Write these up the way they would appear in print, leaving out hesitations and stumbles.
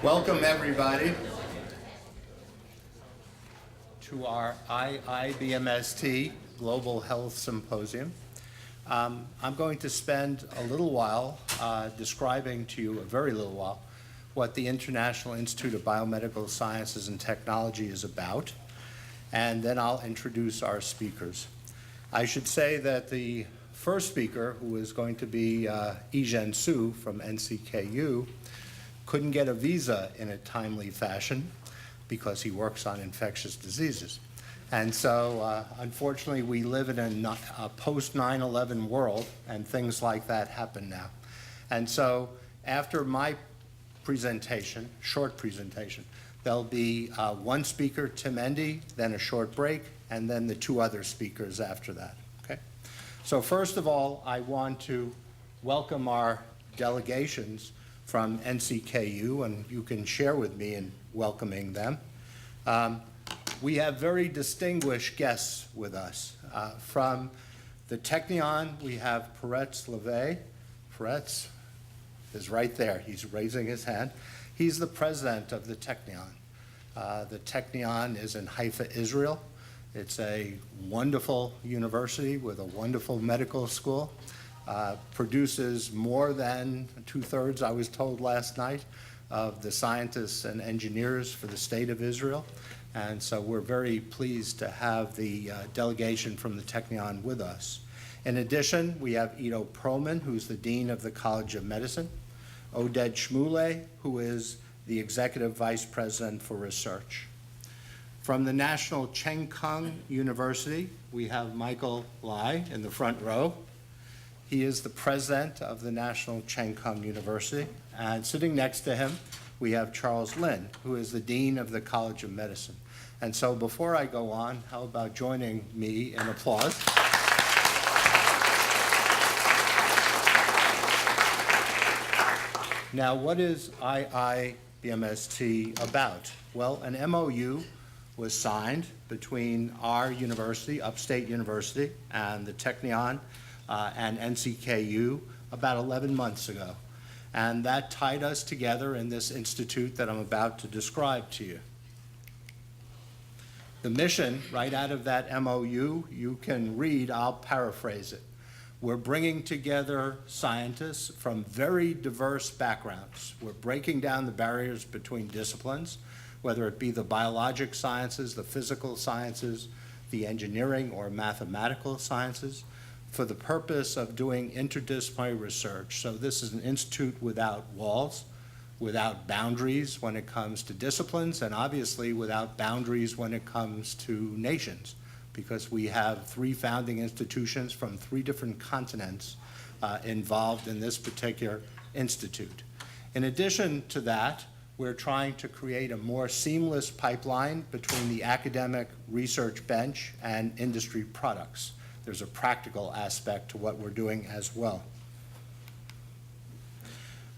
Welcome, everybody, to our IIBMST Global Health Symposium. I'm going to spend a little while describing to you, a very little while, what the International Institute of Biomedical Sciences and Technology is about, and then I'll introduce our speakers. I should say that the first speaker, who is going to be Yizhen Su from NCKU, couldn't get a visa in a timely fashion because he works on infectious diseases. And so, unfortunately, we live in a post-9/11 world, and things like that happen now. And so, after my presentation, short presentation, there'll be one speaker, Tim Endy, then a short break, and then the two other speakers after that, okay? So first of all, I want to welcome our delegations from NCKU, and you can share with me in welcoming them. We have very distinguished guests with us. From the Technion, we have Peretz Levay. Peretz is right there. He's raising his hand. He's the president of the Technion. The Technion is in Haifa, Israel. It's a wonderful university with a wonderful medical school. Produces more than 2/3, I was told last night, of the scientists and engineers for the state of Israel. And so we're very pleased to have the delegation from the Technion with us. In addition, we have Ido Perlman, who's the Dean of the College of Medicine, Oded Shmuley, who is the Executive Vice President for Research. From the National Cheng Kung University, we have Michael Lai in the front row. He is the president of the National Cheng Kung University. And sitting next to him, we have Charles Lin, who is the Dean of the College of Medicine. And so before I go on, how about joining me in applause? Now, what is IIBMST about? Well, an MOU was signed between our university, Upstate University, and the Technion and NCKU about 11 months ago. And that tied us together in this institute that I'm about to describe to you. The mission, right out of that MOU, you can read, I'll paraphrase it. We're bringing together scientists from very diverse backgrounds. We're breaking down the barriers between disciplines, whether it be the biologic sciences, the physical sciences, the engineering or mathematical sciences, for the purpose of doing interdisciplinary research. So this is an institute without walls, without boundaries when it comes to disciplines, and obviously without boundaries when it comes to nations, because we have 3 founding institutions from 3 different continents involved in this particular institute. In addition to that, we're trying to create a more seamless pipeline between the academic research bench and industry products. There's a practical aspect to what we're doing as well.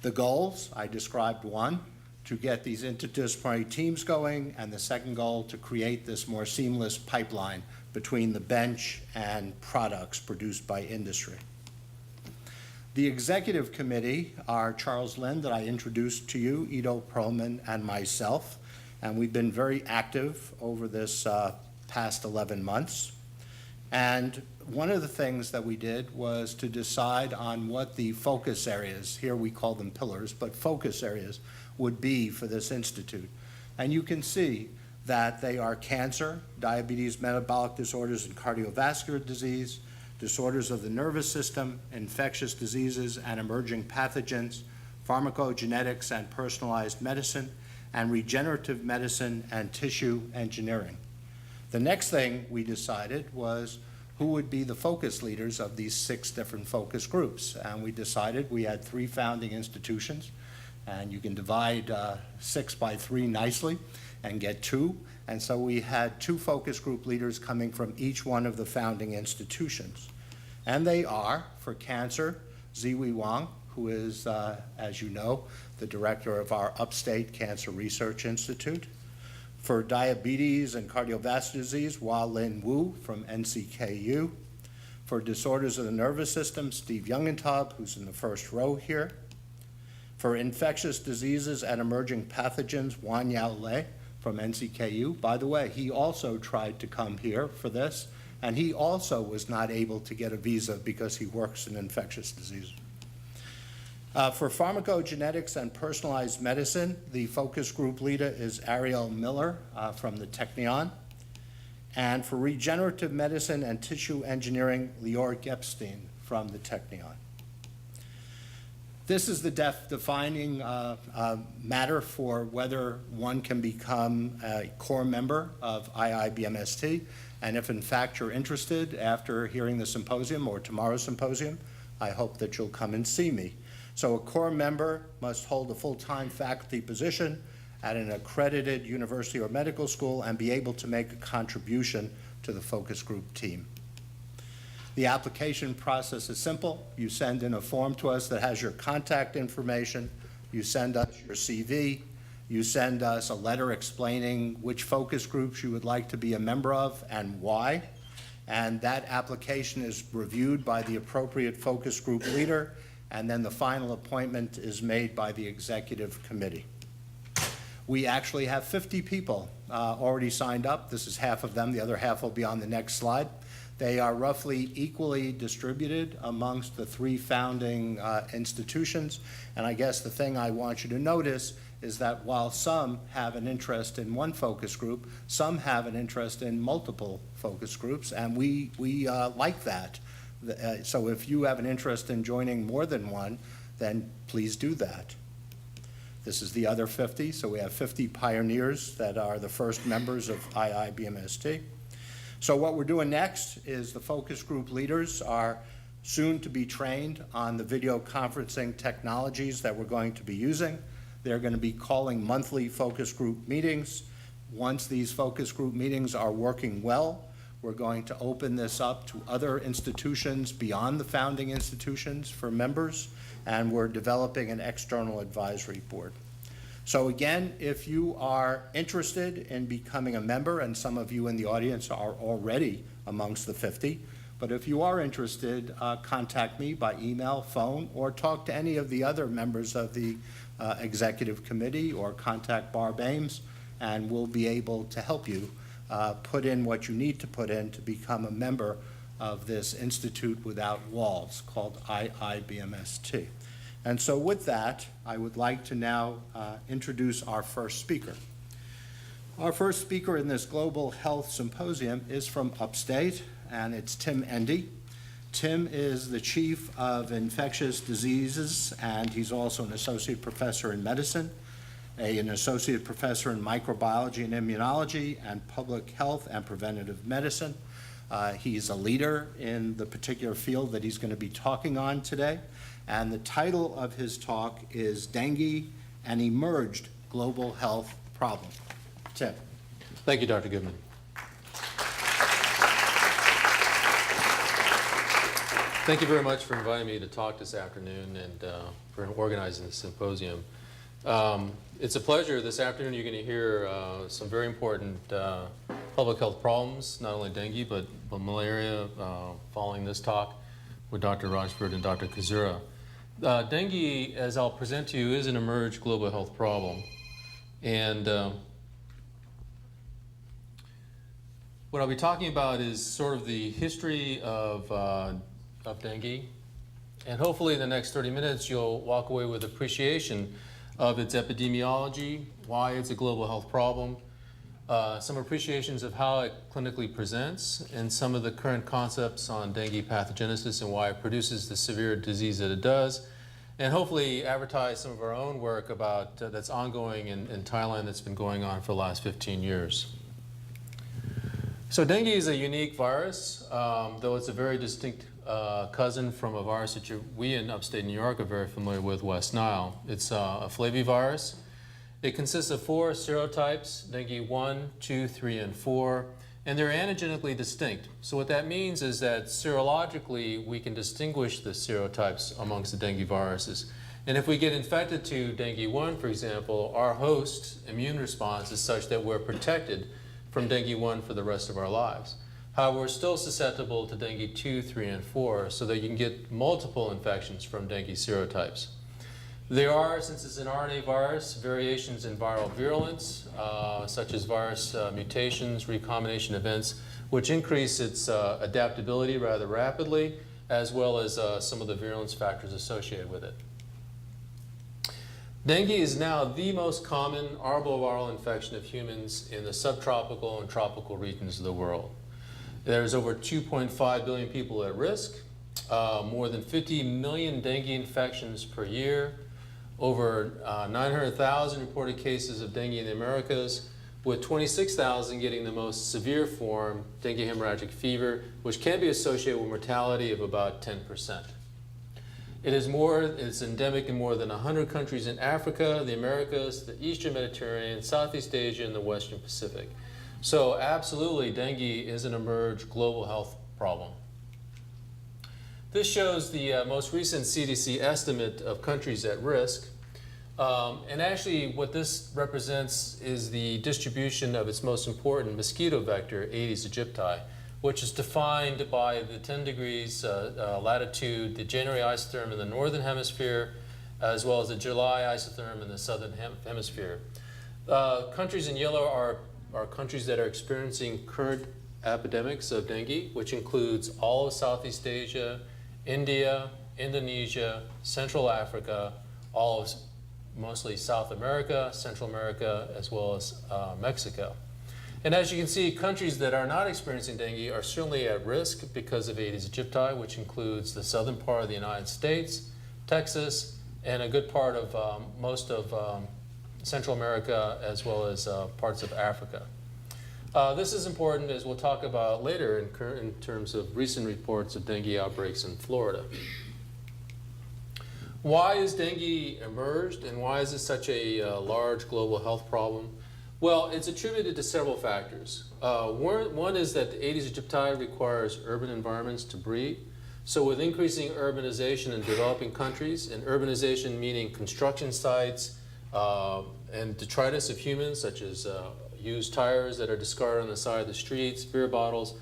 The goals, I described one, to get these interdisciplinary teams going, and the second goal to create this more seamless pipeline between the bench and products produced by industry. The executive committee are Charles Lin, that I introduced to you, Ido Perlman, and myself, and we've been very active over this past 11 months. And one of the things that we did was to decide on what the focus areas, here we call them pillars, but focus areas would be for this institute. And you can see that they are cancer, diabetes, metabolic disorders, and cardiovascular disease, disorders of the nervous system, infectious diseases and emerging pathogens, pharmacogenetics and personalized medicine, and regenerative medicine and tissue engineering. The next thing we decided was who would be the focus leaders of these 6 different focus groups. And we decided we had 3 founding institutions, and you can divide 6 by 3 nicely and get 2. And so we had 2 focus group leaders coming from each one of the founding institutions. And they are, for cancer, Ziwei Wang, who is, as you know, the director of our Upstate Cancer Research Institute. For diabetes and cardiovascular disease, Hua-Lin Wu from NCKU. For disorders of the nervous system, Steve Youngentab, who's in the first row here. For infectious diseases and emerging pathogens, Wan Yao Le from NCKU. By the way, he also tried to come here for this, and he also was not able to get a visa because he works in infectious disease. For pharmacogenetics and personalized medicine, the focus group leader is Ariel Miller from the Technion. And for regenerative medicine and tissue engineering, Lior Gepstein from the Technion. This is the defining matter for whether one can become a core member of IIBMST. And if in fact you're interested after hearing the symposium or tomorrow's symposium, I hope that you'll come and see me. So a core member must hold a full-time faculty position at an accredited university or medical school and be able to make a contribution to the focus group team. The application process is simple. You send in a form to us that has your contact information. You send us your CV. You send us a letter explaining which focus groups you would like to be a member of and why. And that application is reviewed by the appropriate focus group leader, and then the final appointment is made by the executive committee. We actually have 50 people already signed up. This is half of them. The other half will be on the next slide. They are roughly equally distributed amongst the three founding institutions. And I guess the thing I want you to notice is that while some have an interest in one focus group, some have an interest in multiple focus groups, and we like that. So if you have an interest in joining more than one, then please do that. This is the other 50, so we have 50 pioneers that are the first members of IIBMST. So what we're doing next is the focus group leaders are soon to be trained on the video conferencing technologies that we're going to be using. They're going to be calling monthly focus group meetings. Once these focus group meetings are working well, we're going to open this up to other institutions beyond the founding institutions for members, and we're developing an external advisory board. So again, if you are interested in becoming a member, and some of you in the audience are already amongst the 50, but if you are interested, contact me by email, phone, or talk to any of the other members of the executive committee, or contact Barb Ames, and we'll be able to help you put in what you need to put in to become a member of this Institute Without Walls called IIBMST. And so with that, I would like to now introduce our first speaker. Our first speaker in this Global Health Symposium is from Upstate, and it's Tim Endy. Tim is the Chief of Infectious Diseases, and he's also an Associate Professor in Medicine, an Associate Professor in Microbiology and Immunology, and Public Health and Preventative Medicine. He's a leader in the particular field that he's going to be talking on today. And the title of his talk is Dengue, an Emerged Global Health Problem. Tim. Thank you, Dr. Goodman. Thank you very much for inviting me to talk this afternoon and for organizing the symposium. It's a pleasure. This afternoon you're going to hear some very important public health problems, not only dengue, but malaria, following this talk with Dr. Rajford and Dr. Kazura. Dengue, as I'll present to you, is an emerged global health problem. And what I'll be talking about is sort of the history of dengue. And hopefully in the next 30 minutes, you'll walk away with appreciation of its epidemiology, why it's a global health problem, some appreciations of how it clinically presents, and some of the current concepts on dengue pathogenesis and why it produces the severe disease that it does, and hopefully advertise some of our own work about that's ongoing in Thailand that's been going on for the last 15 years. So dengue is a unique virus, though it's a very distinct cousin from a virus that we in Upstate New York are very familiar with, West Nile. It's a flavivirus. It consists of 4 serotypes, dengue 1, 2, 3, and 4, and they're antigenically distinct. So what that means is that serologically we can distinguish the serotypes amongst the dengue viruses. And if we get infected to dengue 1, for example, our host immune response is such that we're protected from dengue 1 for the rest of our lives. However, we're still susceptible to dengue 2, 3, and 4, so that you can get multiple infections from dengue serotypes. There are, since it's an RNA virus, variations in viral virulence, such as virus mutations, recombination events, which increase its adaptability rather rapidly, as well as some of the virulence factors associated with it. Dengue is now the most common arboviral infection of humans in the subtropical and tropical regions of the world. There's over 2.5 billion people at risk, more than 50 million dengue infections per year, over 900,000 reported cases of dengue in the Americas, with 26,000 getting the most severe form, dengue hemorrhagic fever, which can be associated with mortality of about 10%. It's endemic in more than 100 countries in Africa, the Americas, the Eastern Mediterranean, Southeast Asia, and the Western Pacific. So absolutely, dengue is an emerged global health problem. This shows the most recent CDC estimate of countries at risk. And actually what this represents is the distribution of its most important mosquito vector, Aedes aegypti, which is defined by the 10 degrees latitude, the January isotherm in the northern hemisphere, as well as the July isotherm in the southern hemisphere. Countries in yellow are countries that are experiencing current epidemics of dengue, which includes all of Southeast Asia, India, Indonesia, Central Africa, all of mostly South America, Central America, as well as Mexico. And as you can see, countries that are not experiencing dengue are certainly at risk because of Aedes aegypti, which includes the southern part of the United States, Texas, and a good part of most of Central America, as well as parts of Africa. This is important, as we'll talk about later in terms of recent reports of dengue outbreaks in Florida. Why is dengue emerged, and why is it such a large global health problem? Well, it's attributed to several factors. One is that the Aedes aegypti requires urban environments to breed. So with increasing urbanization in developing countries, and urbanization meaning construction sites and detritus of humans, such as used tires that are discarded on the side of the streets, beer bottles,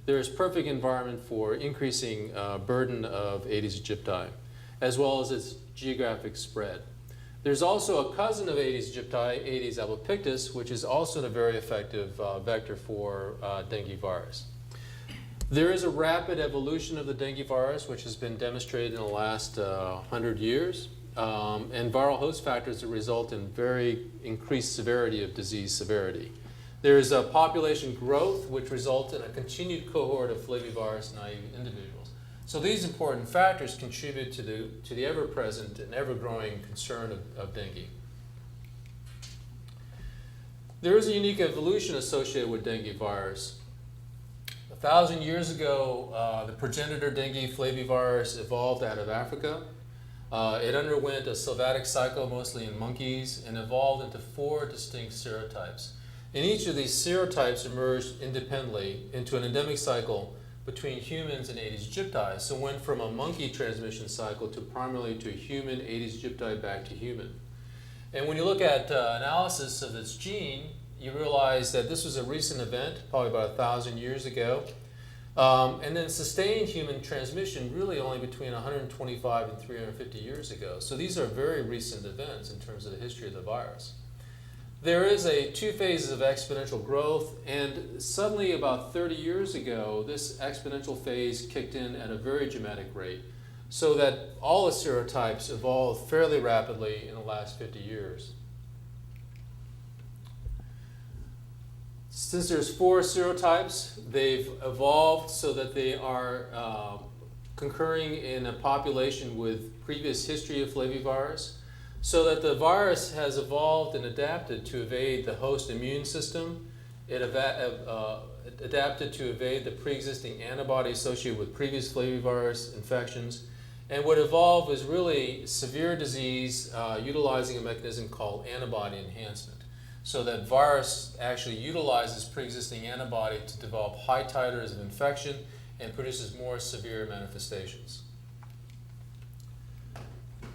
there is perfect environment for increasing burden of Aedes aegypti, as well as its geographic spread. There's also a cousin of Aedes aegypti, Aedes albopictus, which is also a very effective vector for dengue virus. There is a rapid evolution of the dengue virus, which has been demonstrated in the last 100 years, and viral host factors that result in very increased severity of disease severity. There is a population growth, which results in a continued cohort of flavivirus-naive individuals. So these important factors contribute to the ever-present and ever-growing concern of dengue. There is a unique evolution associated with dengue virus. 1,000 years ago, the progenitor dengue flavivirus evolved out of Africa. It underwent a sylvatic cycle, mostly in monkeys, and evolved into 4 distinct serotypes. And each of these serotypes emerged independently into an endemic cycle between humans and Aedes aegypti. So went from a monkey transmission cycle to primarily to human Aedes aegypti back to human. And when you look at analysis of this gene, you realize that this was a recent event, probably about 1,000 years ago, and then sustained human transmission really only between 125 and 350 years ago. So these are very recent events in terms of the history of the virus. There is 2 phases of exponential growth, and suddenly about 30 years ago, this exponential phase kicked in at a very dramatic rate, so that all the serotypes evolved fairly rapidly in the last 50 years. Since there's 4 serotypes, they've evolved so that they are concurring in a population with previous history of flavivirus, so that the virus has evolved and adapted to evade the host immune system. It adapted to evade the pre-existing antibody associated with previous flavivirus infections. And what evolved was really severe disease utilizing a mechanism called antibody enhancement. So that virus actually utilizes pre-existing antibody to develop high titers of infection and produces more severe manifestations.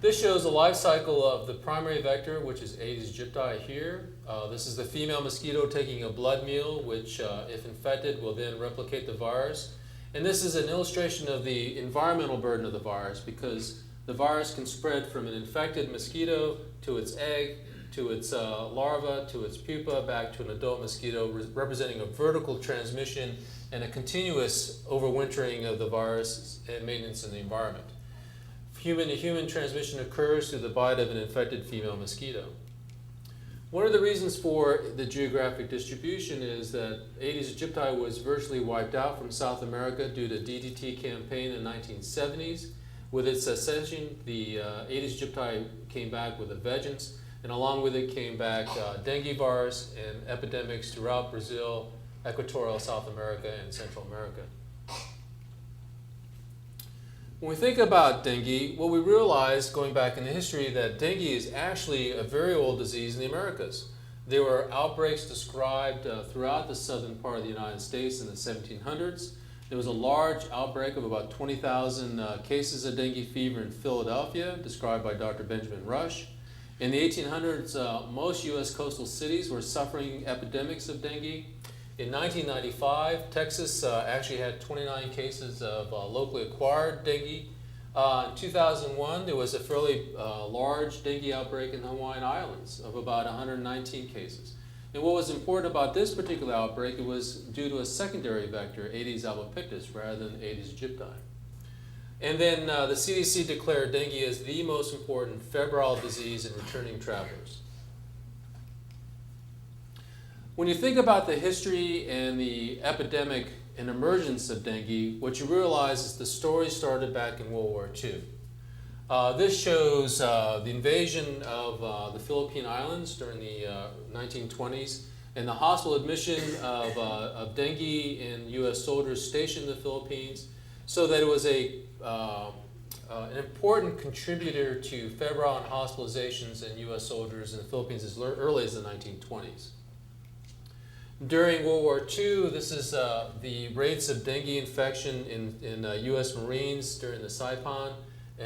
This shows the life cycle of the primary vector, which is Aedes aegypti here. This is the female mosquito taking a blood meal, which if infected will then replicate the virus. And this is an illustration of the environmental burden of the virus, because The virus can spread from an infected mosquito to its egg, to its larva, to its pupa, back to an adult mosquito, representing a vertical transmission and a continuous overwintering of the virus and maintenance in the environment. Human-to-human transmission occurs through the bite of an infected female mosquito. One of the reasons for the geographic distribution is that Aedes aegypti was virtually wiped out from South America due to DDT campaign in the 1970s. With its ascension, the Aedes aegypti came back with a vengeance, and along with it came back dengue virus and epidemics throughout Brazil, equatorial South America, and Central America. When we think about dengue, what we realize, going back in the history, that dengue is actually a very old disease in the Americas. There were outbreaks described throughout the southern part of the United States in the 1700s. There was a large outbreak of about 20,000 cases of dengue fever in Philadelphia, described by Dr. Benjamin Rush. In the 1800s, most U.S. coastal cities were suffering epidemics of dengue. In 1995, Texas actually had 29 cases of locally acquired dengue. In 2001, there was a fairly large dengue outbreak in the Hawaiian Islands of about 119 cases. And what was important about this particular outbreak, it was due to a secondary vector, Aedes albopictus, rather than Aedes aegypti. And then the CDC declared dengue as the most important febrile disease in returning travelers. When you think about the history and the epidemic and emergence of dengue, what you realize is the story started back in World War II. This shows the invasion of the Philippine Islands during the 1920s and the hospital admission of dengue in U.S. soldiers stationed in the Philippines, so that it was an important contributor to febrile and hospitalizations in U.S. soldiers in the Philippines as early as the 1920s. During World War II, this is the rates of dengue infection in U.S. Marines during the Saipan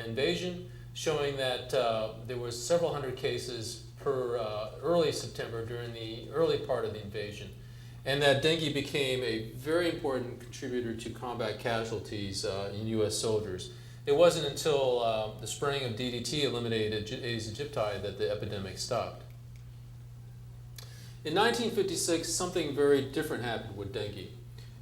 invasion, showing that there was several hundred cases per early September during the early part of the invasion, and that dengue became a very important contributor to combat casualties in U.S. soldiers. It wasn't until the spraying of DDT eliminated Aedes aegypti that the epidemic stopped. In 1956, something very different happened with dengue.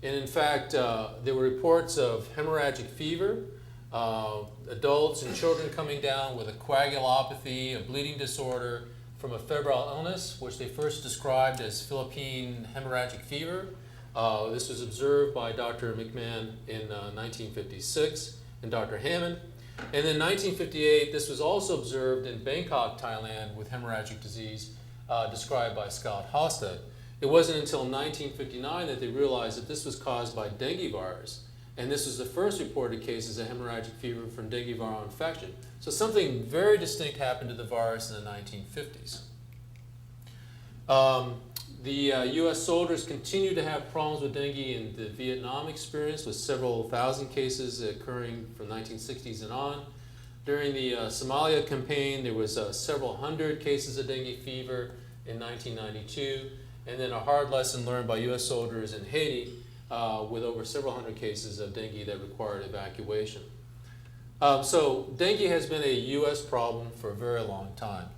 And in fact, there were reports of hemorrhagic fever, adults and children coming down with a coagulopathy, a bleeding disorder from a febrile illness, which they first described as Philippine hemorrhagic fever. This was observed by Dr. McMahon in 1956 and Dr. Hammond. And in 1958, this was also observed in Bangkok, Thailand, with hemorrhagic disease described by Scott Hofstad. It wasn't until 1959 that they realized that this was caused by dengue virus. And this was the first reported cases of hemorrhagic fever from dengue viral infection. So something very distinct happened to the virus in the 1950s. The U.S. soldiers continued to have problems with dengue in the Vietnam experience, with several thousand cases occurring from 1960s and on. During the Somalia campaign, there was several hundred cases of dengue fever in 1992, and then a hard lesson learned by U.S. soldiers in Haiti with over several hundred cases of dengue that required evacuation. So dengue has been a U.S. problem for a very long time,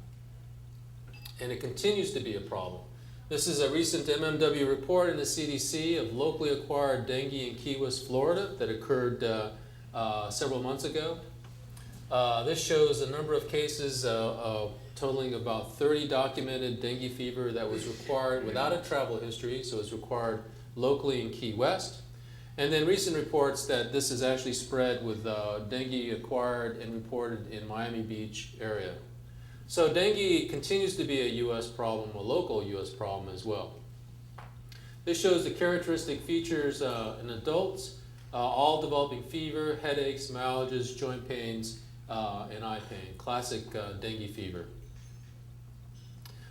and it continues to be a problem. This is a recent MMW report in the CDC of locally acquired dengue in Key West, Florida, that occurred several months ago. This shows a number of cases totaling about 30 documented dengue fever that was required without a travel history, so it's required locally in Key West. And then recent reports that this is actually spread with dengue acquired and reported in Miami Beach area. So dengue continues to be a U.S. problem, a local U.S. problem as well. This shows the characteristic features in adults, all developing fever, headaches, myalgias, joint pains, and eye pain, classic dengue fever.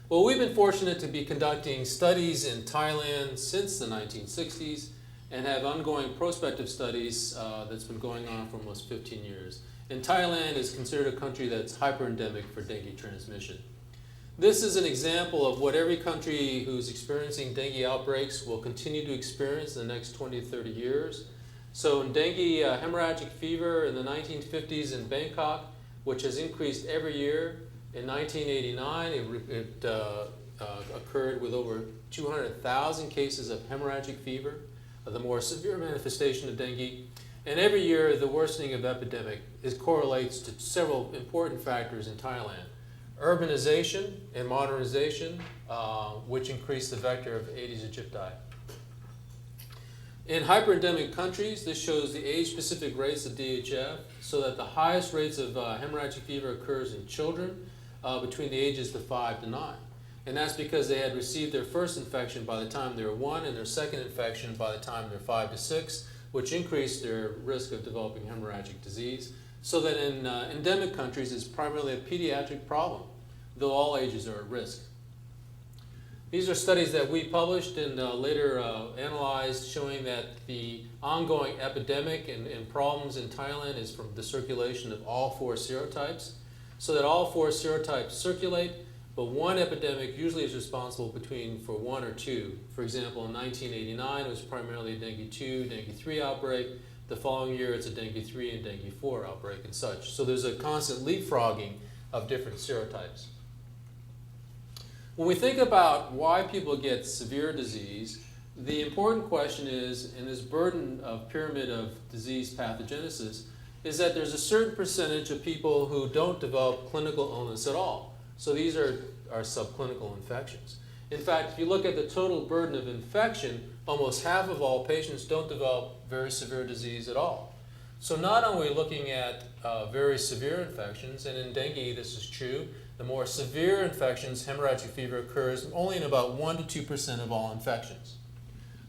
Well, we've been fortunate to be conducting studies in Thailand since the 1960s and have ongoing prospective studies that's been going on for almost 15 years. And Thailand is considered a country that's hyper-endemic for dengue transmission. This is an example of what every country who's experiencing dengue outbreaks will continue to experience in the next 20 to 30 years. So in dengue hemorrhagic fever in the 1950s in Bangkok, which has increased every year. In 1989, it occurred with over 200,000 cases of hemorrhagic fever, the more severe manifestation of dengue. And every year, the worsening of epidemic correlates to several important factors in Thailand. Urbanization and modernization, which increase the vector of Aedes aegypti. In hyperendemic countries, this shows the age-specific rates of DHF, so that the highest rates of hemorrhagic fever occurs in children between the ages of 5 to 9. And that's because they had received their first infection by the time they were 1 and their second infection by the time they're 5 to 6, which increased their risk of developing hemorrhagic disease. So that in endemic countries, it's primarily a pediatric problem, though all ages are at risk. These are studies that we published and later analyzed, showing that the ongoing epidemic and problems in Thailand is from the circulation of all 4 serotypes, so that all 4 serotypes circulate, but one epidemic usually is responsible for 1 or 2. For example, in 1989, it was primarily a dengue 2, dengue 3 outbreak. The following year, it's a dengue 3 and dengue 4 outbreak and such. So there's a constant leapfrogging of different serotypes. When we think about why people get severe disease, the important question is, in this burden of pyramid of disease pathogenesis, is that there's a certain percentage of people who don't develop clinical illness at all. So these are subclinical infections. In fact, if you look at the total burden of infection, almost half of all patients don't develop very severe disease at all. So not only are we looking at very severe infections, and in dengue this is true, the more severe infections, hemorrhagic fever occurs only in about 1 to 2% of all infections.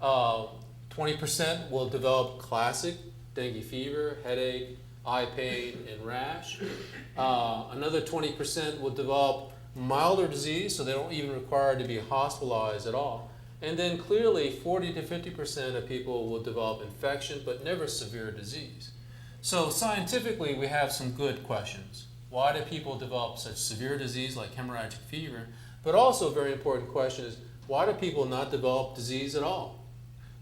20% will develop classic dengue fever, headache, eye pain, and rash. Another 20% will develop milder disease, so they don't even require to be hospitalized at all. And then clearly 40 to 50% of people will develop infection, but never severe disease. So scientifically, we have some good questions. Why do people develop such severe disease like hemorrhagic fever? But also a very important question is, why do people not develop disease at all?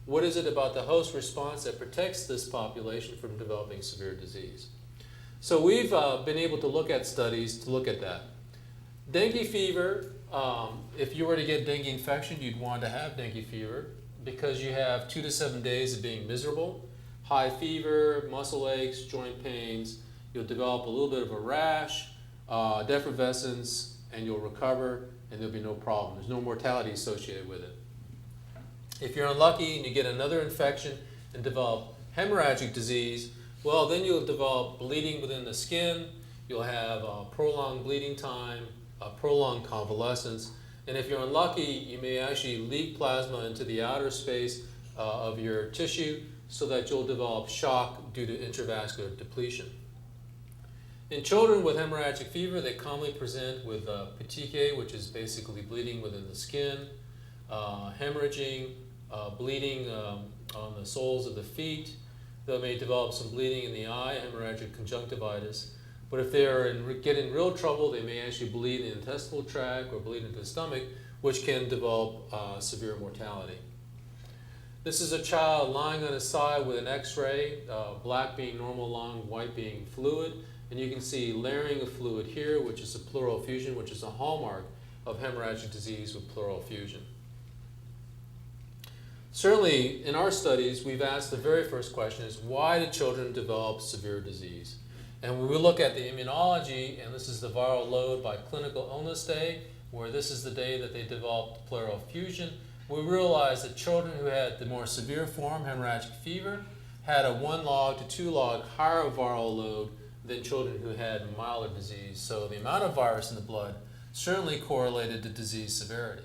What is it about the host response that protects this population from developing severe disease? So we've been able to look at studies to look at that. Dengue fever, if you were to get dengue infection, you'd want to have dengue fever because you have 2 to 7 days of being miserable, high fever, muscle aches, joint pains. You'll develop a little bit of a rash, defervescence, and you'll recover, and there'll be no problem. There's no mortality associated with it. If you're unlucky and you get another infection and develop hemorrhagic disease, well, then you'll develop bleeding within the skin. You'll have prolonged bleeding time, prolonged convalescence, and if you're unlucky, you may actually leak plasma into the outer space of your tissue so that you'll develop shock due to intravascular depletion. In children with hemorrhagic fever, they commonly present with petechiae, which is basically bleeding within the skin, hemorrhaging, bleeding on the soles of the feet. They may develop some bleeding in the eye, hemorrhagic conjunctivitis. But if they're get in real trouble, they may actually bleed in the intestinal tract or bleed into the stomach, which can develop severe mortality. This is a child lying on his side with an X-ray, black being normal lung, white being fluid. And you can see layering of fluid here, which is a pleural effusion, which is a hallmark of hemorrhagic disease with pleural effusion. Certainly, in our studies, we've asked the very first question is, why do children develop severe disease? And when we look at the immunology, and this is the viral load by clinical illness day, where this is the day that they developed pleural effusion, we realize that children who had the more severe form, hemorrhagic fever, had a 1 log to 2 log higher viral load than children who had milder disease. So the amount of virus in the blood certainly correlated to disease severity.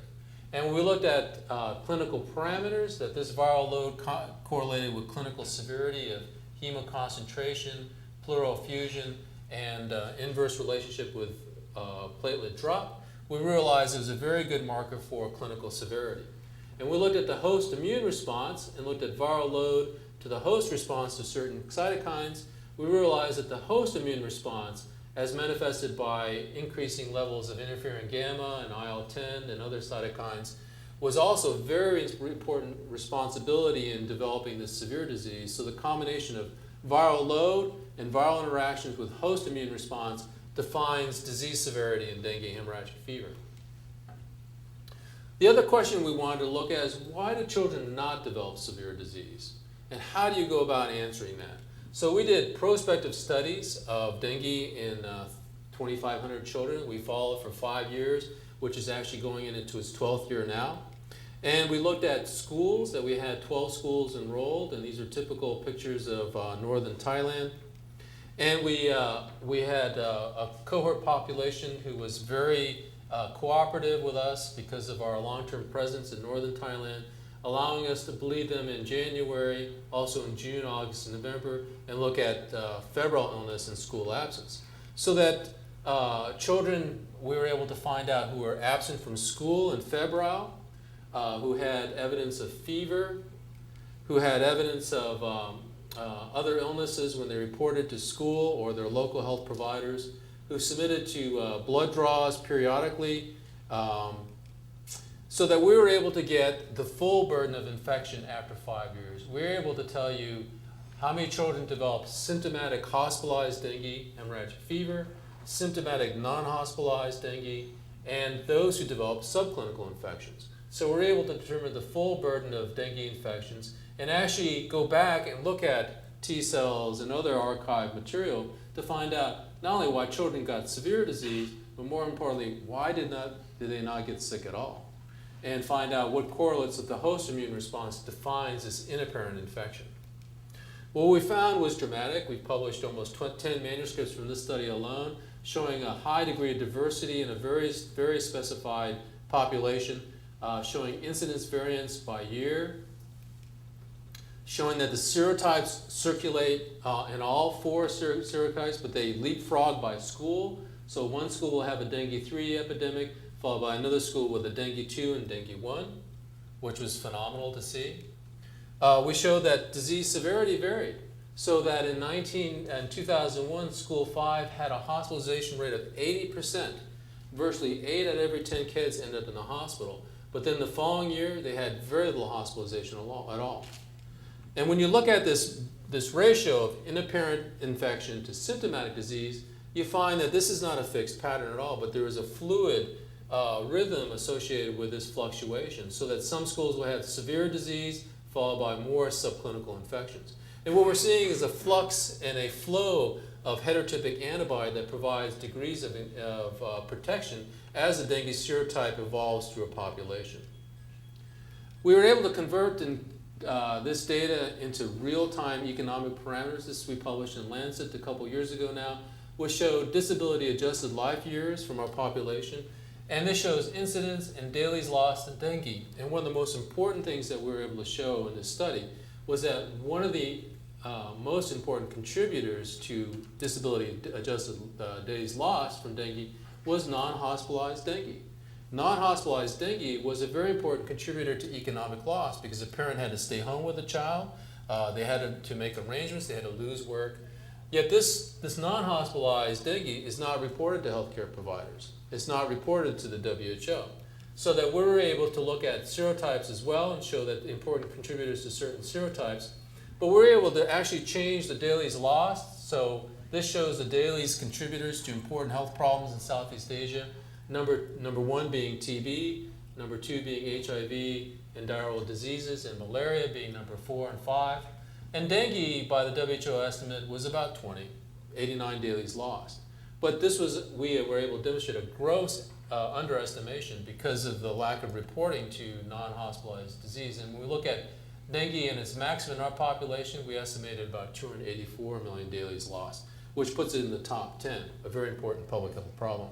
And when we looked at clinical parameters, that this viral load correlated with clinical severity of hemoconcentration, pleural effusion, and inverse relationship with platelet drop, we realized it was a very good marker for clinical severity. And we looked at the host immune response and looked at viral load to the host response to certain cytokines. We realized that the host immune response, as manifested by increasing levels of interferon gamma and IL-10 and other cytokines, was also very important responsibility in developing this severe disease. So the combination of Viral load and viral interactions with host immune response defines disease severity in dengue hemorrhagic fever. The other question we wanted to look at is, why do children not develop severe disease? And how do you go about answering that? So we did prospective studies of dengue in 2,500 children. We followed for 5 years, which is actually going into its 12th year now. And we looked at schools, that we had 12 schools enrolled, and these are typical pictures of northern Thailand. And we had a cohort population who was very cooperative with us because of our long-term presence in northern Thailand, allowing us to bleed them in January, also in June, August, and November, and look at febrile illness and school absence. So that children, we were able to find out who were absent from school and febrile, who had evidence of fever, who had evidence of other illnesses when they reported to school or their local health providers, who submitted to blood draws periodically, so that we were able to get the full burden of infection after 5 years. We were able to tell you how many children developed symptomatic hospitalized dengue, hemorrhagic fever, symptomatic non-hospitalized dengue, and those who developed subclinical infections. So we're able to determine the full burden of dengue infections and actually go back and look at T cells and other archive material to find out not only why children got severe disease, but more importantly, why did they not get sick at all? And find out what correlates with the host immune response defines this inapparent infection. What we found was dramatic. We've published almost 10 manuscripts from this study alone, showing a high degree of diversity in a very, very specified population, showing incidence variance by year, showing that the serotypes circulate in all 4 serotypes, but they leapfrog by school. So one school will have a dengue 3 epidemic, followed by another school with a dengue 2 and dengue 1, which was phenomenal to see. We showed that disease severity varied, so that in 2001, school 5 had a hospitalization rate of 80%. Virtually 8 out of every 10 kids ended up in the hospital. But then the following year, they had very little hospitalization at all. And when you look at this ratio of inapparent infection to symptomatic disease, you find that this is not a fixed pattern at all, but there is a fluid rhythm associated with this fluctuation, so that some schools will have severe disease followed by more subclinical infections. And what we're seeing is a flux and a flow of heterotypic antibody that provides degrees of protection as the dengue serotype evolves through a population. We were able to convert this data into real-time economic parameters. This we published in Lancet a couple years ago now, which showed disability-adjusted life years from our population. And this shows incidence and dailies lost in dengue. And one of the most important things that we were able to show in this study was that one of the most important contributors to disability-adjusted days lost from dengue was non-hospitalized dengue. Non-hospitalized dengue was a very important contributor to economic loss because a parent had to stay home with the child, they had to make arrangements, they had to lose work. Yet this non-hospitalized dengue is not reported to healthcare providers. It's not reported to the WHO. So that we were able to look at serotypes as well and show that important contributors to certain serotypes. But we were able to actually change the dailies lost. So this shows the dailies contributors to important health problems in Southeast Asia. Number 1 being TB, number 2 being HIV and diarrheal diseases, and malaria being number 4 and 5. And dengue, by the WHO estimate, was about 20, 89 dailies lost. But we were able to demonstrate a gross underestimation because of the lack of reporting to non-hospitalized disease. And when we look at dengue and its maximum in our population, we estimated about 284 million dailies lost, which puts it in the top 10, a very important public health problem.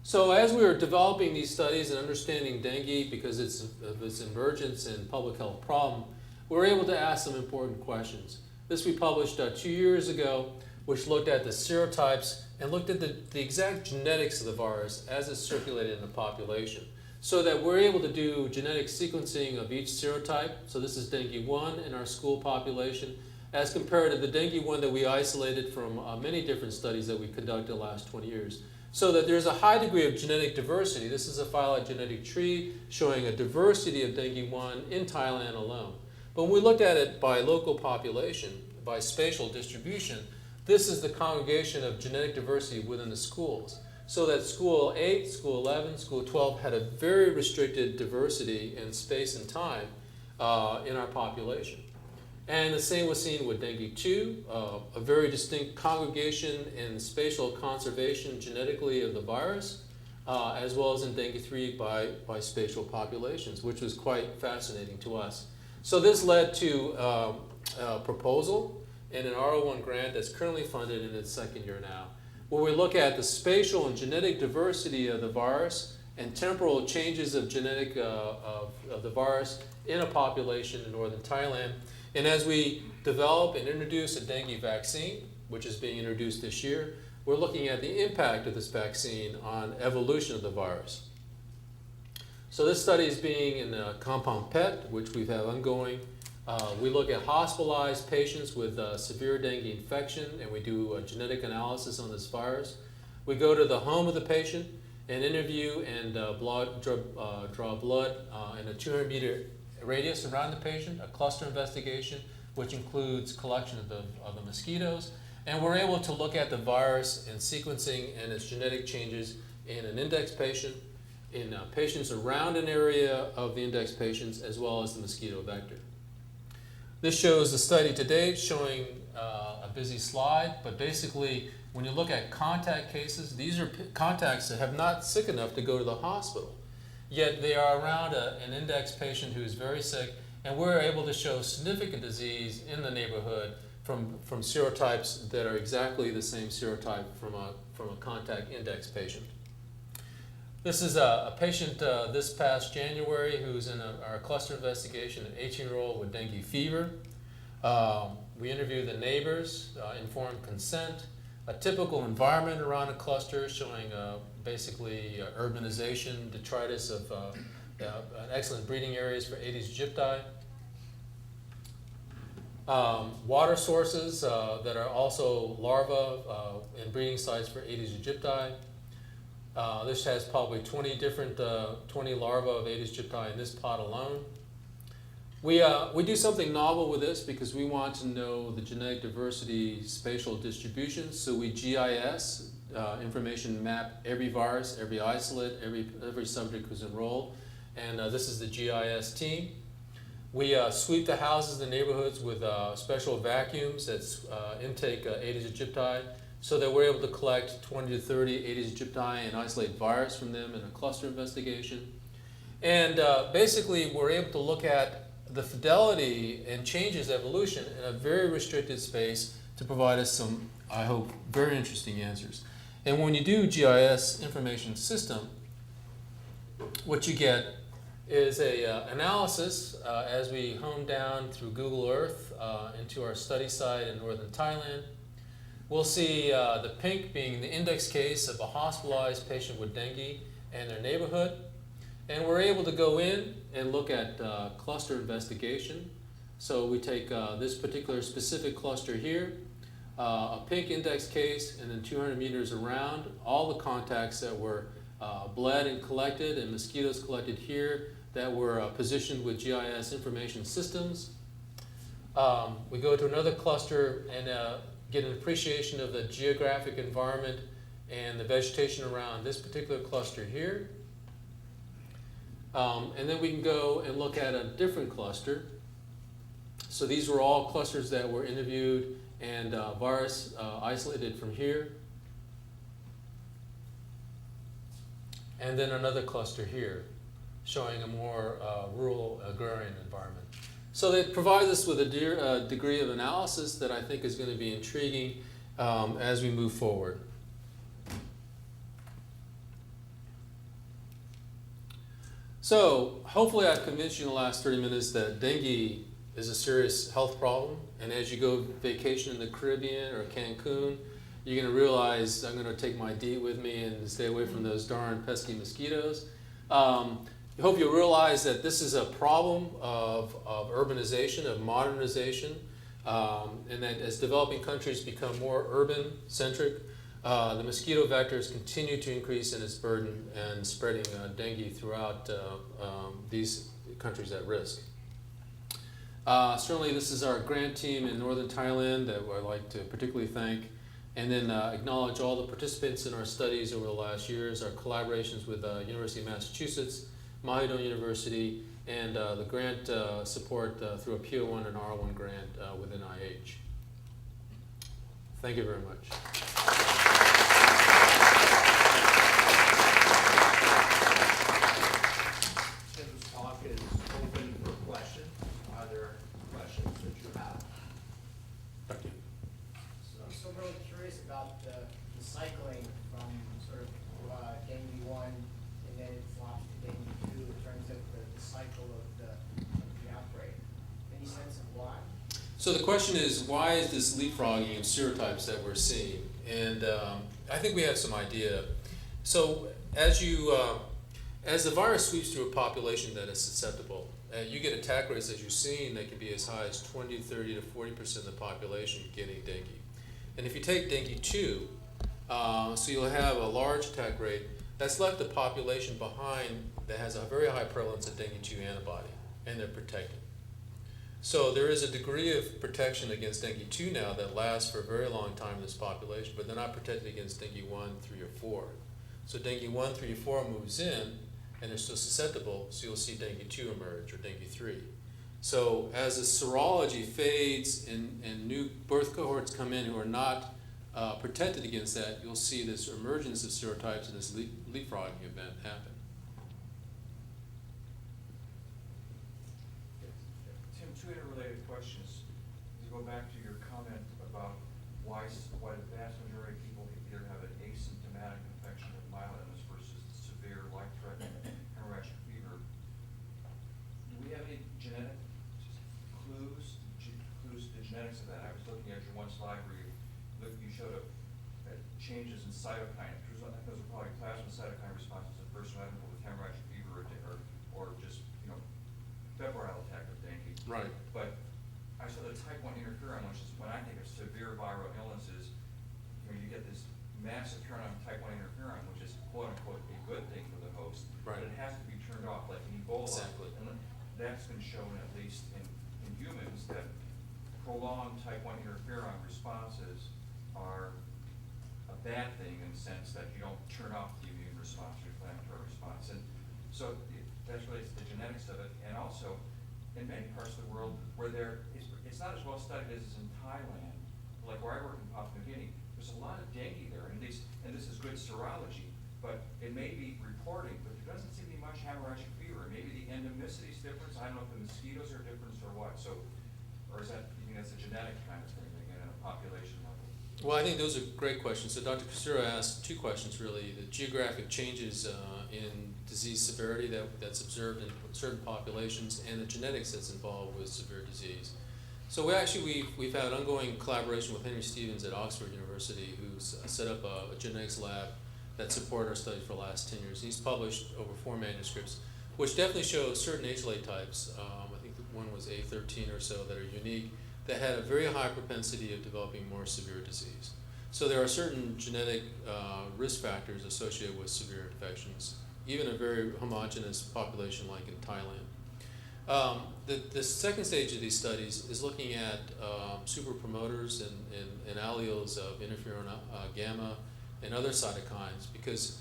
So as we were developing these studies and understanding dengue because of its emergence and public health problem, we were able to ask some important questions. This we published 2 years ago, which looked at the serotypes and looked at the exact genetics of the virus as it circulated in the population, so that we're able to do genetic sequencing of each serotype. So this is dengue 1 in our school population, as compared to the dengue 1 that we isolated from many different studies that we conducted the last 20 years. So that there's a high degree of genetic diversity. This is a phylogenetic tree showing a diversity of dengue 1 in Thailand alone. But when we looked at it by local population, by spatial distribution, this is the congregation of genetic diversity within the schools. So that school 8, school 11, school 12 had a very restricted diversity in space and time in our population. And the same was seen with dengue 2, a very distinct congregation in spatial conservation genetically of the virus, as well as in dengue 3 by spatial populations, which was quite fascinating to us. So this led to a proposal and an R01 grant that's currently funded in its second year now, where we look at the spatial and genetic diversity of the virus and temporal changes of genetic of the virus in a population in northern Thailand. And as we develop and introduce a dengue vaccine, which is being introduced this year, we're looking at the impact of this vaccine on evolution of the virus. So this study is being in compound PET, which we have ongoing. We look at hospitalized patients with severe dengue infection, and we do a genetic analysis on this virus. We go to the home of the patient and interview and draw blood in a 200-meter radius around the patient, a cluster investigation, which includes collection of the mosquitoes. And we're able to look at the virus and sequencing and its genetic changes in an index patient, in patients around an area of the index patients, as well as the mosquito vector. This shows the study to date, showing a busy slide, but basically when you look at contact cases, these are contacts that have not sick enough to go to the hospital, yet they are around an index patient who is very sick, and we're able to show significant disease in the neighborhood from serotypes that are exactly the same serotype from a contact index patient. This is a patient this past January who's in our cluster investigation, an 18-year-old with dengue fever. We interviewed the neighbors, informed consent, a typical environment around a cluster showing basically urbanization, detritus of excellent breeding areas for Aedes aegypti. Water sources that are also larvae and breeding sites for Aedes aegypti. This has probably 20 larvae of Aedes aegypti in this pot alone. We do something novel with this because we want to know the genetic diversity spatial distribution. So we GIS information map every virus, every isolate, every subject who's enrolled, and this is the GIS team. We sweep the houses and neighborhoods with special vacuums that intake Aedes aegypti, so that we're able to collect 20 to 30 Aedes aegypti and isolate virus from them in a cluster investigation. And basically, we're able to look at the fidelity and changes evolution in a very restricted space to provide us some, I hope, very interesting answers. And when you do GIS information system, what you get is a analysis as we home down through Google Earth into our study site in northern Thailand. We'll see the pink being the index case of a hospitalized patient with dengue and their neighborhood. And we're able to go in and look at cluster investigation. So we take this particular specific cluster here, a pink index case, and then 200 meters around, all the contacts that were bled and collected and mosquitoes collected here that were positioned with GIS information systems. We go to another cluster and get an appreciation of the geographic environment and the vegetation around this particular cluster here. And then we can go and look at a different cluster. So these were all clusters that were interviewed and virus isolated from here. And then another cluster here, showing a more rural agrarian environment. So it provides us with a degree of analysis that I think is going to be intriguing as we move forward. So hopefully I've convinced you in the last 30 minutes that dengue is a serious health problem. And as you go vacation in the Caribbean or Cancun, you're going to realize I'm going to take my DEET with me and stay away from those darn pesky mosquitoes. I hope you realize that this is a problem of urbanization, of modernization, and that as developing countries become more urban-centric, the mosquito vectors continue to increase in its burden and spreading dengue throughout these countries at risk. Certainly, this is our grant team in northern Thailand that I'd like to particularly thank, and then acknowledge all the participants in our studies over the last years, our collaborations with University of Massachusetts, Mahidol University, and the grant support through a PO1 and R1 grant within IH. Thank you very much. Tim's talk is open for questions. Are there questions that you have? Thank you. So I'm still really curious about the cycling from sort of dengue 1 and then it flops to dengue 2 in terms of the cycle of the outbreak. Any sense of why? So the question is, why is this leapfrogging of serotypes that we're seeing? And I think we have some idea. So as the virus sweeps through a population that is susceptible, you get attack rates, as you've seen, that can be as high as 20, 30 to 40% of the population getting dengue. And if you take dengue 2, so you'll have a large attack rate, that's left a population behind that has a very high prevalence of dengue 2 antibody, and they're protected. So there is a degree of protection against dengue 2 now that lasts for a very long time in this population, but they're not protected against dengue 1, 3, or 4. So dengue 1, 3, or 4 moves in, and they're still susceptible, so you'll see dengue 2 emerge, or dengue 3. So as the serology fades and new birth cohorts come in who are not protected against that, you'll see this emergence of serotypes and this leapfrogging event happen. Tim, two interrelated questions. To go back to your comment about why the vast majority of people either have an asymptomatic infection with mild illness versus severe life-threatening hemorrhagic fever. Do we have any genetic clues to the genetics of that? I was looking at your one slide where you showed changes in cytokine. Those are probably plasma cytokine responses in a person either with hemorrhagic fever or just febrile attack of dengue. Right. But I saw the type 1 interferon, which is when I think of severe viral illnesses, you get this massive turn on type 1 interferon, which is quote unquote a good thing for the host. Right. But it has to be turned off, like in Ebola. Exactly. And that's been shown, at least in humans, that prolonged type 1 interferon responses are a bad thing in the sense that you don't turn off the immune response or inflammatory response. And so that's related to the genetics of it. And also, in many parts of the world where it's not as well studied as in Thailand, like where I work in Papua New Guinea, there's a lot of dengue there, and this is good serology, but it may be reporting, but there doesn't seem to be much hemorrhagic fever. Maybe the endemicity is different. I don't know if the mosquitoes are different or what. So, or is that, you think that's a genetic kind of thing, again, at a population level? Well, I think those are great questions. So Dr. Kusura asked two questions, really. The geographic changes in disease severity that's observed in certain populations and the genetics that's involved with severe disease. So we've had ongoing collaboration with Henry Stevens at Oxford University, who's set up a genetics lab that supported our study for the last 10 years. He's published over 4 manuscripts, which definitely show certain HLA types. I think one was A13 or so that are unique, that had a very high propensity of developing more severe disease. So there are certain genetic risk factors associated with severe infections, even a very homogeneous population like in Thailand. The second stage of these studies is looking at super promoters and alleles of interferon gamma and other cytokines, because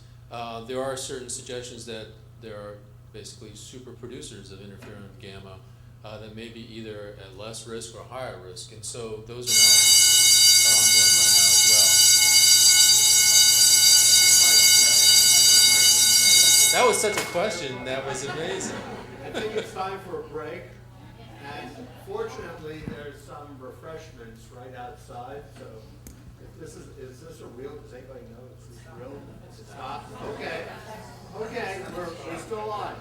there are certain suggestions that there are basically super producers of interferon gamma that may be either at less risk or higher risk, and so those analyses are ongoing right now as well. That was such a question. That was amazing. I think it's time for a break, and fortunately, there's some refreshments right outside, so if this is this a real, does anybody know is this real? It's not? Okay, we're still on.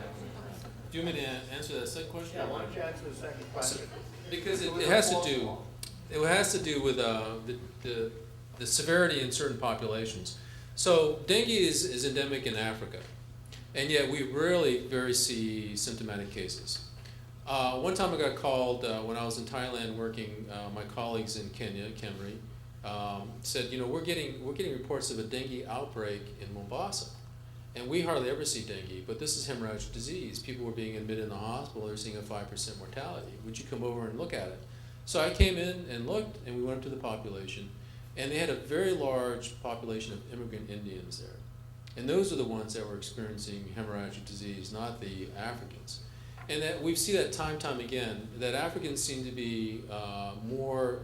Do you want me to answer that second question? Yeah, why don't you answer the second question? Because it has to do with the severity in certain populations. So dengue is endemic in Africa, and yet we rarely very see symptomatic cases. One time I got called when I was in Thailand working. My colleagues in Kenya, Kemri, said, we're getting reports of a dengue outbreak in Mombasa, And we hardly ever see dengue, but this is hemorrhagic disease. People were being admitted in the hospital, they're seeing a 5% mortality. Would you come over and look at it? So I came in and looked, and we went up to the population, and they had a very large population of immigrant Indians there. And those are the ones that were experiencing hemorrhagic disease, not the Africans. And that we see that time again, that Africans seem to be more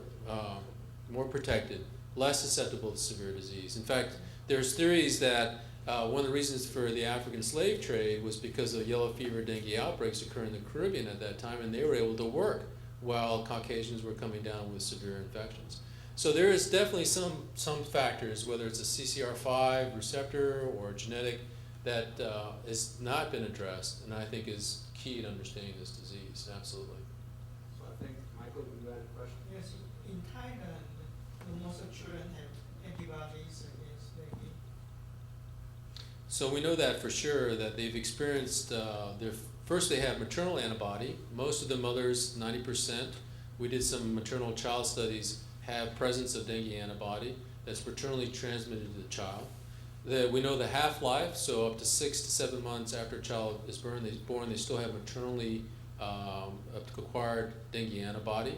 protected, less susceptible to severe disease. In fact, there's theories that one of the reasons for the African slave trade was because of yellow fever, dengue outbreaks occurring in the Caribbean at that time, and they were able to work while Caucasians were coming down with severe infections. So there is definitely some factors, whether it's a CCR5 receptor or genetic, that has not been addressed, and I think is key to understanding this disease, absolutely. So I think, Michael, you had a question? Yes, in Thailand, most of children have antibodies against dengue. So we know that for sure, that they've experienced, first they have maternal antibody. Most of the mothers, 90%, we did some maternal child studies, have presence of dengue antibody that's maternally transmitted to the child. We know the half-life, so up to 6 to 7 months after a child is born, they still have maternally acquired dengue antibody.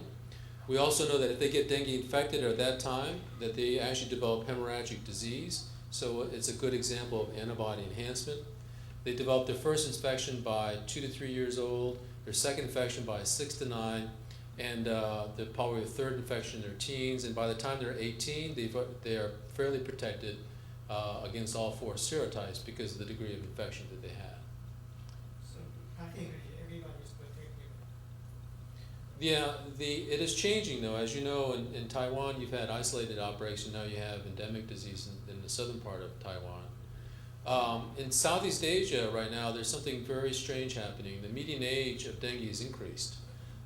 We also know that if they get dengue infected at that time, that they actually develop hemorrhagic disease. So it's a good example of antibody enhancement. They develop their first infection by 2 to 3 years old, their second infection by 6 to 9, and they're probably a third infection in their teens. And by the time they're 18, they are fairly protected against all 4 serotypes because of the degree of infection that they had. So practically everybody's protected. Yeah, it is changing though. As you know, in Taiwan, you've had isolated outbreaks, and now you have endemic disease in the southern part of Taiwan. In Southeast Asia right now, there's something very strange happening. The median age of dengue is increased.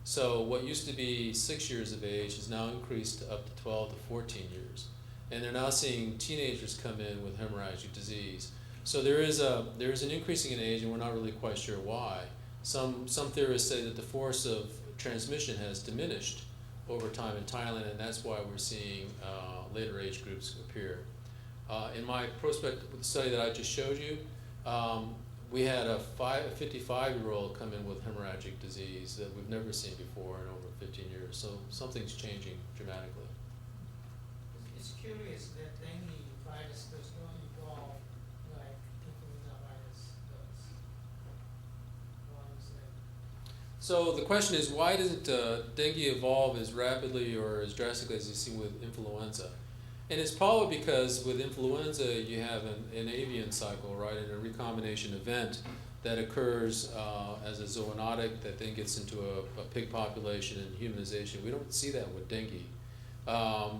So what used to be 6 years of age is now increased to up to 12 to 14 years. And they're now seeing teenagers come in with hemorrhagic disease. So there is an increasing in age, and we're not really quite sure why. Some theorists say that the force of transmission has diminished over time in Thailand, and that's why we're seeing later age groups appear. In my prospective study that I just showed you, we had a 55-year-old come in with hemorrhagic disease that we've never seen before in over 15 years. So something's changing dramatically. It's curious that dengue virus does not evolve like influenza virus does. Why is that? So the question is, why doesn't dengue evolve as rapidly or as drastically as you see with influenza? And it's probably because with influenza you have an avian cycle, right, and a recombination event that occurs as a zoonotic that then gets into a pig population and humanization. We don't see that with dengue.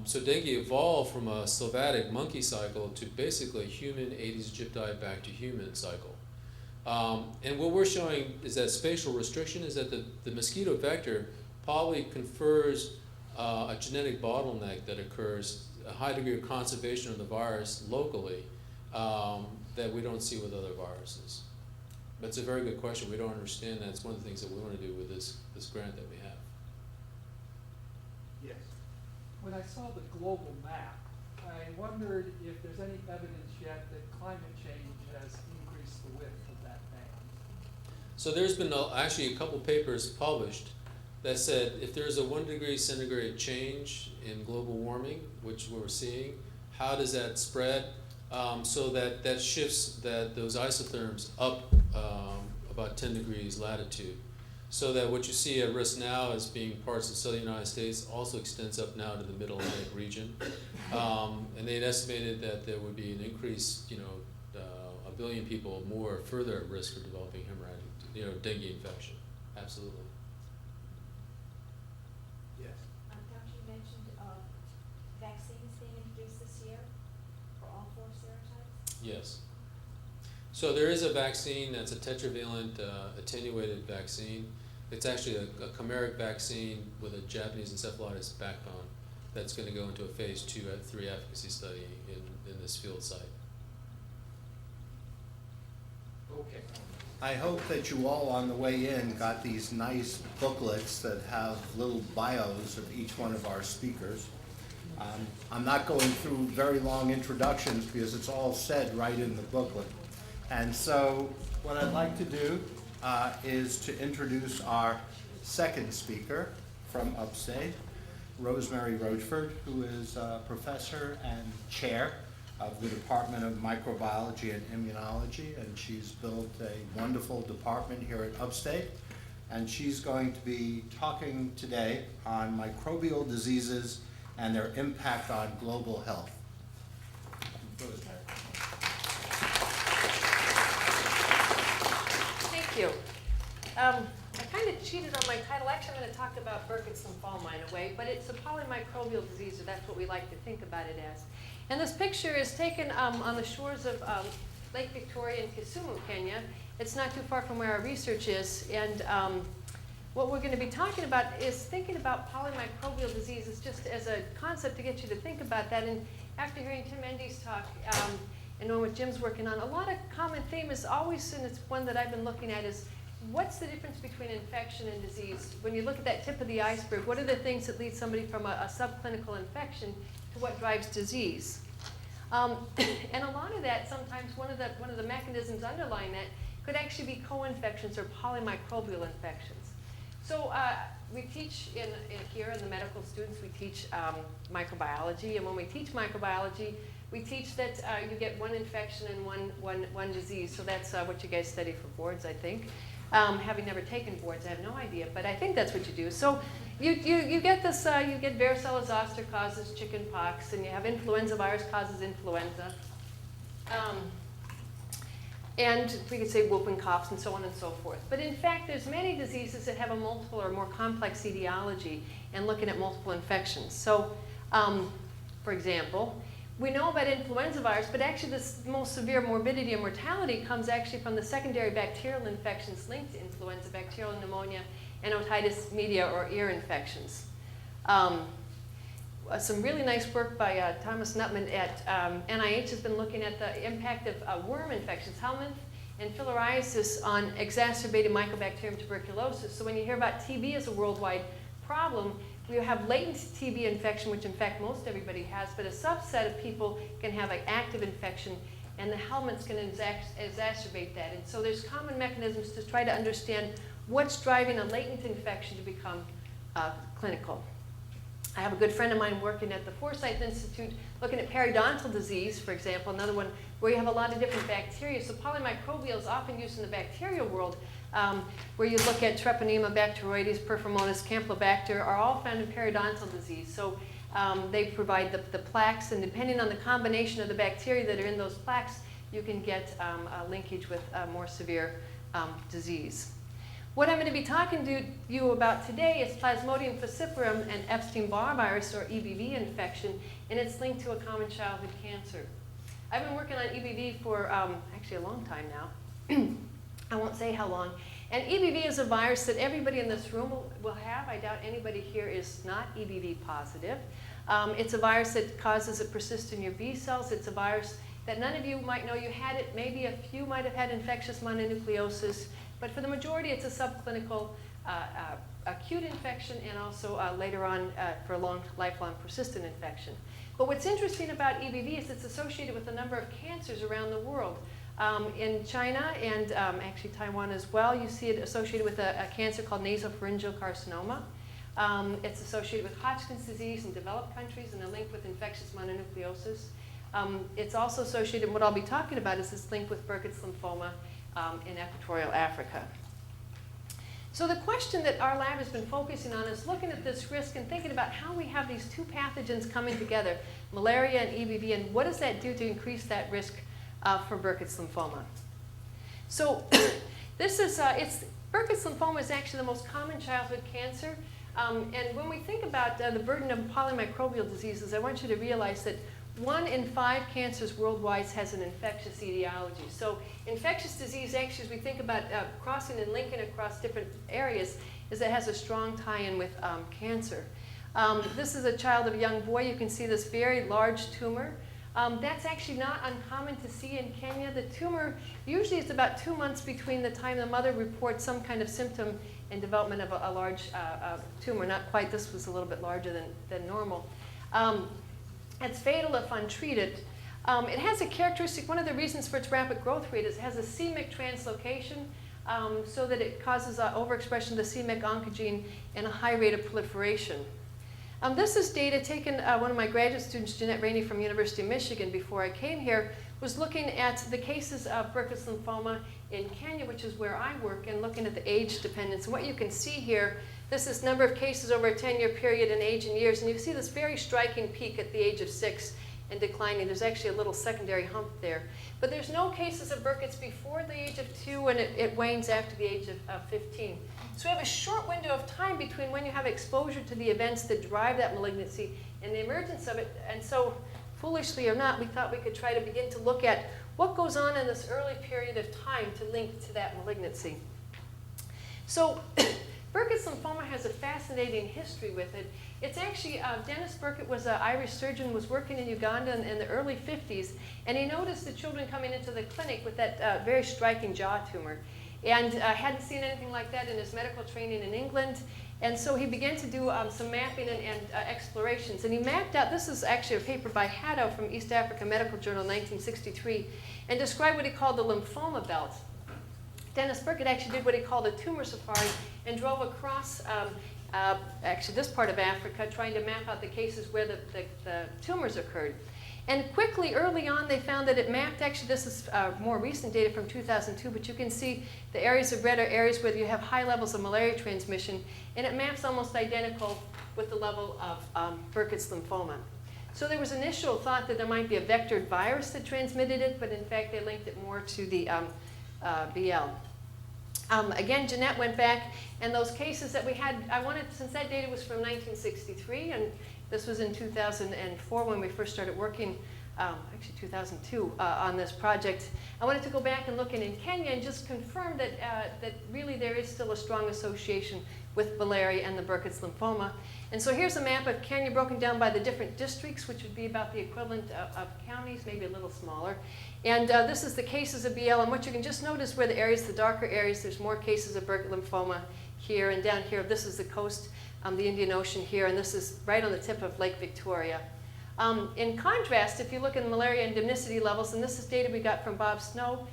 So dengue evolved from a sylvatic monkey cycle to basically human Aedes aegypti back to human cycle. And what we're showing is that spatial restriction is that the mosquito vector probably confers a genetic bottleneck that occurs, a high degree of conservation of the virus locally that we don't see with other viruses. But it's a very good question. We don't understand that. It's one of the things that we want to do with this grant that we have. Yes. When I saw the global map, I wondered if there's any evidence yet that climate change has increased the width of that band. So there's been actually a couple papers published that said if there's a 1 degree centigrade change in global warming, which we're seeing, how does that spread? So that shifts those isotherms up about 10 degrees latitude. So that what you see at risk now as being parts of southern United States also extends up now to the middle Atlantic region. And they had estimated that there would be an increase, 1 billion people more further at risk for developing hemorrhagic, dengue infection. Absolutely. Yes. Doctor, you mentioned vaccines being introduced this year for all 4 serotypes? Yes. So there is a vaccine that's a tetravalent attenuated vaccine. It's actually a chimeric vaccine with a Japanese encephalitis backbone that's going to go into a phase 2/3 efficacy study in this field site. Okay. I hope that you all on the way in got these nice booklets that have little bios of each one of our speakers. I'm not going through very long introductions because it's all said right in the booklet. And so what I'd like to do is to introduce our second speaker from Upstate, Rosemary Rochford, who is a professor and chair of the Department of Microbiology and Immunology, and she's built a wonderful department here at Upstate. And she's going to be talking today on microbial diseases and their impact on global health. Rosemary. Thank you. I kind of cheated on my title. Actually, I'm going to talk about Burkitt's lymphoma in a way, but it's a polymicrobial disease, or that's what we like to think about it as. And this picture is taken on the shores of Lake Victoria in Kisumu, Kenya. It's not too far from where our research is. And what we're going to be talking about is thinking about polymicrobial diseases just as a concept to get you to think about that. And after hearing Tim Endy's talk, and knowing what Jim's working on, a lot of common theme is always, and it's one that I've been looking at, is what's the difference between infection and disease? When you look at that tip of the iceberg, what are the things that lead somebody from a subclinical infection to what drives disease? And a lot of that, sometimes one of the mechanisms underlying that could actually be co-infections or polymicrobial infections. So we teach here in the medical students, we teach microbiology, and when we teach microbiology, we teach that you get one infection and one disease. So that's what you guys study for boards, I think. Having never taken boards, I have no idea, but I think that's what you do. So you get this, you get varicella zoster causes chicken pox, and you have influenza virus causes influenza. And we could say whooping coughs and so on and so forth. But in fact, there's many diseases that have a multiple or more complex etiology and looking at multiple infections. So, for example, we know about influenza virus, but actually the most severe morbidity and mortality comes actually from the secondary bacterial infections linked to influenza, bacterial pneumonia, and otitis media or ear infections. Some really nice work by Thomas Nutman at NIH has been looking at the impact of worm infections, helminth and filariasis, on exacerbated Mycobacterium tuberculosis. So when you hear about TB as a worldwide problem, we have latent TB infection, which in fact most everybody has, but a subset of people can have an active infection, and the helminths can exacerbate that. And so there's common mechanisms to try to understand what's driving a latent infection to become clinical. I have a good friend of mine working at the Forsyth Institute looking at periodontal disease, for example, another one where you have a lot of different bacteria. So polymicrobial is often used in the bacterial world, where you look at Treponema, Bacteroides, Performonas, Campylobacter are all found in periodontal disease. So they provide the plaques, and depending on the combination of the bacteria that are in those plaques, you can get a linkage with more severe disease. What I'm going to be talking to you about today is Plasmodium falciparum and Epstein-Barr virus, or EBV infection, and it's linked to a common childhood cancer. I've been working on EBV for actually a long time now. I won't say how long. And EBV is a virus that everybody in this room will have. I doubt anybody here is not EBV positive. It's a virus that causes a persist in your B cells. It's a virus that none of you might know you had it. Maybe a few might have had infectious mononucleosis. But for the majority, it's a subclinical acute infection, and also later on for a lifelong persistent infection. But what's interesting about EBV is it's associated with a number of cancers around the world. In China and actually Taiwan as well, you see it associated with a cancer called nasopharyngeal carcinoma. It's associated with Hodgkin's disease in developed countries and a link with infectious mononucleosis. It's also associated, and what I'll be talking about is this link with Burkitt's lymphoma in equatorial Africa. So the question that our lab has been focusing on is looking at this risk and thinking about how we have these two pathogens coming together, malaria and EBV, and what does that do to increase that risk for Burkitt's lymphoma. So this is, Burkitt's lymphoma is actually the most common childhood cancer. And when we think about the burden of polymicrobial diseases, I want you to realize that 1 in 5 cancers worldwide has an infectious etiology. So infectious disease, actually, as we think about crossing and linking across different areas, is it has a strong tie-in with cancer. This is a child of a young boy. You can see this very large tumor. That's actually not uncommon to see in Kenya. The tumor, usually it's about 2 months between the time the mother reports some kind of symptom and development of a large tumor. Not quite, this was a little bit larger than normal. It's fatal if untreated. It has a characteristic, one of the reasons for its rapid growth rate is it has a c-Myc translocation, so that it causes overexpression of the c-Myc oncogene and a high rate of proliferation. This is data taken, one of my graduate students, Jeanette Rainey from University of Michigan, before I came here, was looking at the cases of Burkitt's lymphoma in Kenya, which is where I work, and looking at the age dependence. And what you can see here, this is number of cases over a 10-year period in age and years, and you see this very striking peak at the age of 6 and declining. There's actually a little secondary hump there. But there's no cases of Burkitt's before the age of 2, and it wanes after the age of 15. So we have a short window of time between when you have exposure to the events that drive that malignancy and the emergence of it. And so, foolishly or not, we thought we could try to begin to look at what goes on in this early period of time to link to that malignancy. So Burkitt's lymphoma has a fascinating history with it. It's actually, Dennis Burkitt was an Irish surgeon, was working in Uganda in the early 50s, and he noticed the children coming into the clinic with that very striking jaw tumor. And hadn't seen anything like that in his medical training in England. And so he began to do some mapping and explorations. And he mapped out, this is actually a paper by Haddow from East Africa Medical Journal, 1963, and described what he called the lymphoma belt. Dennis Burkitt actually did what he called a tumor safari and drove across actually this part of Africa, trying to map out the cases where the tumors occurred. And quickly, early on, they found that it mapped, actually this is more recent data from 2002, but you can see the areas of red are areas where you have high levels of malaria transmission, and it maps almost identical with the level of Burkitt's lymphoma. So there was initial thought that there might be a vectored virus that transmitted it, but in fact they linked it more to the BL. Again, Jeanette went back, and those cases that we had, since that data was from 1963, and this was in 2004 when we first started working, actually 2002, on this project. I wanted to go back and look in Kenya and just confirm that, that really there is still a strong association with malaria and the Burkitt's lymphoma. And so here's a map of Kenya broken down by the different districts, which would be about the equivalent of counties, maybe a little smaller. And this is the cases of BL, and what you can just notice where the areas, the darker areas, there's more cases of Burkitt lymphoma here, and down here, this is the coast, the Indian Ocean here, and this is right on the tip of Lake Victoria. In contrast, if you look at malaria endemicity levels, and this is data we got from Bob Snow,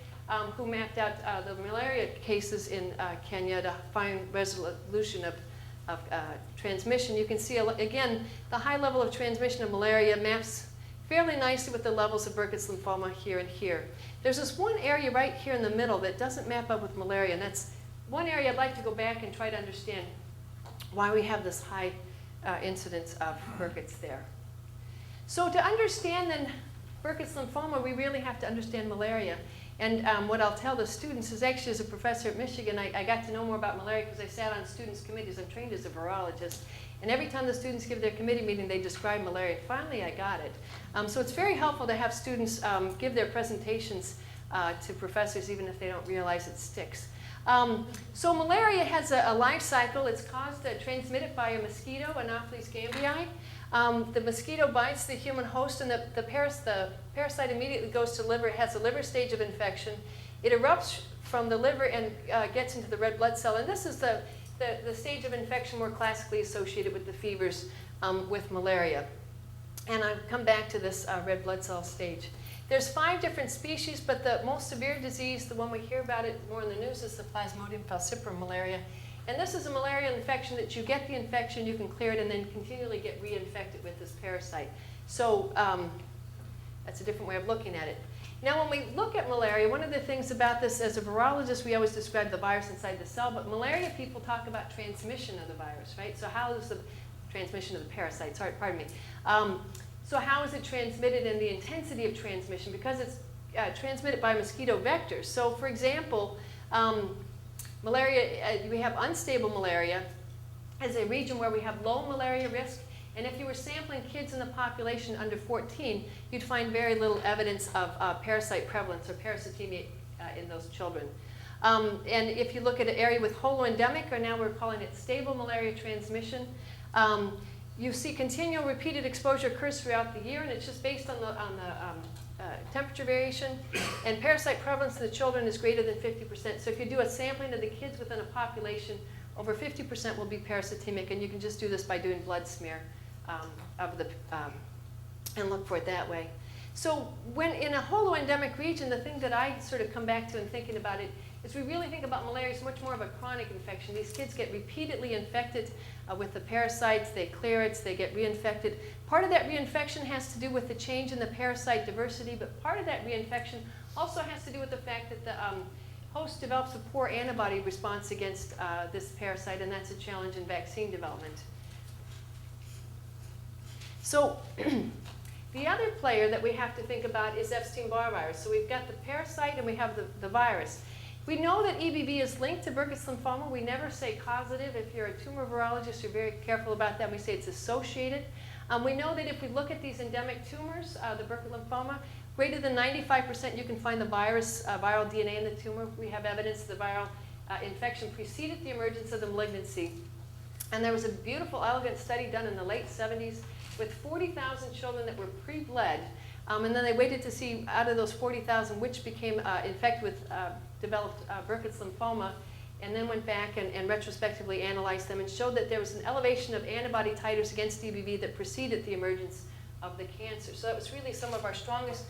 who mapped out the malaria cases in Kenya to find resolution of transmission, you can see, again, the high level of transmission of malaria maps fairly nicely with the levels of Burkitt's lymphoma here and here. There's this one area right here in the middle that doesn't map up with malaria, and that's one area I'd like to go back and try to understand why we have this high incidence of Burkitt's there. So to understand then Burkitt's lymphoma, we really have to understand malaria. And what I'll tell the students is actually, as a professor at Michigan, I got to know more about malaria because I sat on students' committees. I'm trained as a virologist. And every time the students give their committee meeting, they describe malaria. Finally, I got it. So it's very helpful to have students give their presentations to professors, even if they don't realize it sticks. So malaria has a life cycle. It's caused, transmitted by a mosquito, Anopheles gambii. The mosquito bites the human host, and the parasite immediately goes to liver. It has a liver stage of infection. It erupts from the liver and gets into the red blood cell. And this is the stage of infection more classically associated with the fevers with malaria. And I'll come back to this red blood cell stage. There's 5 different species, but the most severe disease, the one we hear about it more in the news, is the Plasmodium falciparum malaria. And this is a malaria infection that you get the infection, you can clear it, and then continually get reinfected with this parasite. So that's a different way of looking at it. Now, when we look at malaria, one of the things about this, as a virologist, we always describe the virus inside the cell, but malaria people talk about transmission of the virus, right? So how is the transmission of the parasite? Sorry, pardon me. So how is it transmitted and the intensity of transmission? Because it's transmitted by mosquito vectors. So for example, malaria, we have unstable malaria as a region where we have low malaria risk. And if you were sampling kids in the population under 14, you'd find very little evidence of parasite prevalence or parasitemia in those children. And if you look at an area with holoendemic, or now we're calling it stable malaria transmission, you see continual repeated exposure occurs throughout the year, and it's just based on the temperature variation. And parasite prevalence in the children is greater than 50%. So if you do a sampling of the kids within a population, over 50% will be parasitemic, and you can just do this by doing blood smear of the, and look for it that way. So when in a holoendemic region, the thing that I sort of come back to in thinking about it is we really think about malaria as much more of a chronic infection. These kids get repeatedly infected with the parasites, they clear it, they get reinfected. Part of that reinfection has to do with the change in the parasite diversity, but part of that reinfection also has to do with the fact that the host develops a poor antibody response against this parasite, and that's a challenge in vaccine development. So the other player that we have to think about is Epstein-Barr virus. So we've got the parasite and we have the virus. We know that EBV is linked to Burkitt's lymphoma. We never say causative. If you're a tumor virologist, you're very careful about that. We say it's associated. We know that if we look at these endemic tumors, the Burkitt lymphoma, greater than 95% you can find the virus, viral DNA in the tumor. We have evidence the viral infection preceded the emergence of the malignancy. And there was a beautiful, elegant study done in the late 70s with 40,000 children that were pre-bled. And then they waited to see out of those 40,000 which became infected with, developed Burkitt's lymphoma, and then went back and retrospectively analyzed them and showed that there was an elevation of antibody titers against EBV that preceded the emergence of the cancer. So that was really some of our strongest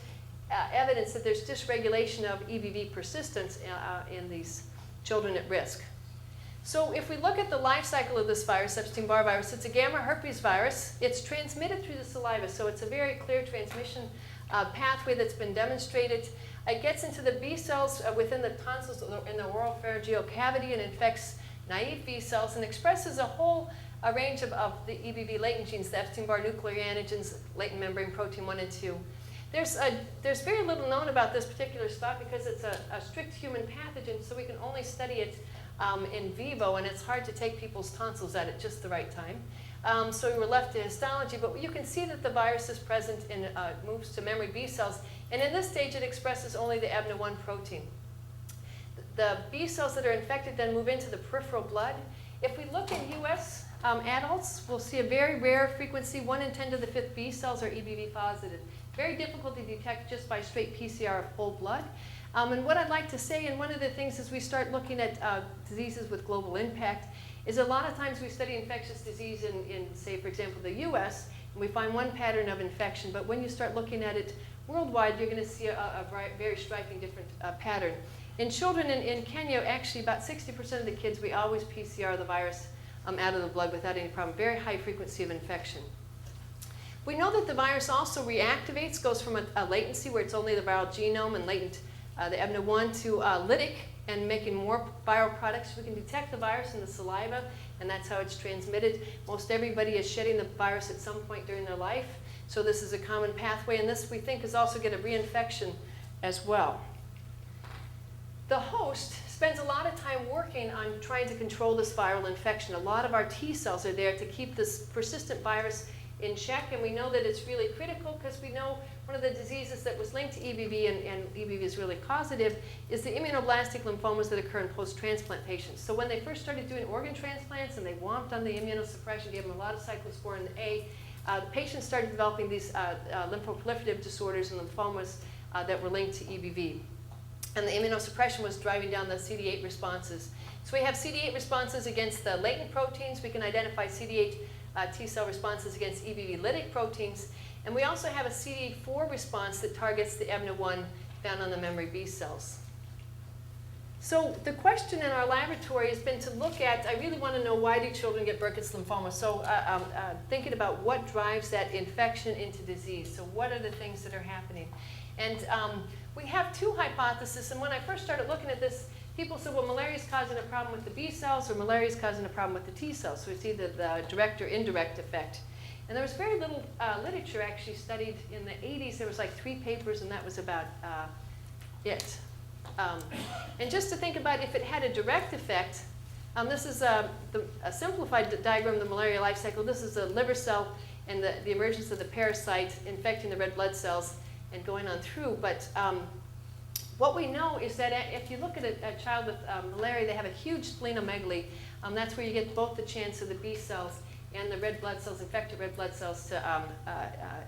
evidence that there's dysregulation of EBV persistence in these children at risk. So if we look at the life cycle of this virus, Epstein-Barr virus, it's a gamma herpes virus. It's transmitted through the saliva, so it's a very clear transmission pathway that's been demonstrated. It gets into the B cells within the tonsils in the oral pharyngeal cavity and infects naive B cells and expresses a whole range of the EBV latent genes, the Epstein-Barr nuclear antigens, latent membrane protein 1 and 2. There's very little known about this particular spot because it's a strict human pathogen, so we can only study it in vivo, and it's hard to take people's tonsils at just the right time. So we were left to histology, but you can see that the virus is present and moves to memory B cells. And in this stage, it expresses only the EBNA1 protein. The B cells that are infected then move into the peripheral blood. If we look in US adults, we'll see a very rare frequency. 1 in 10 to the 5th B cells are EBV positive. Very difficult to detect just by straight PCR of whole blood. And what I'd like to say, and one of the things as we start looking at diseases with global impact, is a lot of times we study infectious disease in say, for example, the US, and we find one pattern of infection. But when you start looking at it worldwide, you're going to see a very striking different pattern. In children in Kenya, actually about 60% of the kids, we always PCR the virus out of the blood without any problem. Very high frequency of infection. We know that the virus also reactivates, goes from a latency where it's only the viral genome and latent the EBNA1 to lytic and making more viral products. We can detect the virus in the saliva, and that's how it's transmitted. Most everybody is shedding the virus at some point during their life, so this is a common pathway, and this we think is also get a reinfection as well. The host spends a lot of time working on trying to control this viral infection. A lot of our T cells are there to keep this persistent virus in check, and we know that it's really critical because we know one of the diseases that was linked to EBV, and EBV is really causative, is the immunoblastic lymphomas that occur in post-transplant patients. So when they first started doing organ transplants and they womped on the immunosuppression, gave them a lot of cyclosporin A, the patients started developing these lymphoproliferative disorders and lymphomas that were linked to EBV. And the immunosuppression was driving down the CD8 responses. So we have CD8 responses against the latent proteins. We can identify CD8 T cell responses against EBV lytic proteins. And we also have a CD4 response that targets the EBNA1 found on the memory B cells. So the question in our laboratory has been to look at, I really want to know why do children get Burkitt's lymphoma? So thinking about what drives that infection into disease. So what are the things that are happening? And we have two hypotheses. And when I first started looking at this, people said, well, malaria is causing a problem with the B cells, or malaria is causing a problem with the T cells. So it's either the direct or indirect effect. And there was very little literature actually studied in the 80s. There was like 3 papers, and that was about it. And just to think about if it had a direct effect, this is a simplified diagram of the malaria life cycle. This is a liver cell and the emergence of the parasite infecting the red blood cells and going on through. But what we know is that if you look at a child with malaria, they have a huge splenomegaly. That's where you get both the chance of the B cells and the red blood cells, infected red blood cells, to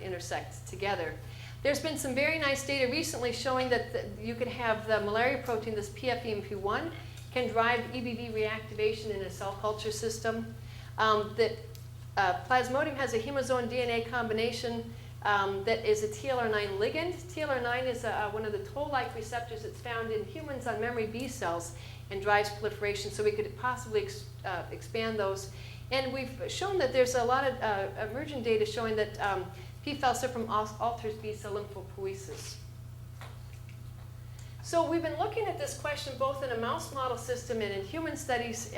intersect together. There's been some very nice data recently showing that you can have the malaria protein, this PFEMP1, can drive EBV reactivation in a cell culture system. That Plasmodium has a hemosone DNA combination that is a TLR9 ligand. TLR9 is one of the toll-like receptors that's found in humans on memory B cells and drives proliferation, so we could possibly expand those. And we've shown that there's a lot of emerging data showing that p-falciparum alters B-cell lymphopoiesis. So we've been looking at this question both in a mouse model system and in human studies.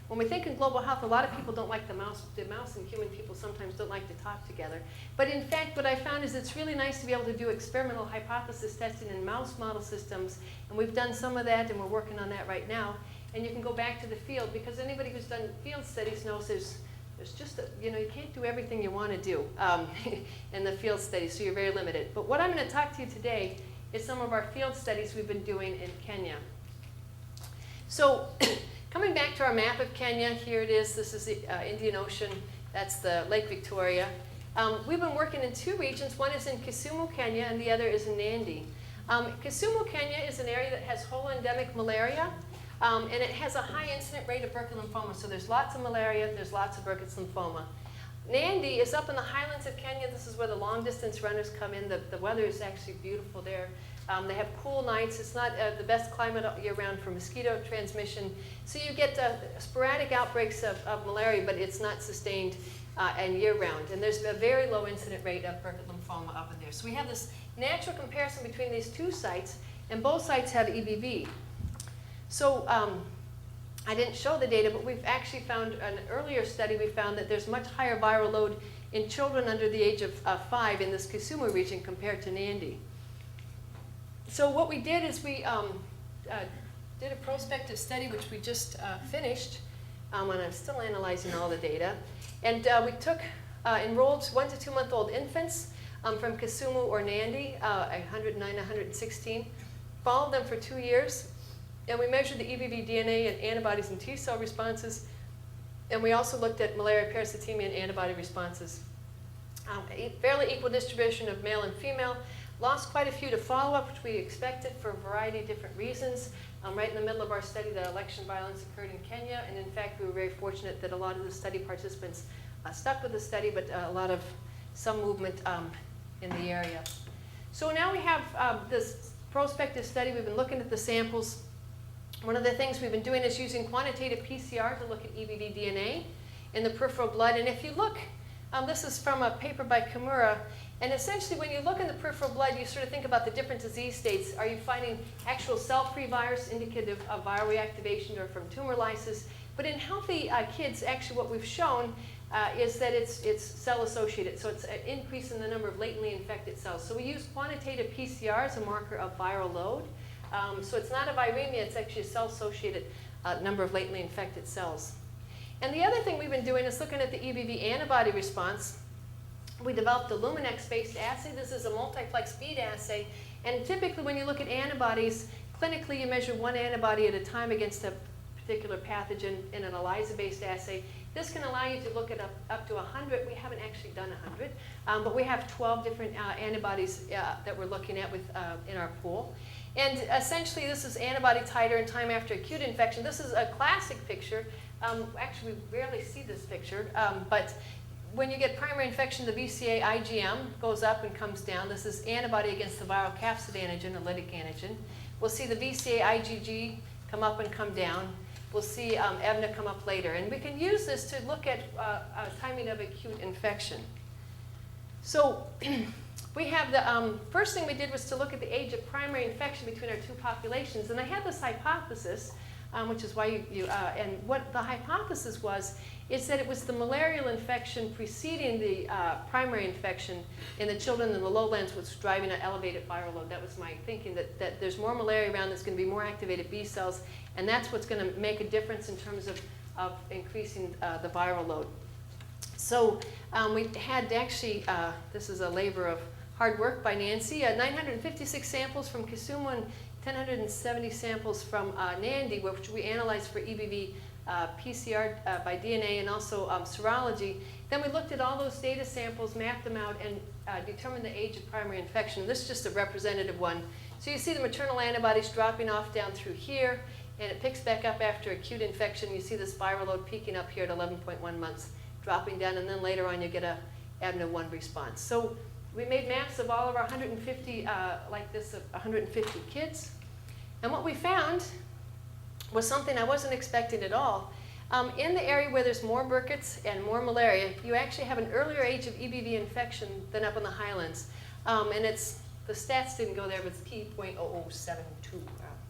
When we think in global health, a lot of people don't like the mouse. The mouse and human people sometimes don't like to talk together. But in fact, what I found is it's really nice to be able to do experimental hypothesis testing in mouse model systems. And we've done some of that, and we're working on that right now. And you can go back to the field, because anybody who's done field studies knows there's just, you can't do everything you want to do in the field studies, so you're very limited. But what I'm going to talk to you today is some of our field studies we've been doing in Kenya. So coming back to our map of Kenya, here it is. This is the Indian Ocean. That's the Lake Victoria. We've been working in two regions. One is in Kisumu, Kenya, and the other is in Nandi. Kisumu, Kenya is an area that has whole endemic malaria, and it has a high incident rate of Burkitt lymphoma. So there's lots of malaria, there's lots of Burkitt's lymphoma. Nandi is up in the highlands of Kenya. This is where the long distance runners come in. The weather is actually beautiful there. They have cool nights. It's not the best climate year round for mosquito transmission. So you get sporadic outbreaks of malaria, but it's not sustained and year round. And there's a very low incident rate of Burkitt lymphoma up in there. So we have this natural comparison between these two sites, and both sites have EBV. So I didn't show the data, but we've actually found an earlier study, we found that there's much higher viral load in children under the age of 5 in this Kisumu region compared to Nandi. So what we did is we did a prospective study, which we just finished, and I'm still analyzing all the data. And we took enrolled 1 to 2 month old infants from Kisumu or Nandi, 109, 116, followed them for 2 years. And we measured the EBV DNA and antibodies and T cell responses. And we also looked at malaria parasitemia and antibody responses. Fairly equal distribution of male and female. Lost quite a few to follow-up, which we expected for a variety of different reasons. Right in the middle of our study, the election violence occurred in Kenya. And in fact, we were very fortunate that a lot of the study participants stuck with the study, but some movement in the area. So now we have this prospective study. We've been looking at the samples. One of the things we've been doing is using quantitative PCR to look at EBV DNA in the peripheral blood. And if you look, this is from a paper by Kimura, and essentially when you look in the peripheral blood, you sort of think about the different disease states. Are you finding actual cell-free virus indicative of viral reactivation or from tumor lysis? But in healthy kids, actually what we've shown is that it's cell-associated. So it's an increase in the number of latently infected cells. So we use quantitative PCR as a marker of viral load. So it's not a viremia, it's actually a cell-associated number of latently infected cells. And the other thing we've been doing is looking at the EBV antibody response. We developed a Luminex-based assay. This is a multiplex bead assay. And typically when you look at antibodies, clinically you measure one antibody at a time against a particular pathogen in an ELISA-based assay. This can allow you to look at up to 100. We haven't actually done 100, but we have 12 different antibodies that we're looking at in our pool. And essentially, this is antibody titer and time after acute infection. This is a classic picture. Actually, we rarely see this picture, but when you get primary infection, the VCA IgM goes up and comes down. This is antibody against the viral capsid antigen, a lytic antigen. We'll see the VCA IgG come up and come down. We'll see EBNA come up later. And we can use this to look at timing of acute infection. So we have the first thing we did was to look at the age of primary infection between our two populations. And I had this hypothesis, which is why and what the hypothesis was is that it was the malarial infection preceding the primary infection in the children in the lowlands was driving an elevated viral load. That was my thinking, that there's more malaria around, there's going to be more activated B cells, and that's what's going to make a difference in terms of increasing the viral load. So we had actually, this is a labor of hard work by Nancy, 956 samples from Kisumu and 1,070 samples from Nandi, which we analyzed for EBV PCR by DNA and also serology. Then we looked at all those data samples, mapped them out, and determined the age of primary infection. This is just a representative one. So you see the maternal antibodies dropping off down through here, and it picks back up after acute infection. You see this viral load peaking up here at 11.1 months, dropping down, and then later on you get a ABNA1 response. So we made maps of all of our 150, like this, 150 kids. And what we found was something I wasn't expecting at all. In the area where there's more Burkitt's and more malaria, you actually have an earlier age of EBV infection than up in the highlands. And the stats didn't go there, but it's p.0072.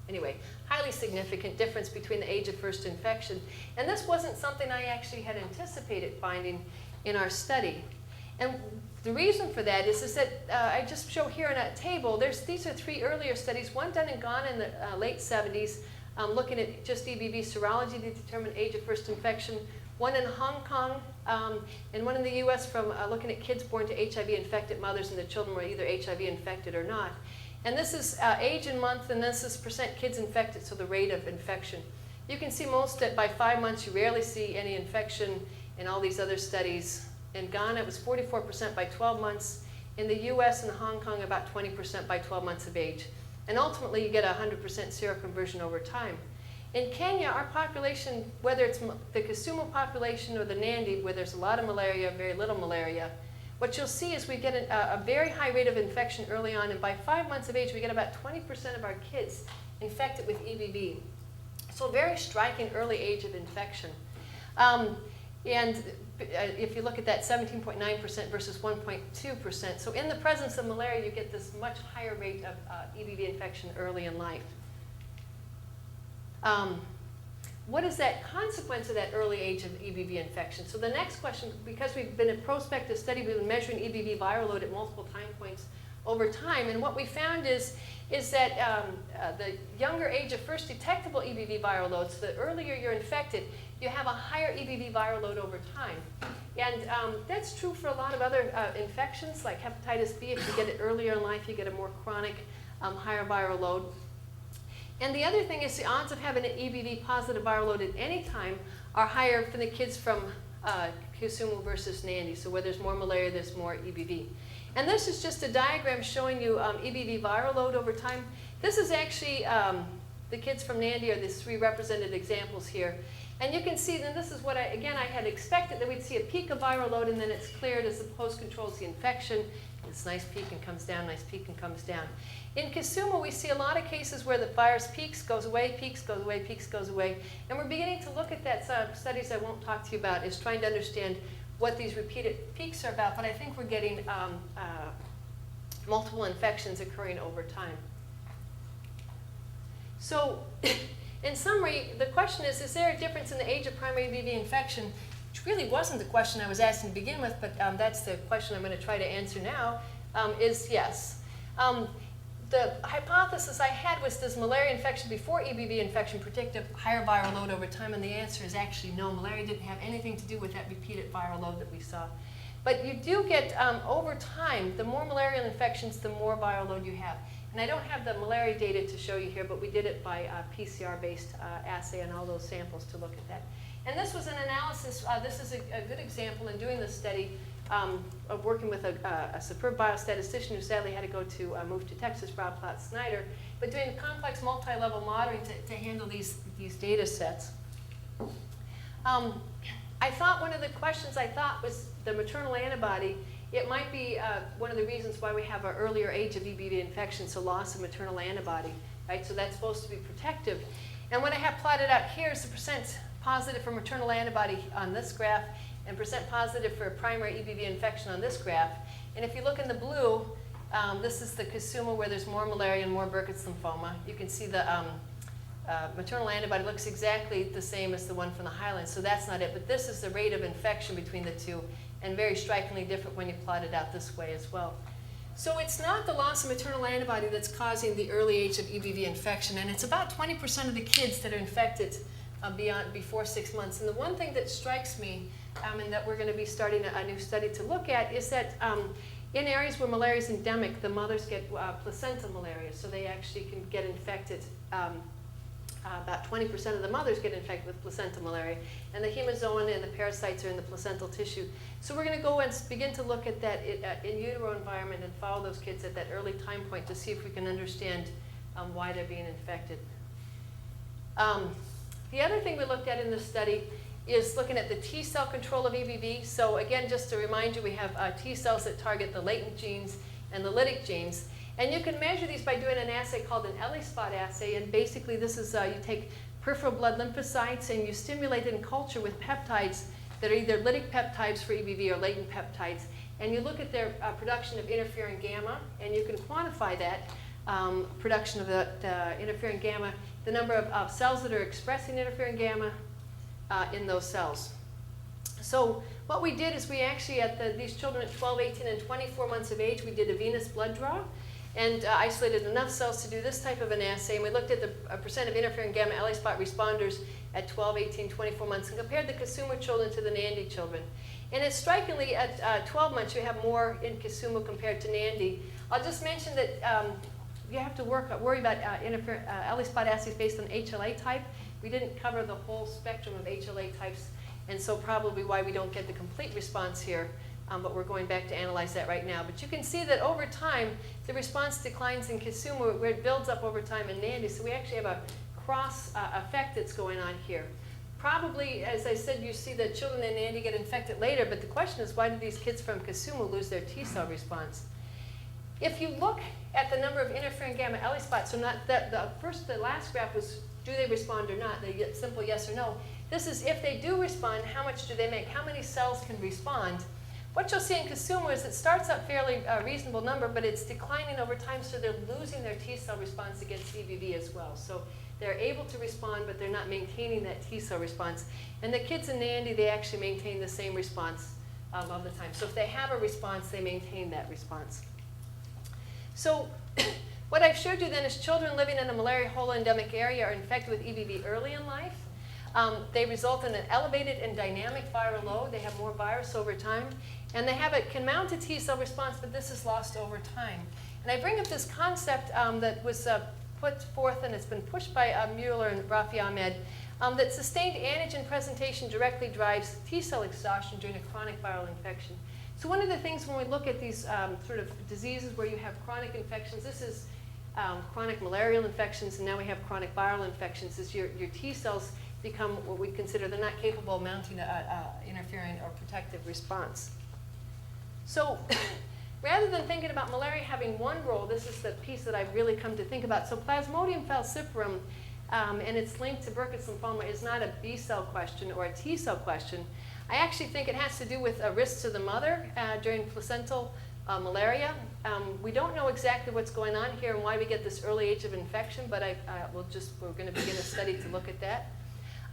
Anyway, highly significant difference between the age of first infection. And this wasn't something I actually had anticipated finding in our study. And the reason for that is that I just show here in that table, these are 3 earlier studies, one done in Ghana in the late 70s, looking at just EBV serology to determine age of first infection, one in Hong Kong, and one in the US from looking at kids born to HIV-infected mothers and the children were either HIV infected or not. And this is age and month, and this is percent kids infected, so the rate of infection. You can see most that by 5 months you rarely see any infection in all these other studies. In Ghana, it was 44% by 12 months. In the US and Hong Kong, about 20% by 12 months of age. And ultimately, you get 100% seroconversion over time. In Kenya, our population, whether it's the Kisumu population or the Nandi, where there's a lot of malaria, very little malaria, what you'll see is we get a very high rate of infection early on, and by 5 months of age, we get about 20% of our kids infected with EBV. So a very striking early age of infection. And if you look at that 17.9% versus 1.2%, so in the presence of malaria, you get this much higher rate of EBV infection early in life. What is that consequence of that early age of EBV infection? So the next question, because we've been in prospective study, we've been measuring EBV viral load at multiple time points over time, and what we found is that the younger age of first detectable EBV viral load, so the earlier you're infected, you have a higher EBV viral load over time. And that's true for a lot of other infections, like hepatitis B. If you get it earlier in life, you get a more chronic, higher viral load. And the other thing is the odds of having an EBV positive viral load at any time are higher for the kids from Kisumu versus Nandi. So where there's more malaria, there's more EBV. And this is just a diagram showing you EBV viral load over time. This is actually the kids from Nandi are these 3 represented examples here. And you can see, then this is what I had expected, that we'd see a peak of viral load and then it's cleared as the host controls the infection. This nice peak and comes down, nice peak and comes down. In Kisumu, we see a lot of cases where the virus peaks, goes away, peaks, goes away, peaks, goes away. And we're beginning to look at that. Studies I won't talk to you about is trying to understand what these repeated peaks are about. But I think we're getting multiple infections occurring over time. So in summary, the question is there a difference in the age of primary EBV infection? Which really wasn't the question I was asking to begin with, but that's the question I'm going to try to answer now, is yes. The hypothesis I had was, does malaria infection before EBV infection predict a higher viral load over time? And the answer is actually no. Malaria didn't have anything to do with that repeated viral load that we saw. But you do get, over time, the more malarial infections, the more viral load you have. And I don't have the malaria data to show you here, but we did it by PCR-based assay on all those samples to look at that. And this was an analysis, this is a good example in doing this study of working with a superb biostatistician who sadly had to go to move to Texas, Rob Platt-Snyder, but doing complex multi-level modeling to handle these data sets. I thought one of the questions was the maternal antibody. It might be one of the reasons why we have an earlier age of EBV infection, so loss of maternal antibody, right? So that's supposed to be protective. And what I have plotted out here is the percent positive for maternal antibody on this graph and percent positive for primary EBV infection on this graph. And if you look in the blue, this is the Kisumu where there's more malaria and more Burkitt's lymphoma. You can see the maternal antibody looks exactly the same as the one from the highlands, so that's not it. But this is the rate of infection between the two, and very strikingly different when you plot it out this way as well. So it's not the loss of maternal antibody that's causing the early age of EBV infection, and it's about 20% of the kids that are infected before 6 months. And the one thing that strikes me, and that we're going to be starting a new study to look at, is that in areas where malaria is endemic, the mothers get placental malaria, so they actually can get infected. About 20% of the mothers get infected with placental malaria, and the hemozoa and the parasites are in the placental tissue. So we're going to go and begin to look at that in utero environment and follow those kids at that early time point to see if we can understand why they're being infected. The other thing we looked at in this study is looking at the T cell control of EBV. So again, just to remind you, we have T cells that target the latent genes and the lytic genes. And you can measure these by doing an assay called an ELISpot assay. And basically this is, you take peripheral blood lymphocytes and you stimulate it in culture with peptides that are either lytic peptides for EBV or latent peptides. And you look at their production of interferon gamma, and you can quantify that production of the interferon gamma, the number of cells that are expressing interferon gamma in those cells. So what we did is we actually, at these children at 12, 18, and 24 months of age, we did a venous blood draw and isolated enough cells to do this type of an assay. And we looked at the percent of interferon gamma ELISpot responders at 12, 18, 24 months and compared the Kasumu children to the Nandi children. And it's strikingly, at 12 months, you have more in Kasumu compared to Nandi. I'll just mention that you have to worry about ELISpot assays based on HLA type. We didn't cover the whole spectrum of HLA types, and so probably why we don't get the complete response here, but we're going back to analyze that right now. But you can see that over time, the response declines in Kasumu, where it builds up over time in Nandi, so we actually have a cross effect that's going on here. Probably, as I said, you see that children in Nandi get infected later, but the question is, why do these kids from Kasumu lose their T cell response? If you look at the number of interferon gamma ELISpots, so not that the last graph was do they respond or not, the simple yes or no. This is if they do respond, how much do they make? How many cells can respond? What you'll see in Kasumu is it starts out fairly reasonable number, but it's declining over time, so they're losing their T cell response against EBV as well. So they're able to respond, but they're not maintaining that T cell response. And the kids in Nandi, they actually maintain the same response of the time. So if they have a response, they maintain that response. So what I've showed you then is children living in a malaria whole endemic area are infected with EBV early in life. They result in an elevated and dynamic viral load. They have more virus over time. And they can mount a T cell response, but this is lost over time. And I bring up this concept that was put forth, and it's been pushed by Mueller and Rafi Ahmed, that sustained antigen presentation directly drives T cell exhaustion during a chronic viral infection. So one of the things when we look at these sort of diseases where you have chronic infections, this is chronic malarial infections, and now we have chronic viral infections, is your T cells become what we consider they're not capable of mounting an interfering or protective response. So rather than thinking about malaria having one role, this is the piece that I've really come to think about. So Plasmodium falciparum and its link to Burkitt's lymphoma is not a B cell question or a T cell question. I actually think it has to do with risks to the mother during placental malaria. We don't know exactly what's going on here and why we get this early age of infection, but we're going to begin a study to look at that.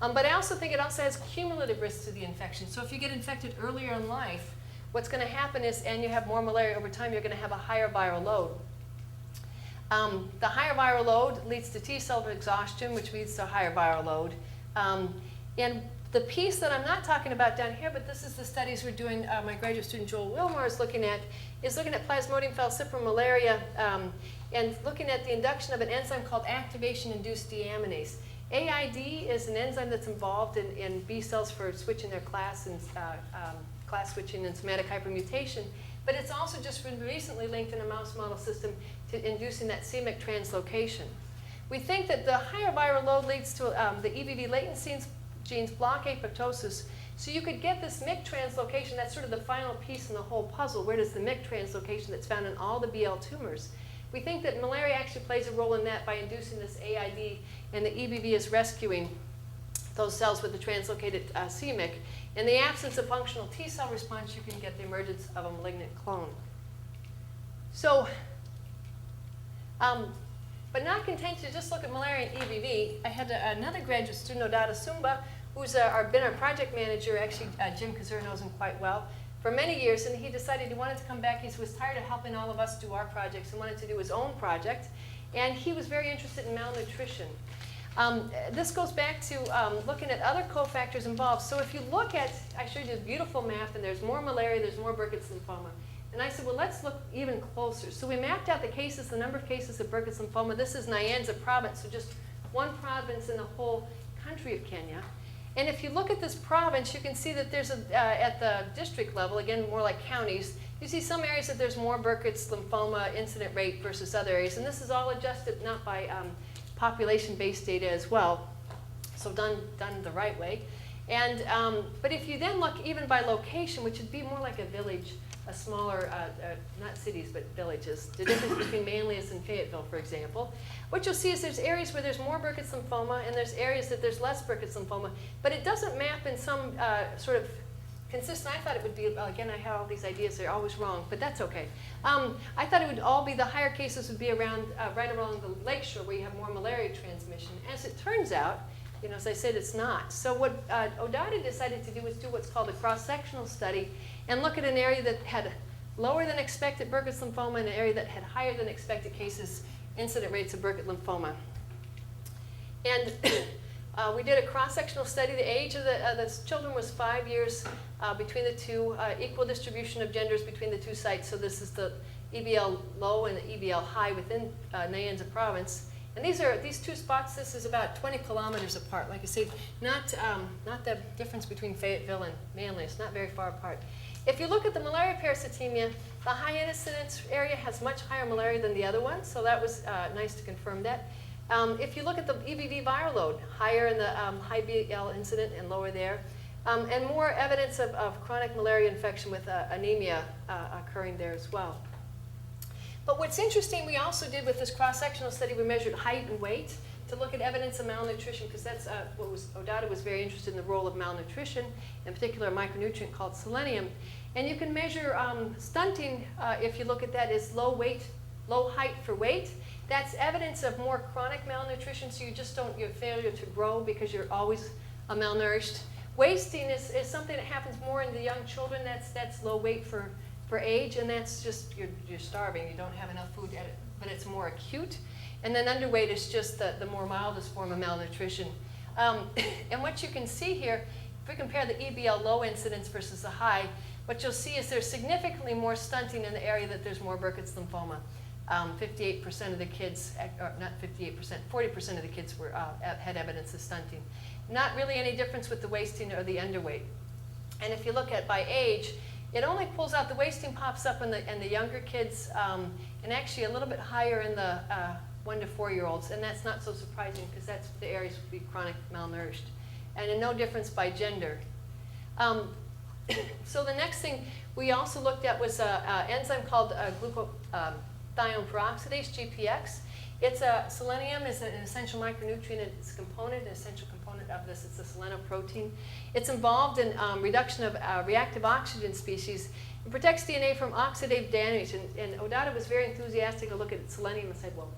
But I also think it also has cumulative risks to the infection. So if you get infected earlier in life, what's going to happen is, and you have more malaria over time, you're going to have a higher viral load. The higher viral load leads to T cell exhaustion, which leads to a higher viral load. And the piece that I'm not talking about down here, but this is the studies we're doing, my graduate student Joel Wilmore is looking at Plasmodium falciparum malaria and looking at the induction of an enzyme called activation-induced deaminase. AID is an enzyme that's involved in B cells for switching their class and class switching and somatic hypermutation, but it's also just been recently linked in a mouse model system to inducing that c-Myc translocation. We think that the higher viral load leads to the EBV latent genes block apoptosis, so you could get this MYC translocation. That's sort of the final piece in the whole puzzle. Where does the MYC translocation that's found in all the BL tumors? We think that malaria actually plays a role in that by inducing this AID, and the EBV is rescuing those cells with the translocated c-Myc. In the absence of functional T cell response, you can get the emergence of a malignant clone. So, but not content to just look at malaria and EBV, I had another graduate student, Odata Sumba, who's been our project manager. Actually, Jim Kazur knows him quite well, for many years, and he decided he wanted to come back. He was tired of helping all of us do our projects and wanted to do his own project, and he was very interested in malnutrition. This goes back to looking at other cofactors involved. So if you look at, I showed you this beautiful map, and there's more malaria, there's more Burkitt's lymphoma. And I said, well, let's look even closer. So we mapped out the cases, the number of cases of Burkitt's lymphoma. This is Nyanza province, so just one province in the whole country of Kenya. And if you look at this province, you can see that there's at the district level, again, more like counties, you see some areas that there's more Burkitt's lymphoma incident rate versus other areas. And this is all adjusted not by population-based data as well, so done the right way. And, but if you then look even by location, which would be more like a village, a smaller, not cities, but villages, the difference between Manlius and Fayetteville, for example, what you'll see is there's areas where there's more Burkitt's lymphoma, and there's areas that there's less Burkitt's lymphoma, but it doesn't map in some sort of consistent. I thought it would be, again, I have all these ideas, they're always wrong, but that's okay. I thought it would all be, the higher cases would be around, right around the lakeshore where you have more malaria transmission. As it turns out, you know, as I said, it's not. So what Odata decided to do was do what's called a cross-sectional study and look at an area that had lower than expected Burkitt's lymphoma and an area that had higher than expected cases, incident rates of Burkitt lymphoma. And we did a cross-sectional study. The age of the children was 5 years between the two, equal distribution of genders between the two sites. So this is the EBL low and the EBL high within Nyanza province. And these two spots, this is about 20 kilometers apart. Like I said, not the difference between Fayetteville and Manlius, not very far apart. If you look at the malaria parasitemia, the high incidence area has much higher malaria than the other one, so that was nice to confirm that. If you look at the EBV viral load, higher in the high BL incident and lower there, and more evidence of chronic malaria infection with anemia occurring there as well. But what's interesting, we also did with this cross-sectional study, we measured height and weight to look at evidence of malnutrition, because that's what Odata was very interested in, the role of malnutrition, in particular a micronutrient called selenium. And you can measure stunting, if you look at that, is low height for weight. That's evidence of more chronic malnutrition, so you just don't, your failure to grow because you're always malnourished. Wasting is something that happens more in the young children. That's low weight for age, and that's just, you're starving, you don't have enough food, but it's more acute. And then underweight is just the more mildest form of malnutrition. And what you can see here, if we compare the EBL low incidence versus the high, what you'll see is there's significantly more stunting in the area that there's more Burkitt's lymphoma. 58% of the kids, or not 58%, 40% of the kids had evidence of stunting. Not really any difference with the wasting or the underweight. And if you look at by age, it only pulls out, the wasting pops up in the younger kids, and actually a little bit higher in the 1 to 4 year olds, and that's not so surprising because that's the areas would be chronic malnourished. And no difference by gender. So the next thing we also looked at was an enzyme called glutathione peroxidase, GPX. It's selenium is an essential micronutrient. It's a component, an essential component of this. It's a selenoprotein. It's involved in reduction of reactive oxygen species. It protects DNA from oxidative damage. And Odata was very enthusiastic to look at selenium and said, well,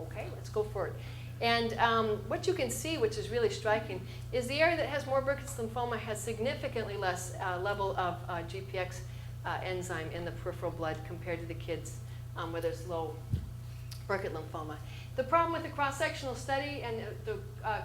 okay, let's go for it. And what you can see, which is really striking, is the area that has more Burkitt's lymphoma has significantly less level of GPX enzyme in the peripheral blood compared to the kids where there's low Burkitt lymphoma. The problem with the cross-sectional study and the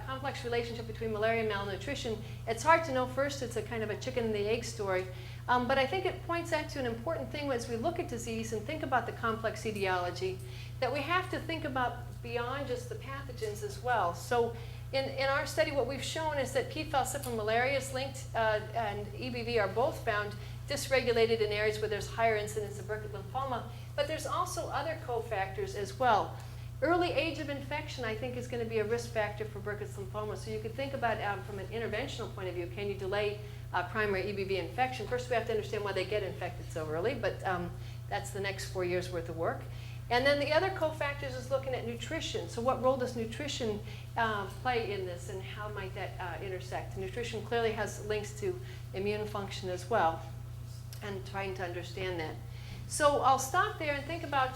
complex relationship between malaria and malnutrition, it's hard to know first. It's a kind of a chicken and the egg story. But I think it points out to an important thing as we look at disease and think about the complex etiology, that we have to think about beyond just the pathogens as well. So in our study, what we've shown is that P. falciparum malaria is linked and EBV are both found dysregulated in areas where there's higher incidence of Burkitt lymphoma. But there's also other cofactors as well. Early age of infection, I think, is going to be a risk factor for Burkitt's lymphoma. So you could think about from an interventional point of view, can you delay primary EBV infection? First, we have to understand why they get infected so early, but that's the next 4 years worth of work. And then the other cofactors is looking at nutrition. So what role does nutrition play in this, and how might that intersect? Nutrition clearly has links to immune function as well, and trying to understand that. So I'll stop there and think about,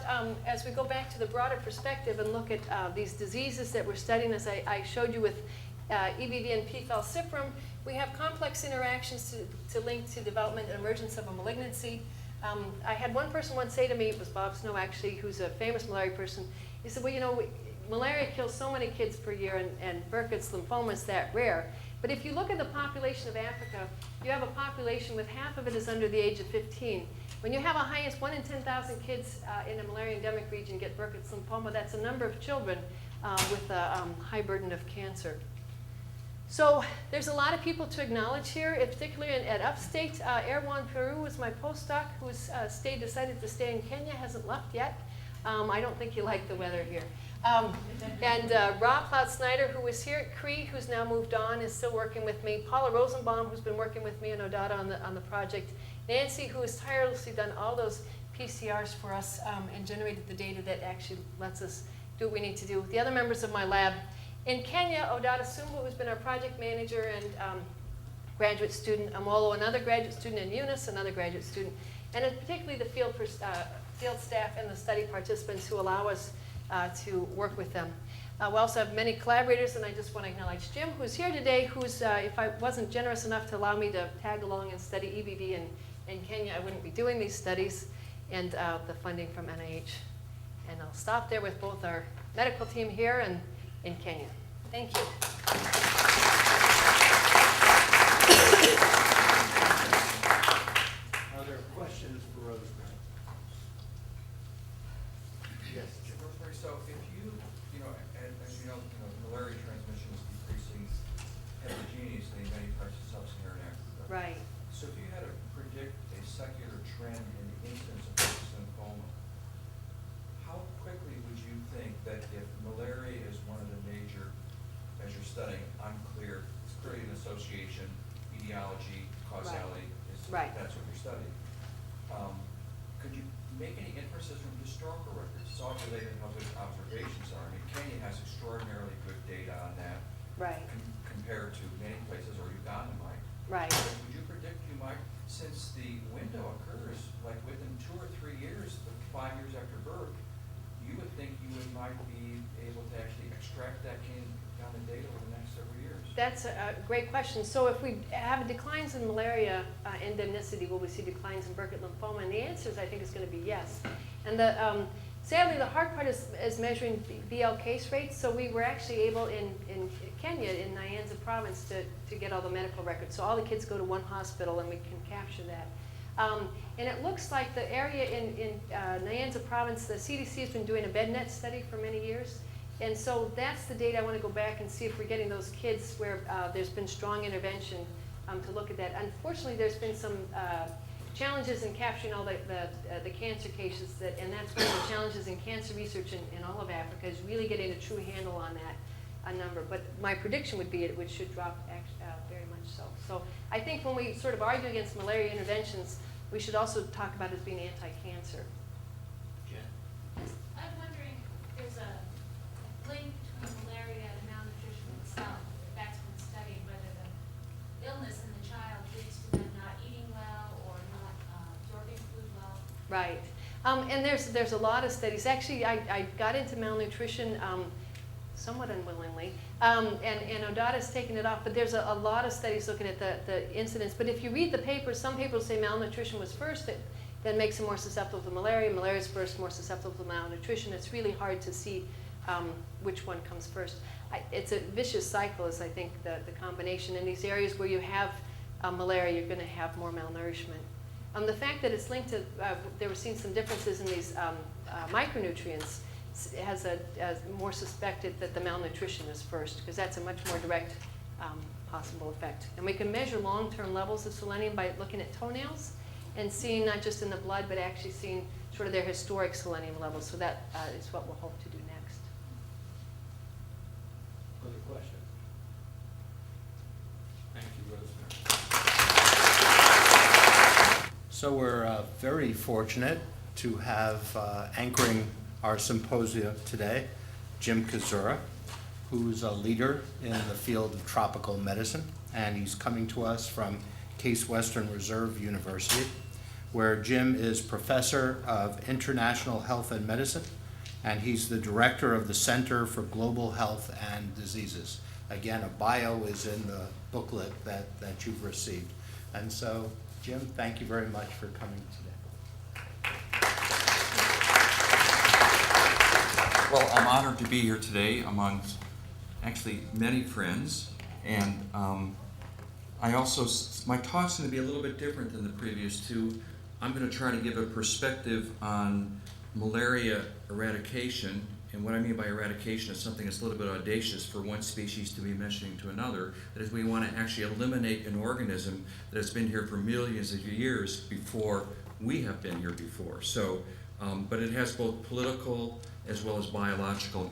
as we go back to the broader perspective and look at these diseases that we're studying, as I showed you with EBV and P. falciparum, we have complex interactions to link to development and emergence of a malignancy. I had one person once say to me, it was Bob Snow actually, who's a famous malaria person, he said, well, you know, malaria kills so many kids per year, and Burkitt's lymphoma is that rare. But if you look at the population of Africa, you have a population with half of it is under the age of 15. When you have a highest 1 in 10,000 kids in a malaria endemic region get Burkitt's lymphoma, that's a number of children with a high burden of cancer. So there's a lot of people to acknowledge here, particularly at Upstate. Erwan Peru was my postdoc who's decided to stay in Kenya, hasn't left yet. I don't think he liked the weather here. And Rob Platt-Snyder, who was here at Cree, who's now moved on, is still working with me. Paula Rosenbaum, who's been working with me and Odata on the project. Nancy, who has tirelessly done all those PCRs for us and generated the data that actually lets us do what we need to do. The other members of my lab. In Kenya, Odata Sumbu, who's been our project manager and graduate student, Amolo, another graduate student, and Eunice, another graduate student, and particularly the field staff and the study participants who allow us to work with them. We also have many collaborators, and I just want to acknowledge Jim, who's here today, who's, if I wasn't generous enough to allow me to tag along and study EBV in Kenya, I wouldn't be doing these studies, and the funding from NIH. And I'll stop there with both our medical team here and in Kenya. Thank you. Are there questions for Rosemary? Yes. Rosemary, so if you know, as you know, malaria transmission is decreasing heterogeneously in many parts of sub-Saharan Africa. Right. So if you had to predict a secular trend in the incidence of lymphoma, how quickly would you think that if malaria is one of the major, as you're studying, unclear, it's clearly an association, etiology, causality, Right. that's what you're studying. Could you make any inferences from historical records? It's all related to how good observations are. I mean, Kenya has extraordinarily good data on that Right. compared to many places, or Uganda might. Right. But would you predict you might, since the window occurs like within 2 or 3 years, 5 years after birth, you would think might be able to actually extract that down the data over the next several years? That's a great question. So if we have declines in malaria endemicity, will we see declines in Burkitt lymphoma? And the answer is, I think, is going to be yes. And sadly, the hard part is measuring BL case rates. So we were actually able in Kenya, in Nyanza province, to get all the medical records. So all the kids go to one hospital, and we can capture that. And it looks like the area in Nyanza province, the CDC has been doing a BedNet study for many years. And so that's the data I want to go back and see if we're getting those kids where there's been strong intervention to look at that. Unfortunately, there's been some challenges in capturing all the cancer cases, and that's one of the challenges in cancer research in all of Africa, is really getting a true handle on that number. But my prediction would be it should drop very much so. So I think when we sort of argue against malaria interventions, we should also talk about it as being anti-cancer. I'm wondering if there's a link between malaria and malnutrition itself. That's been studied, whether the illness in the child leads to them not eating well or not absorbing food well. Right. And there's a lot of studies. Actually, I got into malnutrition somewhat unwillingly, and Odata's taken it off, but there's a lot of studies looking at the incidence. But if you read the papers, some papers say malnutrition was first, that makes them more susceptible to malaria. Malaria is first, more susceptible to malnutrition. It's really hard to see which one comes first. It's a vicious cycle, is I think the combination. In these areas where you have malaria, you're going to have more malnourishment. The fact that it's linked to, they were seeing some differences in these micronutrients has more suspected that the malnutrition is first, because that's a much more direct possible effect. And we can measure long-term levels of selenium by looking at toenails and seeing not just in the blood, but actually seeing sort of their historic selenium levels. So that is what we'll hope to do next. Other questions? Thank you, Rosemary. So we're very fortunate to have anchoring our symposium today, Jim Kazura, who's a leader in the field of tropical medicine, and he's coming to us from Case Western Reserve University, where Jim is professor of international health and medicine, and he's the director of the Center for Global Health and Diseases. Again, a bio is in the booklet that you've received. And so, Jim, thank you very much for coming today. Well, I'm honored to be here today amongst actually many friends, and I also, my talk's going to be a little bit different than the previous two. I'm going to try to give a perspective on malaria eradication, and what I mean by eradication is something that's a little bit audacious for one species to be mentioning to another. That is, we want to actually eliminate an organism that has been here for millions of years before we have been here before. So, but it has both political as well as biological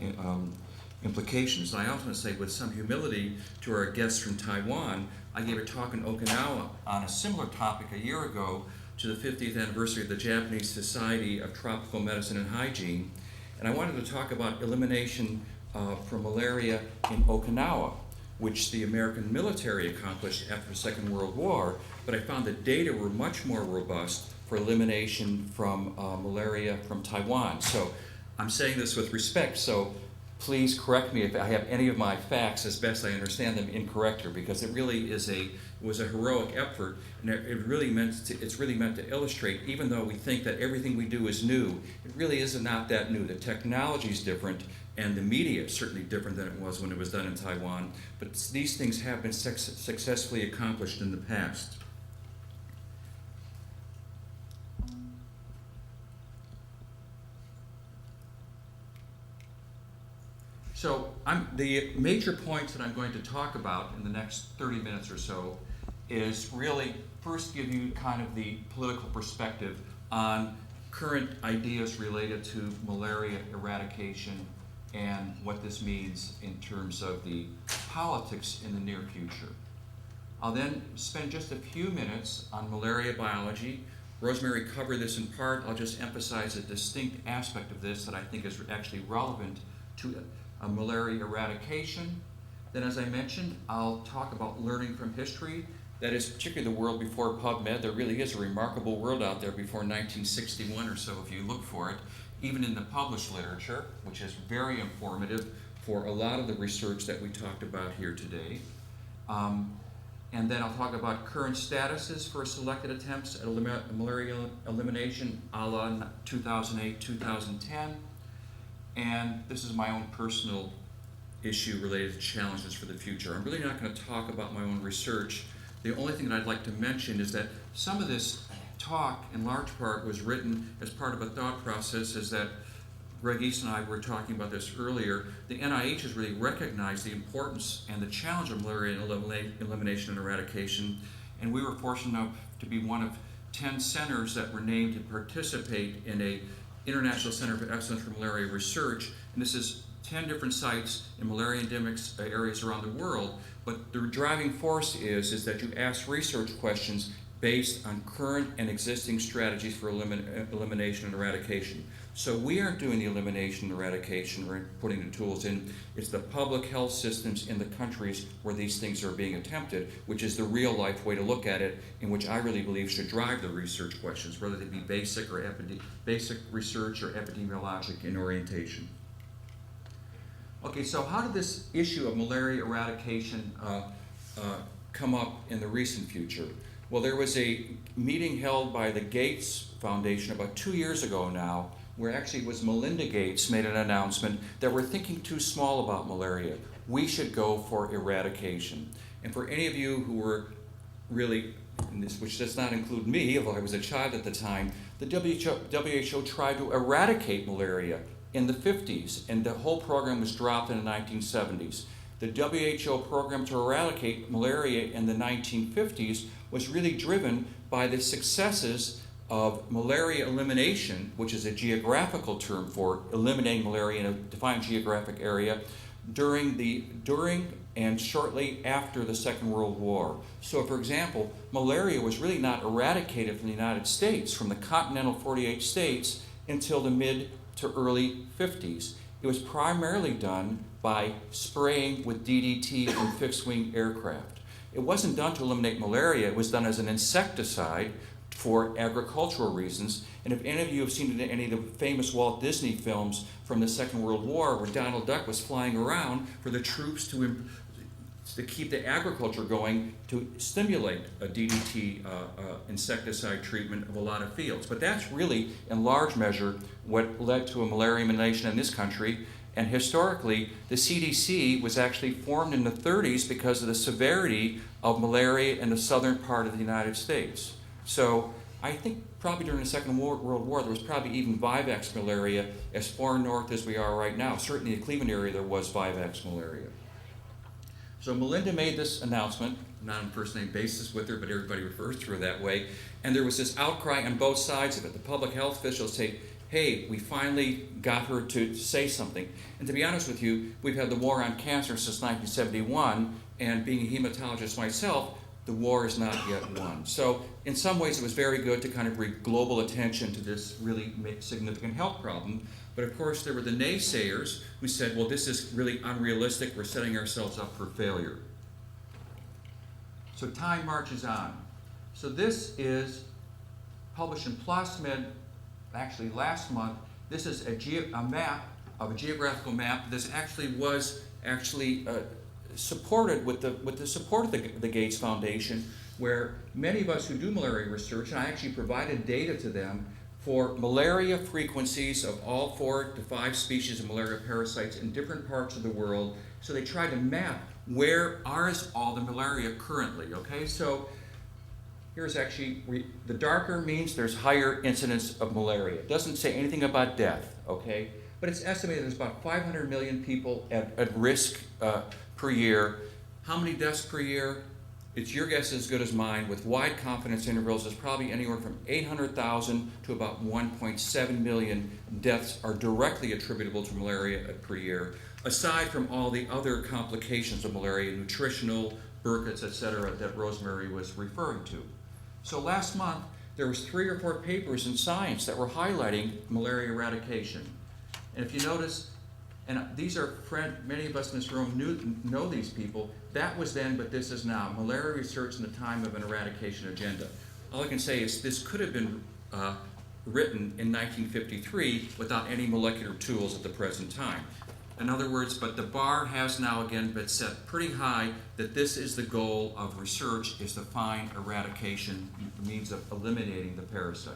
implications. And I also want to say with some humility to our guests from Taiwan, I gave a talk in Okinawa on a similar topic a year ago to the 50th anniversary of the Japanese Society of Tropical Medicine and Hygiene. And I wanted to talk about elimination from malaria in Okinawa, which the American military accomplished after the Second World War, but I found the data were much more robust for elimination from malaria from Taiwan. So I'm saying this with respect, so please correct me if I have any of my facts, as best I understand them, incorrect here, because it really was a heroic effort, and it's really meant to illustrate, even though we think that everything we do is new, it really is not that new. The technology is different, and the media is certainly different than it was when it was done in Taiwan, but these things have been successfully accomplished in the past. So the major points that I'm going to talk about in the next 30 minutes or so is really first give you kind of the political perspective on current ideas related to malaria eradication and what this means in terms of the politics in the near future. I'll then spend just a few minutes on malaria biology. Rosemary covered this in part. I'll just emphasize a distinct aspect of this that I think is actually relevant to malaria eradication. Then, as I mentioned, I'll talk about learning from history. That is particularly the world before PubMed. There really is a remarkable world out there before 1961 or so if you look for it, even in the published literature, which is very informative for a lot of the research that we talked about here today. And then I'll talk about current statuses for selected attempts at malaria elimination a la 2008, 2010. And this is my own personal issue related to challenges for the future. I'm really not going to talk about my own research. The only thing that I'd like to mention is that some of this talk, in large part, was written as part of a thought process, is that Greg East and I were talking about this earlier. The NIH has really recognized the importance and the challenge of malaria elimination and eradication, and we were fortunate enough to be one of 10 centers that were named to participate in a International Center for Excellence for Malaria Research, and this is 10 different sites in malaria endemic areas around the world, but the driving force is that you ask research questions based on current and existing strategies for elimination and eradication. So we aren't doing the elimination and eradication or putting the tools in. It's the public health systems in the countries where these things are being attempted, which is the real life way to look at it, in which I really believe should drive the research questions, whether they be basic research or epidemiologic in orientation. Okay, so how did this issue of malaria eradication come up in the recent future? Well, there was a meeting held by the Gates Foundation about 2 years ago now, where actually it was Melinda Gates made an announcement that we're thinking too small about malaria. We should go for eradication. And for any of you who were really, which does not include me, although I was a child at the time, the WHO tried to eradicate malaria in the 50s, and the whole program was dropped in the 1970s. The WHO program to eradicate malaria in the 1950s was really driven by the successes of malaria elimination, which is a geographical term for eliminating malaria in a defined geographic area, during and shortly after the Second World War. So, for example, malaria was really not eradicated from the United States, from the continental 48 states, until the mid to early 50s. It was primarily done by spraying with DDT from fixed-wing aircraft. It wasn't done to eliminate malaria, it was done as an insecticide for agricultural reasons. And if any of you have seen any of the famous Walt Disney films from the Second World War where Donald Duck was flying around for the troops to keep the agriculture going, to stimulate a DDT insecticide treatment of a lot of fields. But that's really, in large measure, what led to a malaria elimination in this country. And historically, the CDC was actually formed in the 30s because of the severity of malaria in the southern part of the United States. So I think probably during the Second World War, there was probably even Vivax malaria as far north as we are right now. Certainly in the Cleveland area, there was Vivax malaria. So Melinda made this announcement, not on a first-name basis with her, but everybody refers to her that way. And there was this outcry on both sides of it. The public health officials say, hey, we finally got her to say something. And to be honest with you, we've had the war on cancer since 1971, and being a hematologist myself, the war is not yet won. So in some ways it was very good to kind of bring global attention to this really significant health problem. But of course there were the naysayers who said, well, this is really unrealistic, we're setting ourselves up for failure. So time marches on. So this is published in PLOS Med actually last month. This is a map of a geographical map. This actually was supported with the support of the Gates Foundation, where many of us who do malaria research, and I actually provided data to them for malaria frequencies of all 4 to 5 species of malaria parasites in different parts of the world. So they tried to map where is all the malaria currently, okay? So here's actually, the darker means there's higher incidence of malaria. It doesn't say anything about death, okay? But it's estimated there's about 500 million people at risk per year. How many deaths per year? It's your guess as good as mine. With wide confidence intervals, it's probably anywhere from 800,000 to about 1.7 million deaths are directly attributable to malaria per year, aside from all the other complications of malaria, nutritional, Burkitt's, etc., that Rosemary was referring to. So last month, there was 3 or 4 papers in Science that were highlighting malaria eradication. And if you notice, and these are many of us in this room know these people, that was then, but this is now. Malaria research in the time of an eradication agenda. All I can say is this could have been written in 1953 without any molecular tools at the present time. In other words, but the bar has now again been set pretty high that this is the goal of research, is to find eradication, means of eliminating the parasite.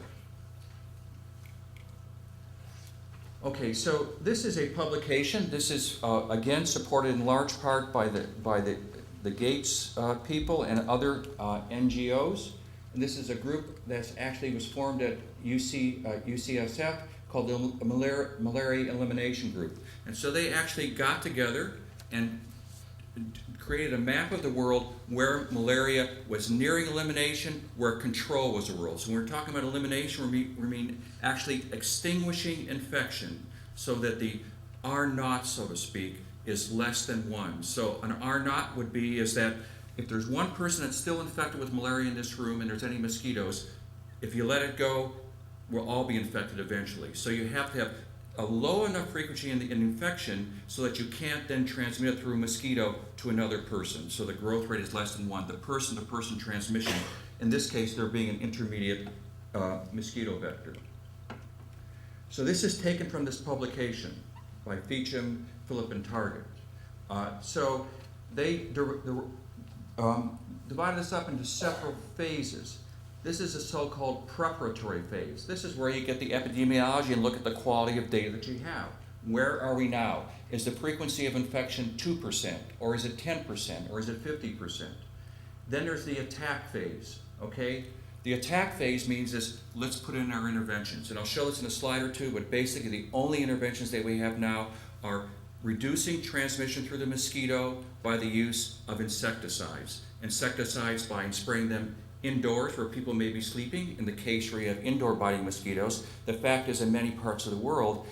Okay, so this is a publication. This is again supported in large part by the Gates people and other NGOs. And this is a group that actually was formed at UCSF called the Malaria Elimination Group. And so they actually got together and created a map of the world where malaria was nearing elimination, where control was a rule. So when we're talking about elimination, we mean actually extinguishing infection so that the R0, so to speak, is less than 1. So an R0 would be is that if there's one person that's still infected with malaria in this room and there's any mosquitoes, if you let it go, we'll all be infected eventually. So you have to have a low enough frequency in infection so that you can't then transmit it through a mosquito to another person. So the growth rate is less than 1. The person-to-person transmission, in this case, there being an intermediate mosquito vector. So this is taken from this publication by Feacham, Phillip, and Target. So they divided this up into several phases. This is a so-called preparatory phase. This is where you get the epidemiology and look at the quality of data that you have. Where are we now? Is the frequency of infection 2%, or is it 10%, or is it 50%? Then there's the attack phase, okay? The attack phase means is, let's put in our interventions. And I'll show this in a slide or two, but basically the only interventions that we have now are reducing transmission through the mosquito by the use of insecticides. Insecticides by spraying them indoors where people may be sleeping, in the case where you have indoor biting mosquitoes. The fact is, in many parts of the world,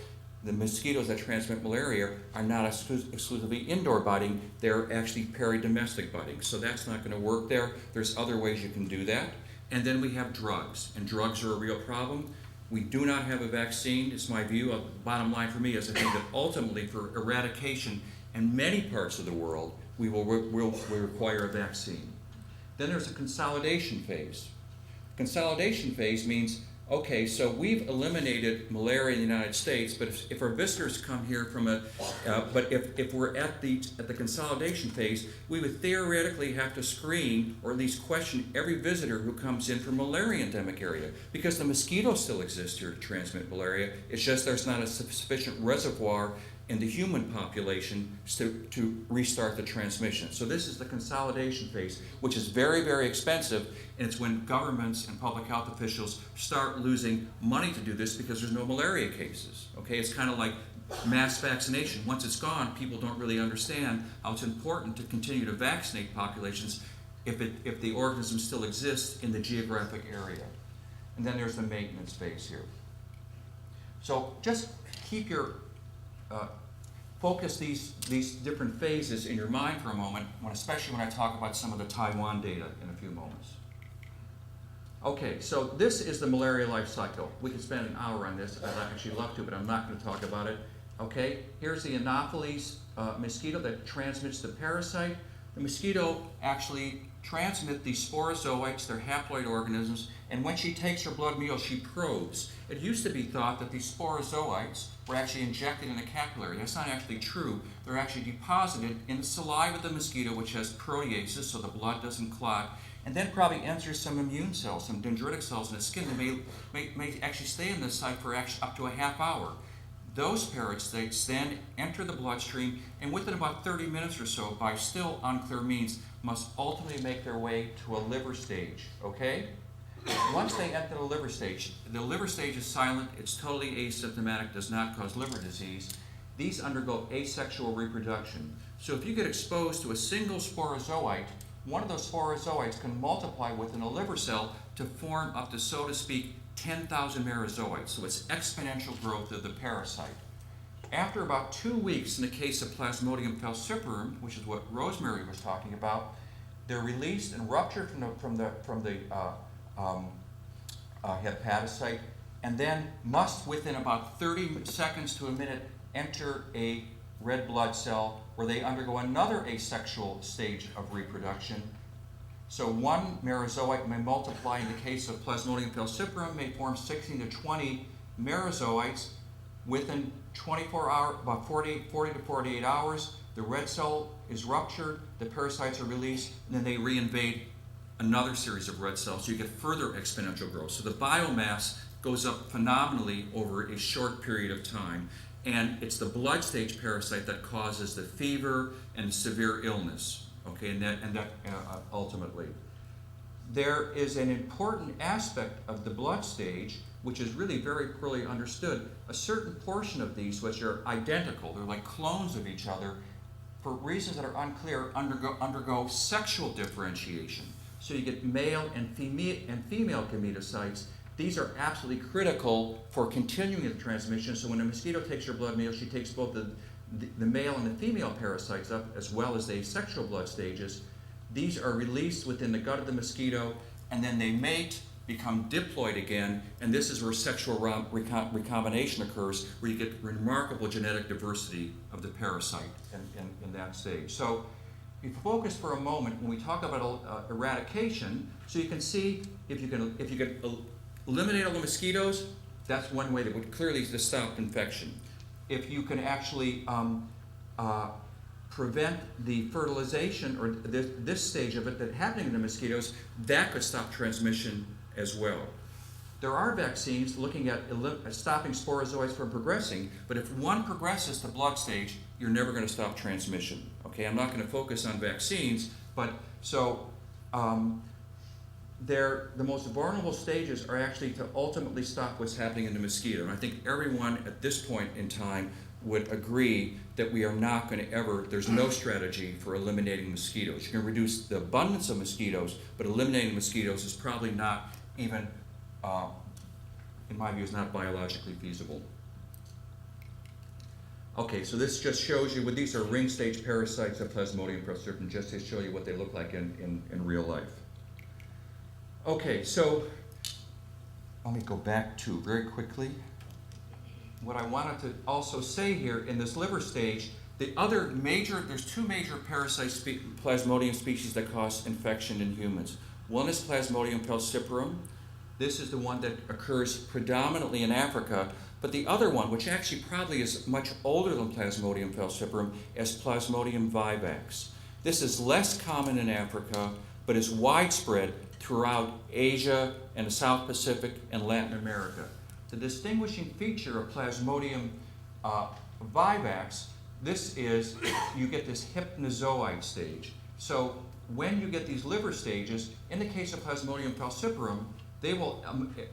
the mosquitoes that transmit malaria are not exclusively indoor biting, they're actually peri-domestic biting. So that's not going to work there. There's other ways you can do that. And then we have drugs, and drugs are a real problem. We do not have a vaccine. It's my view. The bottom line for me is I think that ultimately for eradication in many parts of the world, we will require a vaccine. Then there's a consolidation phase. Consolidation phase means, okay, so we've eliminated malaria in the United States, but if our visitors come here from but if we're at the consolidation phase, we would theoretically have to screen or at least question every visitor who comes in from malaria endemic area, because the mosquitoes still exist here to transmit malaria. It's just there's not a sufficient reservoir in the human population to restart the transmission. So this is the consolidation phase, which is very, very expensive, and it's when governments and public health officials start losing money to do this because there's no malaria cases. Okay, it's kind of like mass vaccination. Once it's gone, people don't really understand how it's important to continue to vaccinate populations if the organism still exists in the geographic area. And then there's the maintenance phase here. So just keep your, focus these different phases in your mind for a moment, especially when I talk about some of the Taiwan data in a few moments. Okay, so this is the malaria life cycle. We could spend an hour on this. I'd actually love to, but I'm not going to talk about it. Okay, here's the Anopheles mosquito that transmits the parasite. The mosquito actually transmits these sporozoites, they're haploid organisms, and when she takes her blood meal, she probes. It used to be thought that these sporozoites were actually injected in the capillary. That's not actually true. They're actually deposited in the saliva of the mosquito, which has proteases, so the blood doesn't clot, and then probably enters some immune cells, some dendritic cells in the skin that may actually stay in the site for up to a half hour. Those parasites then enter the bloodstream, and within about 30 minutes or so, by still unclear means, must ultimately make their way to a liver stage, okay? Once they enter the liver stage is silent, it's totally asymptomatic, does not cause liver disease. These undergo asexual reproduction. So if you get exposed to a single sporozoite, one of those sporozoites can multiply within a liver cell to form up to, so to speak, 10,000 merozoites. So it's exponential growth of the parasite. After about 2 weeks, in the case of Plasmodium falciparum, which is what Rosemary was talking about, they're released and ruptured from the hepatocyte, and then must, within about 30 seconds to a minute, enter a red blood cell where they undergo another asexual stage of reproduction. So one merozoite may multiply. In the case of Plasmodium falciparum, may form 16 to 20 merozoites. Within 24 hours, about 40 to 48 hours, the red cell is ruptured, the parasites are released, and then they reinvade another series of red cells. So you get further exponential growth. So the biomass goes up phenomenally over a short period of time. And it's the blood stage parasite that causes the fever and severe illness. Okay, and that ultimately. There is an important aspect of the blood stage which is really very poorly understood. A certain portion of these, which are identical, they're like clones of each other, for reasons that are unclear, undergo sexual differentiation. So you get male and female gametocytes. These are absolutely critical for continuing the transmission. So when a mosquito takes your blood meal, she takes both the male and the female parasites up, as well as the asexual blood stages. These are released within the gut of the mosquito, and then they mate, become diploid again, and this is where sexual recombination occurs, where you get remarkable genetic diversity of the parasite in that stage. So if you focus for a moment, when we talk about eradication, so you can see if you can eliminate all the mosquitoes, that's one way that would clearly stop infection. If you can actually prevent the fertilization or this stage of it that happening in the mosquitoes, that could stop transmission as well. There are vaccines looking at stopping sporozoites from progressing, but if one progresses to blood stage, you're never going to stop transmission. Okay, I'm not going to focus on vaccines, but so the most vulnerable stages are actually to ultimately stop what's happening in the mosquito. And I think everyone at this point in time would agree that we are not going to ever, there's no strategy for eliminating mosquitoes. You can reduce the abundance of mosquitoes, but eliminating mosquitoes is probably not even, in my view, is not biologically feasible. Okay, so this just shows you what these are ring stage parasites of Plasmodium falciparum, just to show you what they look like in real life. Okay, so let me go back to very quickly what I wanted to also say here in this liver stage. The other major, there's two major parasite Plasmodium species that cause infection in humans. One is Plasmodium falciparum. This is the one that occurs predominantly in Africa, but the other one, which actually probably is much older than Plasmodium falciparum, is Plasmodium vivax. This is less common in Africa, but is widespread throughout Asia and the South Pacific and Latin America. The distinguishing feature of Plasmodium vivax, this is, you get this hypnozoite stage. So when you get these liver stages, in the case of Plasmodium falciparum, they will,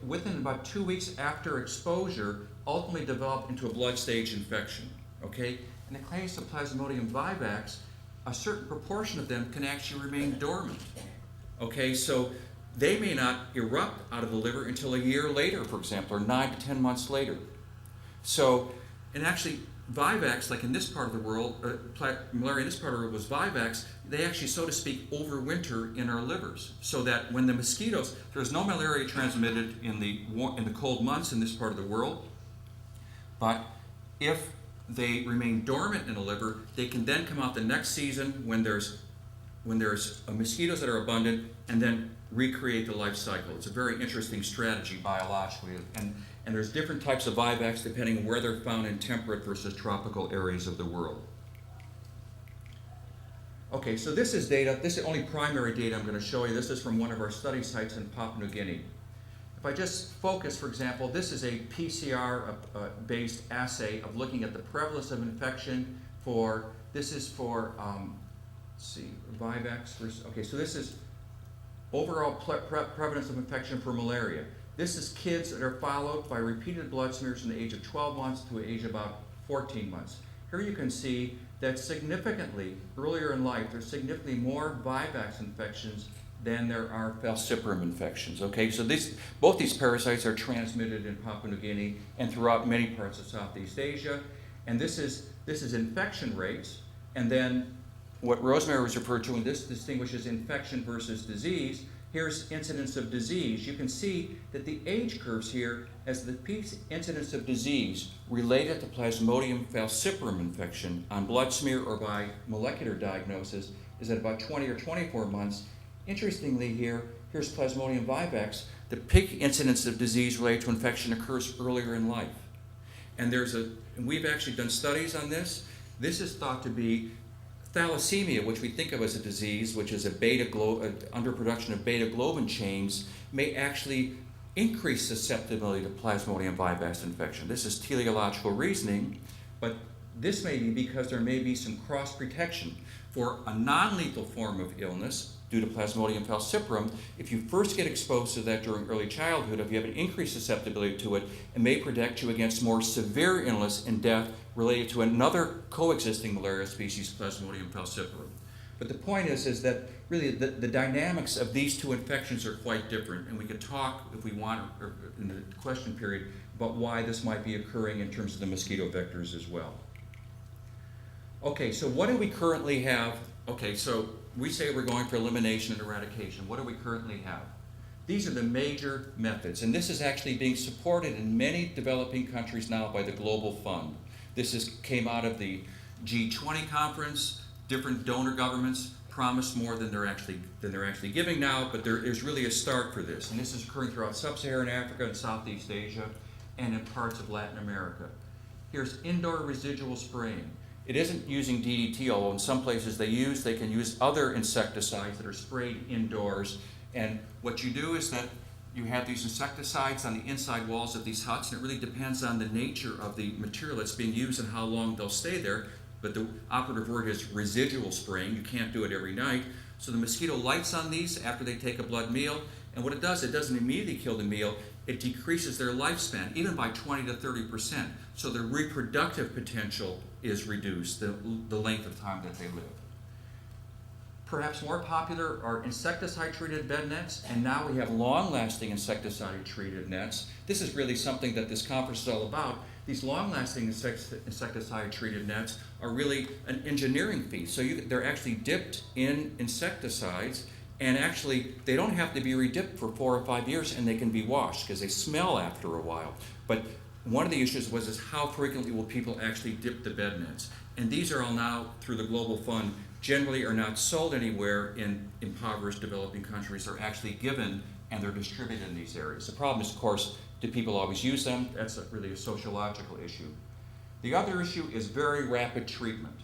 within about 2 weeks after exposure, ultimately develop into a blood stage infection, okay? In the case of Plasmodium vivax, a certain proportion of them can actually remain dormant, okay? So they may not erupt out of the liver until a year later, for example, or 9 to 10 months later. So, and actually, Vivax, like in this part of the world, malaria in this part of the world was Vivax, they actually, so to speak, overwinter in our livers. So that when the mosquitoes, there's no malaria transmitted in the cold months in this part of the world, but if they remain dormant in the liver, they can then come out the next season when there's mosquitoes that are abundant, and then recreate the life cycle. It's a very interesting strategy biologically, and there's different types of Vivax depending on where they're found in temperate versus tropical areas of the world. Okay, so this is data. This is only primary data I'm going to show you. This is from one of our study sites in Papua New Guinea. If I just focus, for example, this is a PCR-based assay of looking at the prevalence of infection for, this is for, let's see, Vivax versus, okay, so this is overall prevalence of infection for malaria. This is kids that are followed by repeated blood smears from the age of 12 months to the age of about 14 months. Here you can see that significantly earlier in life, there's significantly more Vivax infections than there are falciparum infections. Okay, so both these parasites are transmitted in Papua New Guinea and throughout many parts of Southeast Asia. And this is infection rates, and then what Rosemary was referred to, and this distinguishes infection versus disease. Here's incidence of disease. You can see that the age curves here, as the peak incidence of disease related to Plasmodium falciparum infection on blood smear or by molecular diagnosis is at about 20 or 24 months. Interestingly here's Plasmodium vivax. The peak incidence of disease related to infection occurs earlier in life. And we've actually done studies on this. This is thought to be thalassemia, which we think of as a disease, which is underproduction of beta globin chains, may actually increase susceptibility to Plasmodium vivax infection. This is teleological reasoning, but this may be because there may be some cross-protection. For a non-lethal form of illness, due to Plasmodium falciparum, if you first get exposed to that during early childhood, if you have an increased susceptibility to it, it may protect you against more severe illness and death related to another coexisting malaria species, Plasmodium falciparum. But the point is that really the dynamics of these two infections are quite different, and we could talk, if we want, or in the question period, about why this might be occurring in terms of the mosquito vectors as well. Okay, so what do we currently have? Okay, so we say we're going for elimination and eradication. What do we currently have? These are the major methods, and this is actually being supported in many developing countries now by the Global Fund. This came out of the G20 conference. Different donor governments promise more than they're actually giving now, but there is really a start for this. And this is occurring throughout sub-Saharan Africa and Southeast Asia and in parts of Latin America. Here's indoor residual spraying. It isn't using DDT, although in some places they can use other insecticides that are sprayed indoors. And what you do is that you have these insecticides on the inside walls of these huts, and it really depends on the nature of the material that's being used and how long they'll stay there. But the operative word is residual spraying. You can't do it every night. So the mosquito lights on these after they take a blood meal, and what it doesn't immediately kill the meal, it decreases their lifespan, even by 20 to 30%. So their reproductive potential is reduced, the length of time that they live. Perhaps more popular are insecticide-treated bed nets, and now we have long-lasting insecticide-treated nets. This is really something that this conference is all about. These long-lasting insecticide-treated nets are really an engineering feat. So they're actually dipped in insecticides, and actually they don't have to be redipped for 4 or 5 years, and they can be washed because they smell after a while. But one of the issues is how frequently will people actually dip the bed nets? And these are all now, through the Global Fund, generally are not sold anywhere in impoverished developing countries. They're actually given and they're distributed in these areas. The problem is, of course, do people always use them? That's really a sociological issue. The other issue is very rapid treatment.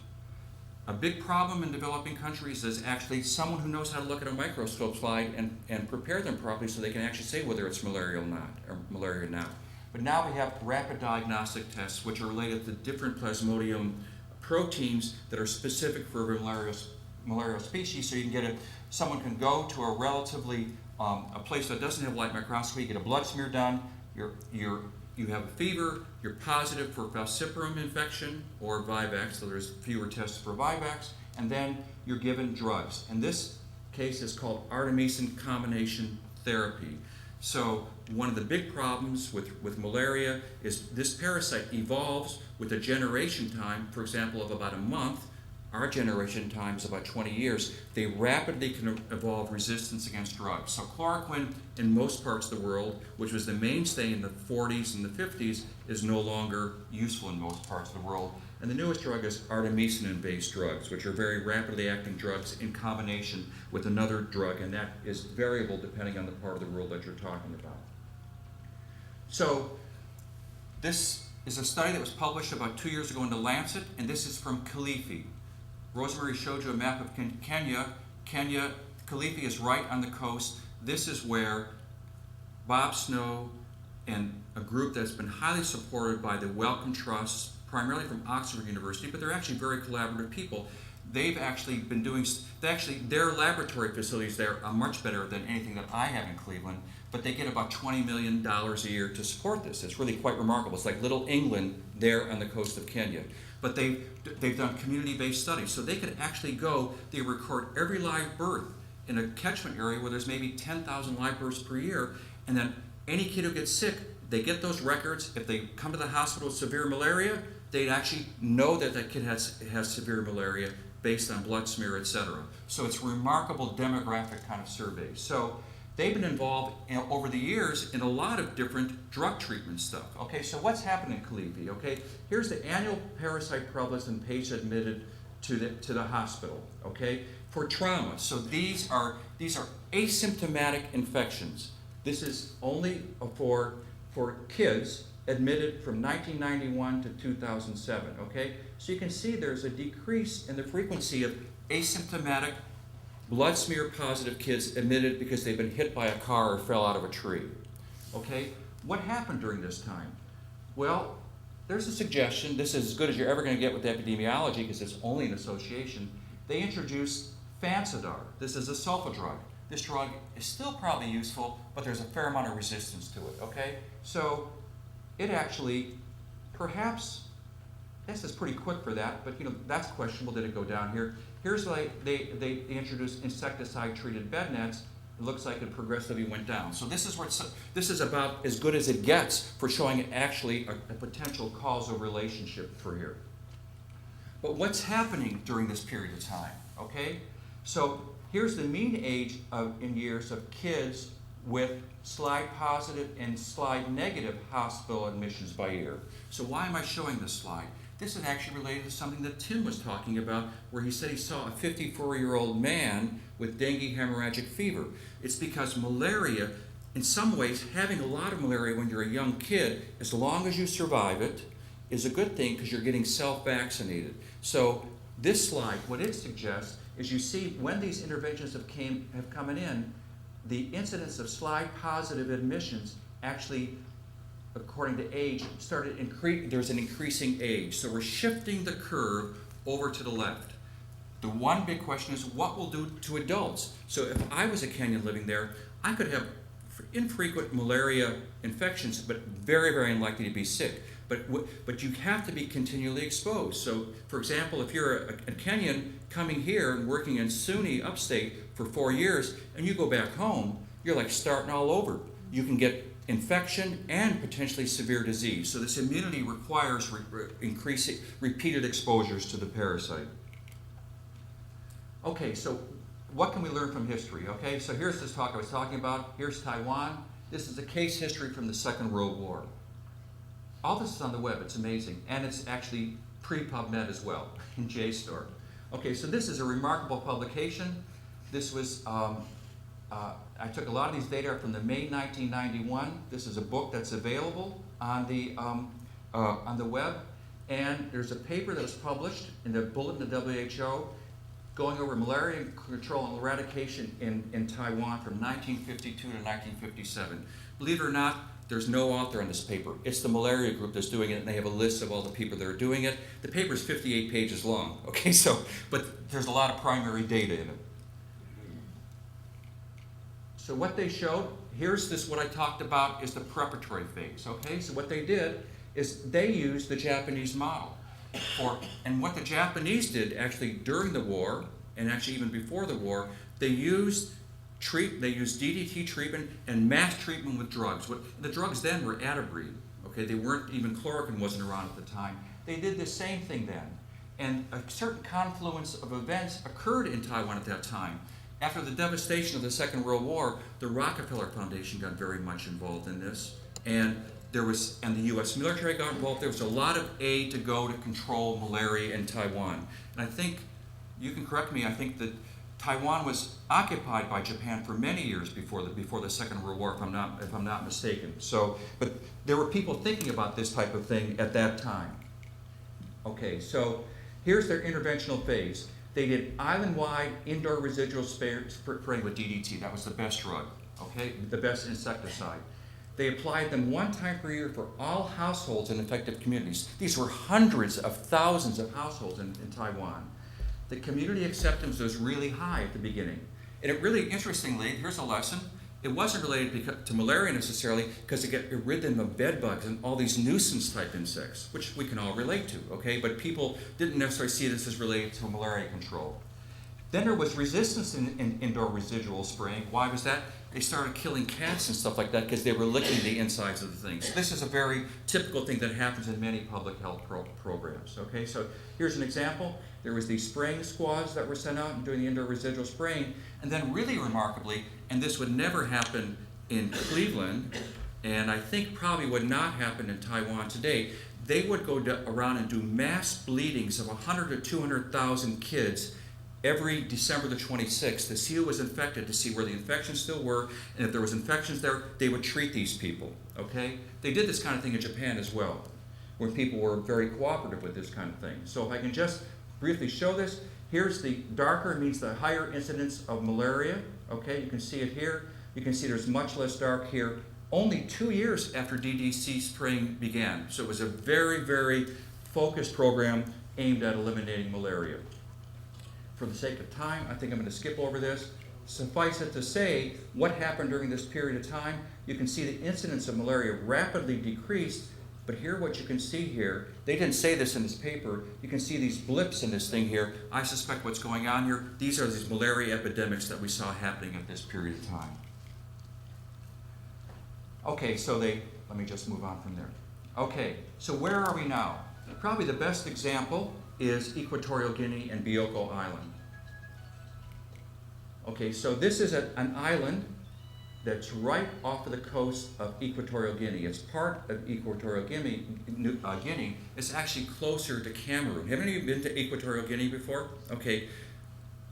A big problem in developing countries is actually someone who knows how to look at a microscope slide and prepare them properly so they can actually say whether it's malaria or not. But now we have rapid diagnostic tests which are related to different Plasmodium proteins that are specific for malaria species. So you can someone can go to a relatively a place that doesn't have light microscopy, get a blood smear done. You have a fever. You're positive for falciparum infection or Vivax, so there's fewer tests for Vivax, and then you're given drugs. And this case is called artemisinin combination therapy. So one of the big problems with malaria is this parasite evolves with a generation time, for example, of about a month. Our generation time is about 20 years. They rapidly can evolve resistance against drugs. So chloroquine in most parts of the world, which was the mainstay in the 40s and the 50s, is no longer useful in most parts of the world. And the newest drug is artemisinin-based drugs, which are very rapidly acting drugs in combination with another drug, and that is variable depending on the part of the world that you're talking about. So this is a study that was published about 2 years ago in The Lancet, and this is from Kilifi. Rosemary showed you a map of Kenya. Kilifi is right on the coast. This is where Bob Snow and a group that's been highly supported by the Wellcome Trust, primarily from Oxford University, but they're actually very collaborative people. They've actually been doing, their laboratory facilities there are much better than anything that I have in Cleveland, but they get about $20 million a year to support this. It's really quite remarkable. It's like Little England there on the coast of Kenya. But they've done community-based studies, so they could actually go, they record every live birth in a catchment area where there's maybe 10,000 live births per year, and then any kid who gets sick, they get those records. If they come to the hospital with severe malaria, they'd actually know that that kid has severe malaria based on blood smear, etc. So it's remarkable demographic kind of surveys. So they've been involved over the years in a lot of different drug treatment stuff. Okay, so what's happened in Kilifi? Okay, here's the annual parasite prevalence in patients admitted to the hospital. Okay, for trauma. So these are asymptomatic infections. This is only for kids admitted from 1991 to 2007, okay? So you can see there's a decrease in the frequency of asymptomatic blood smear positive kids admitted because they've been hit by a car or fell out of a tree, okay? What happened during this time? Well, there's a suggestion, this is as good as you're ever gonna get with epidemiology because it's only an association. They introduced Fansidar. This is a sulfa drug. This drug is still probably useful, but there's a fair amount of resistance to it, okay? So it actually, perhaps, this is pretty quick for that, but that's questionable. Did it go down here? Here's like they introduced insecticide-treated bed nets. It looks like it progressively went down. So this is about as good as it gets for showing actually a potential causal relationship for here. But what's happening during this period of time? Okay, so here's the mean age in years of kids with slide positive and slide negative hospital admissions by year. So why am I showing this slide? This is actually related to something that Tim was talking about, where he said he saw a 54-year-old man with dengue hemorrhagic fever. It's because malaria, in some ways, having a lot of malaria when you're a young kid, as long as you survive it, is a good thing because you're getting self-vaccinated. So this slide, what it suggests is you see when these interventions have come in, the incidence of slide positive admissions actually, according to age, started there's an increasing age. So we're shifting the curve over to the left. The one big question is what we'll do to adults. So if I was a Kenyan living there, I could have infrequent malaria infections, but very, very unlikely to be sick. But you have to be continually exposed. So, for example, if you're a Kenyan coming here and working in SUNY Upstate for 4 years, and you go back home, you're like starting all over. You can get infection and potentially severe disease. So this immunity requires increasing repeated exposures to the parasite. Okay, so what can we learn from history? Okay, so here's this talk I was talking about. Here's Taiwan. This is a case history from the Second World War. All this is on the web. It's amazing. And it's actually pre-PubMed as well in JSTOR. Okay, so this is a remarkable publication. This was, I took a lot of these data from the May 1991. This is a book that's available on the web. And there's a paper that was published in the Bulletin of the WHO going over malaria control and eradication in Taiwan from 1952 to 1957. Believe it or not, there's no author on this paper. It's the malaria group that's doing it, and they have a list of all the people that are doing it. The paper is 58 pages long, okay? So, but there's a lot of primary data in it. So what they showed, here's this, what I talked about is the preparatory phase, okay? So what they did is they used the Japanese model. And what the Japanese did actually during the war, and actually even before the war, they used They used DDT treatment and mass treatment with drugs. The drugs then were Atabreed. Okay, they weren't, even chloroquine wasn't around at the time. They did the same thing then. And a certain confluence of events occurred in Taiwan at that time. After the devastation of the Second World War, the Rockefeller Foundation got very much involved in this. And the U.S. military got involved. There was a lot of aid to go to control malaria in Taiwan. And I think, you can correct me, I think that Taiwan was occupied by Japan for many years before the Second World War, if I'm not mistaken. So, but there were people thinking about this type of thing at that time. Okay, so here's their interventional phase. They did island-wide indoor residual spraying with DDT. That was the best drug, okay, the best insecticide. They applied them one time per year for all households in affected communities. These were hundreds of thousands of households in Taiwan. The community acceptance was really high at the beginning. And it really, interestingly, here's a lesson. It wasn't related to malaria necessarily, because it rid them of bed bugs and all these nuisance type insects, which we can all relate to, okay? But people didn't necessarily see this as related to malaria control. Then there was resistance in indoor residual spraying. Why was that? They started killing cats and stuff like that because they were licking the insides of the things. This is a very typical thing that happens in many public health programs, okay? So here's an example. There was these spraying squads that were sent out and doing the indoor residual spraying. And then really remarkably, and this would never happen in Cleveland, and I think probably would not happen in Taiwan today, they would go around and do mass bleedings of 100 to 200,000 kids every December the 26th to see who was infected, to see where the infections still were, and if there was infections there, they would treat these people, okay? They did this kind of thing in Japan as well, where people were very cooperative with this kind of thing. So if I can just briefly show this, here's the darker means the higher incidence of malaria, okay? You can see it here. You can see there's much less dark here. Only 2 years after DDT spraying began. So it was a very, very focused program aimed at eliminating malaria. For the sake of time, I think I'm going to skip over this. Suffice it to say, what happened during this period of time, you can see the incidence of malaria rapidly decreased, but here what you can see here, they didn't say this in this paper, you can see these blips in this thing here. I suspect what's going on here, these are these malaria epidemics that we saw happening at this period of time. Okay, so let me just move on from there. Okay, so where are we now? Probably the best example is Equatorial Guinea and Bioko Island. Okay, so this is an island that's right off of the coast of Equatorial Guinea. It's part of Equatorial Guinea. It's actually closer to Cameroon. Haven't you been to Equatorial Guinea before? Okay,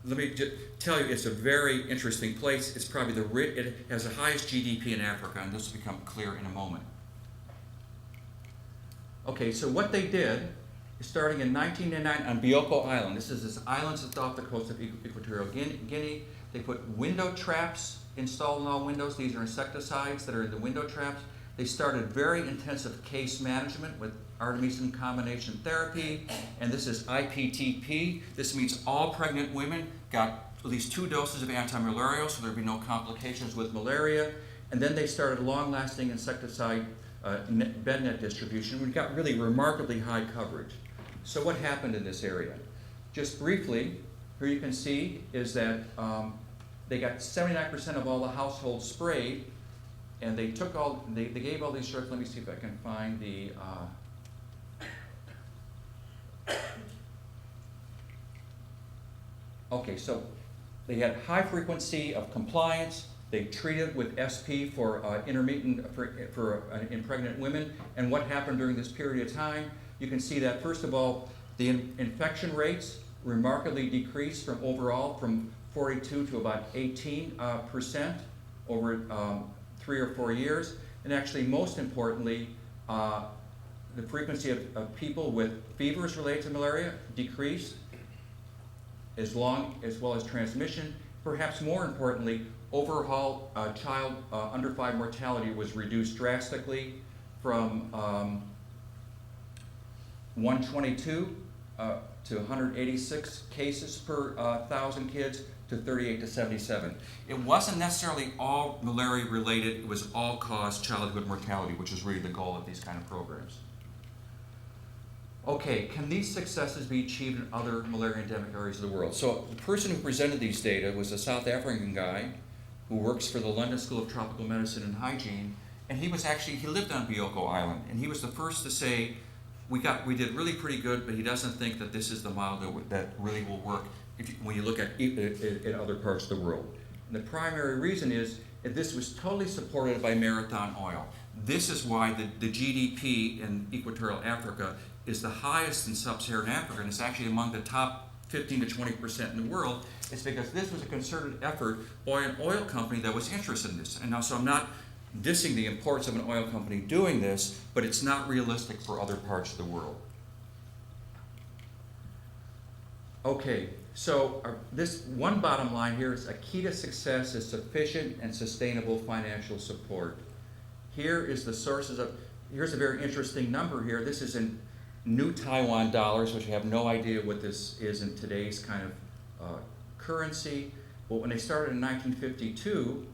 let me just tell you, it's a very interesting place. It's probably it has the highest GDP in Africa, and this will become clear in a moment. Okay, so what they did, starting in 1999 on Bioko Island, this island that's off the coast of Equatorial Guinea, they put window traps installed in all windows. These are insecticides that are in the window traps. They started very intensive case management with artemisinin combination therapy, and this is IPTP. This means all pregnant women got at least 2 doses of anti-malarial, so there'd be no complications with malaria. And then they started long-lasting insecticide bed net distribution. We got really remarkably high coverage. So what happened in this area? Just briefly, here you can see is that they got 79% of all the households sprayed, and they took they gave all these drugs. Let me see if I can find the. Okay, so they had high frequency of compliance. They treated with SP for in pregnant women. And what happened during this period of time? You can see that first of all, the infection rates remarkably decreased from 42 to about 18% over 3 or 4 years. And actually, most importantly, the frequency of people with fevers related to malaria decreased, as well as transmission. Perhaps more importantly, overall child under 5 mortality was reduced drastically from 122 to 186 cases per 1,000 kids to 38 to 77. It wasn't necessarily all malaria related, it was all-cause childhood mortality, which is really the goal of these kind of programs. Okay, can these successes be achieved in other malaria endemic areas of the world? So the person who presented these data was a South African guy who works for the London School of Tropical Medicine and Hygiene, and he lived on Bioko Island, and he was the first to say, we did really pretty good, but he doesn't think that this is the model that really will work when you look at other parts of the world. And the primary reason is that this was totally supported by Marathon Oil. This is why the GDP in Equatorial Africa is the highest in Sub-Saharan Africa, and it's actually among the top 15 to 20% in the world. It's because this was a concerted effort by an oil company that was interested in this. And now, so I'm not dissing the importance of an oil company doing this, but it's not realistic for other parts of the world. Okay, so this one bottom line here is a key to success is sufficient and sustainable financial support. Here is the sources of, here's a very interesting number here. This is in New Taiwan dollars, which I have no idea what this is in today's kind of currency. But when they started in 1952,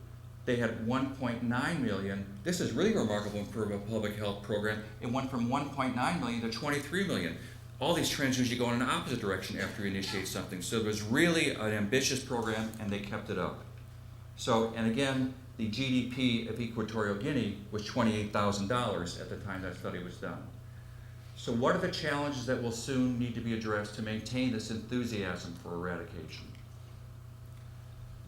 they had 1.9 million. This is really remarkable for a public health program. It went from 1.9 million to 23 million. All these trends usually go in an opposite direction after you initiate something. So it was really an ambitious program, and they kept it up. So, and again, the GDP of Equatorial Guinea was $28,000 at the time that study was done. So what are the challenges that will soon need to be addressed to maintain this enthusiasm for eradication?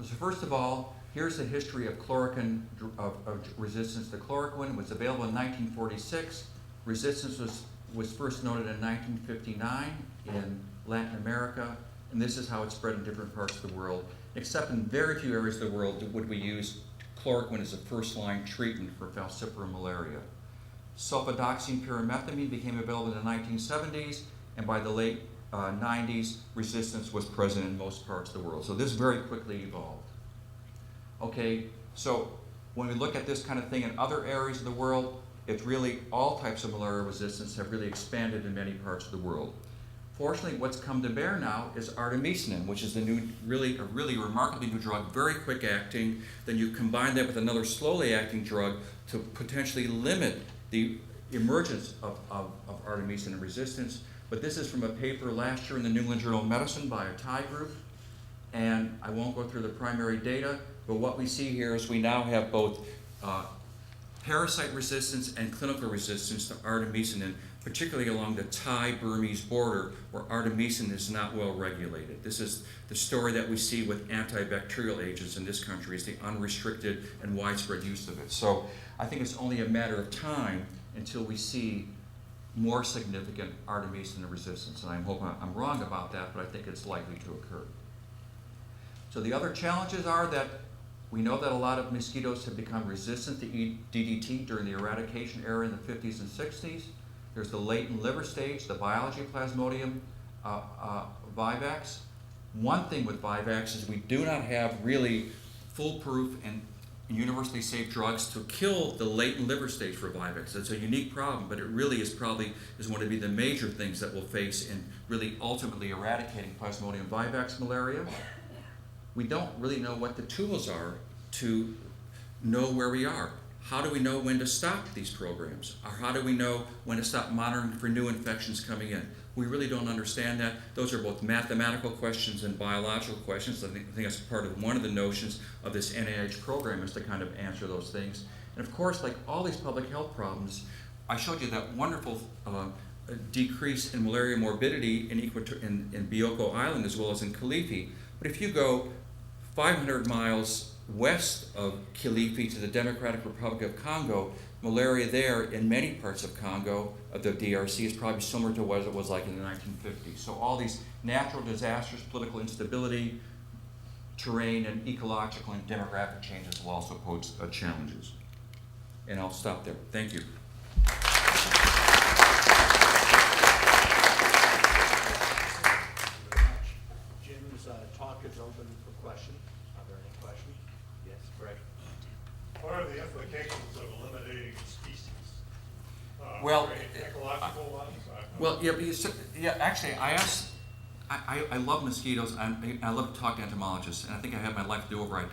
So first of all, here's the history of chloroquine, of resistance to chloroquine. It was available in 1946. Resistance was first noted in 1959 in Latin America, and this is how it spread in different parts of the world. Except in very few areas of the world would we use chloroquine as a first-line treatment for falciparum malaria. Sulfadoxine pyrimethamine became available in the 1970s, and by the late 90s, resistance was present in most parts of the world. So this very quickly evolved. Okay, so when we look at this kind of thing in other areas of the world, it's really all types of malaria resistance have really expanded in many parts of the world. Fortunately, what's come to bear now is artemisinin, which is a really remarkably new drug, very quick acting. Then you combine that with another slowly acting drug to potentially limit the emergence of artemisinin resistance. But this is from a paper last year in the New England Journal of Medicine by a Thai group. And I won't go through the primary data, but what we see here is we now have both parasite resistance and clinical resistance to artemisinin, particularly along the Thai-Burmese border where artemisinin is not well regulated. This is the story that we see with antibacterial agents in this country, is the unrestricted and widespread use of it. So I think it's only a matter of time until we see more significant artemisinin resistance, and I hope I'm wrong about that, but I think it's likely to occur. So the other challenges are that we know that a lot of mosquitoes have become resistant to DDT during the eradication era in the 50s and 60s. There's the latent liver stage, the biology of Plasmodium vivax. One thing with vivax is we do not have really foolproof and universally safe drugs to kill the latent liver stage for vivax. It's a unique problem, but it really is probably going to be the major things that we'll face in really ultimately eradicating Plasmodium vivax malaria. We don't really know what the tools are to know where we are. How do we know when to stop these programs? Or how do we know when to stop monitoring for new infections coming in? We really don't understand that. Those are both mathematical questions and biological questions. I think that's part of one of the notions of this NIH program, is to kind of answer those things. And of course, like all these public health problems, I showed you that wonderful decrease in malaria morbidity in Bioko Island as well as in Kilifi. But if you go 500 miles west of Kilifi to the Democratic Republic of Congo, malaria there in many parts of Congo, of the DRC, is probably similar to what it was like in the 1950s. So all these natural disasters, political instability, terrain and ecological and demographic changes will also pose challenges. And I'll stop there. Thank you. Jim's talk is open for questions. Are there any questions? Yes, Greg. What are the implications of eliminating species? Well, are any ecological ones? Well, yeah, actually, I love mosquitoes, and I love to talk to entomologists, and I think I have my life to do over.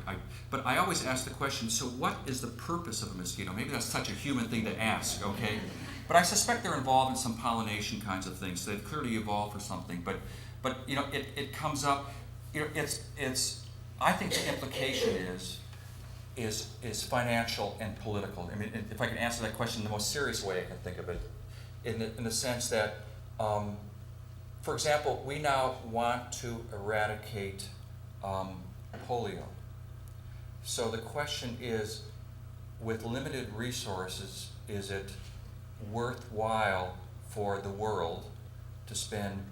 But I always ask the question, so what is the purpose of a mosquito? Maybe that's such a human thing to ask, okay? But I suspect they're involved in some pollination kinds of things. So they've clearly evolved for something. But it comes up, I think the implication is is financial and political. I mean, if I can answer that question in the most serious way I can think of it, in the sense that, for example, we now want to eradicate polio. So the question is, with limited resources, is it worthwhile for the world to spend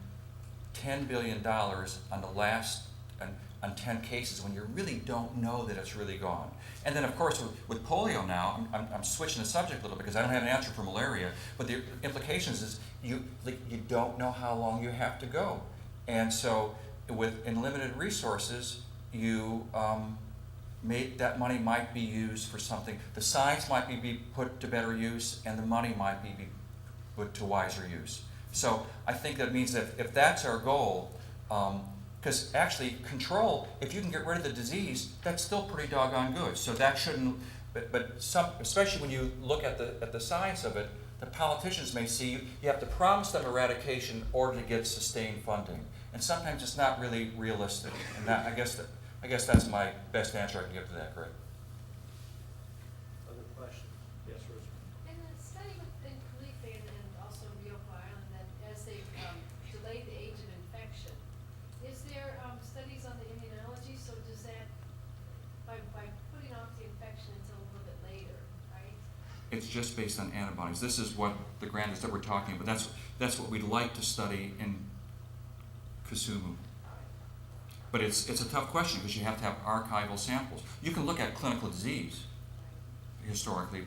$10 billion on the last, on 10 cases when you really don't know that it's really gone? And then, of course, with polio now, I'm switching the subject a little because I don't have an answer for malaria, but the implications is you don't know how long you have to go. And so in limited resources, you that money might be used for something. The science might be put to better use, and the money might be put to wiser use. So I think that means that if that's our goal, because actually control, if you can get rid of the disease, that's still pretty doggone good. So that shouldn't, but especially when you look at the science of it, the politicians may see you have to promise them eradication in order to get sustained funding. And sometimes it's not really realistic. And that, I guess that's my best answer I can give to that, Greg. Other questions? Yes, Rosemary. In the study within Khalifa and also Bioko Island, that as they delayed the age of infection, is there studies on the immunology? So does that, by putting off the infection until a little bit later, right? It's just based on antibodies. This is what the grant is that we're talking about. That's what we'd like to study in Kisumu. But it's a tough question because you have to have archival samples. You can look at clinical disease historically,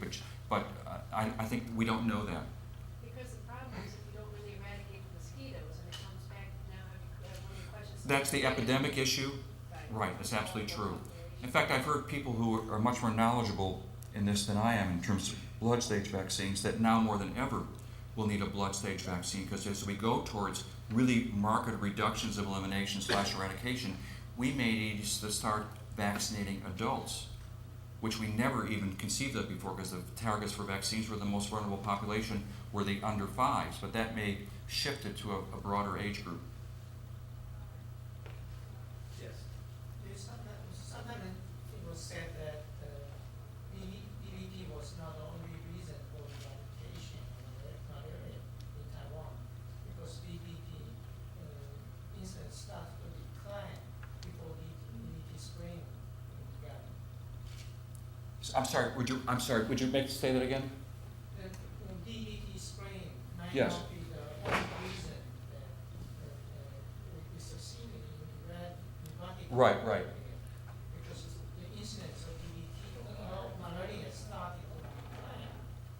but I think we don't know that. Because the problem is if you don't really eradicate the mosquitoes and it comes back now, one of the questions. That's the epidemic issue. Right, that's absolutely true. In fact, I've heard people who are much more knowledgeable in this than I am in terms of blood stage vaccines that now more than ever we'll need a blood stage vaccine because as we go towards really marked reductions of elimination / eradication, we may need to start vaccinating adults, which we never even conceived of before because the targets for vaccines were the most vulnerable population were the under 5s, but that may shift it to a broader age group. Yes. Sometimes it was said that DVT was not the only reason for eradication of malaria in Taiwan, because DVT incidence started to decline before DVT spraying began. I'm sorry, would you say that again? The DVT spraying might Yes. not be the only reason that we succeeded in eradicating Right. because the incidence of DVT, malaria started to decline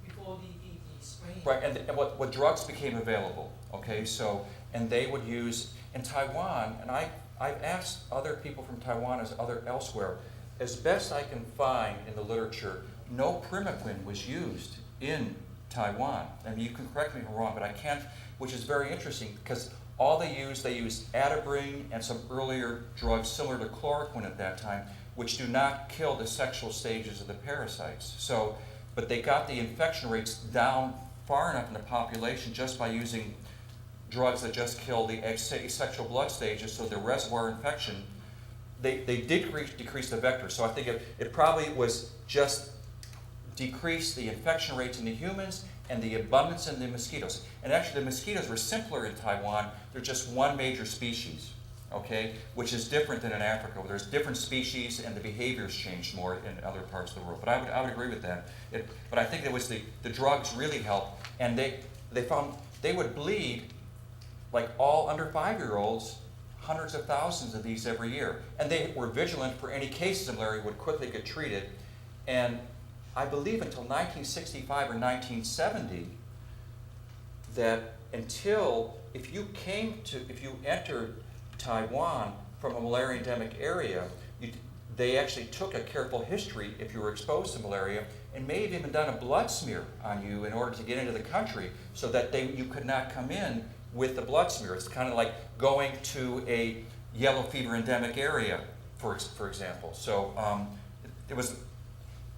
before DVT spraying. Right, and what drugs became available, okay, so, and they would use, in Taiwan, and I've asked other people from Taiwan as elsewhere, as best I can find in the literature, no primaquine was used in Taiwan. I mean, you can correct me if I'm wrong, but I can't, which is very interesting, because all they used Adabring and some earlier drugs similar to chloroquine at that time, which do not kill the sexual stages of the parasites. So, but they got the infection rates down far enough in the population just by using drugs that just kill the asexual blood stages, so the reservoir infection, they did decrease the vector. So I think it probably was just decrease the infection rates in the humans and the abundance in the mosquitoes. And actually the mosquitoes were simpler in Taiwan. They're just one major species, okay, which is different than in Africa, where there's different species and the behaviors changed more in other parts of the world. But I would agree with that. But I think it was the drugs really helped, and they found they would bleed like all under 5-year-olds, hundreds of thousands of these every year. And they were vigilant for any cases of malaria would quickly get treated. And I believe until 1965 or 1970, that if you entered Taiwan from a malaria endemic area, they actually took a careful history if you were exposed to malaria and may have even done a blood smear on you in order to get into the country so that you could not come in with the blood smear. It's kind of like going to a yellow fever endemic area, for example. So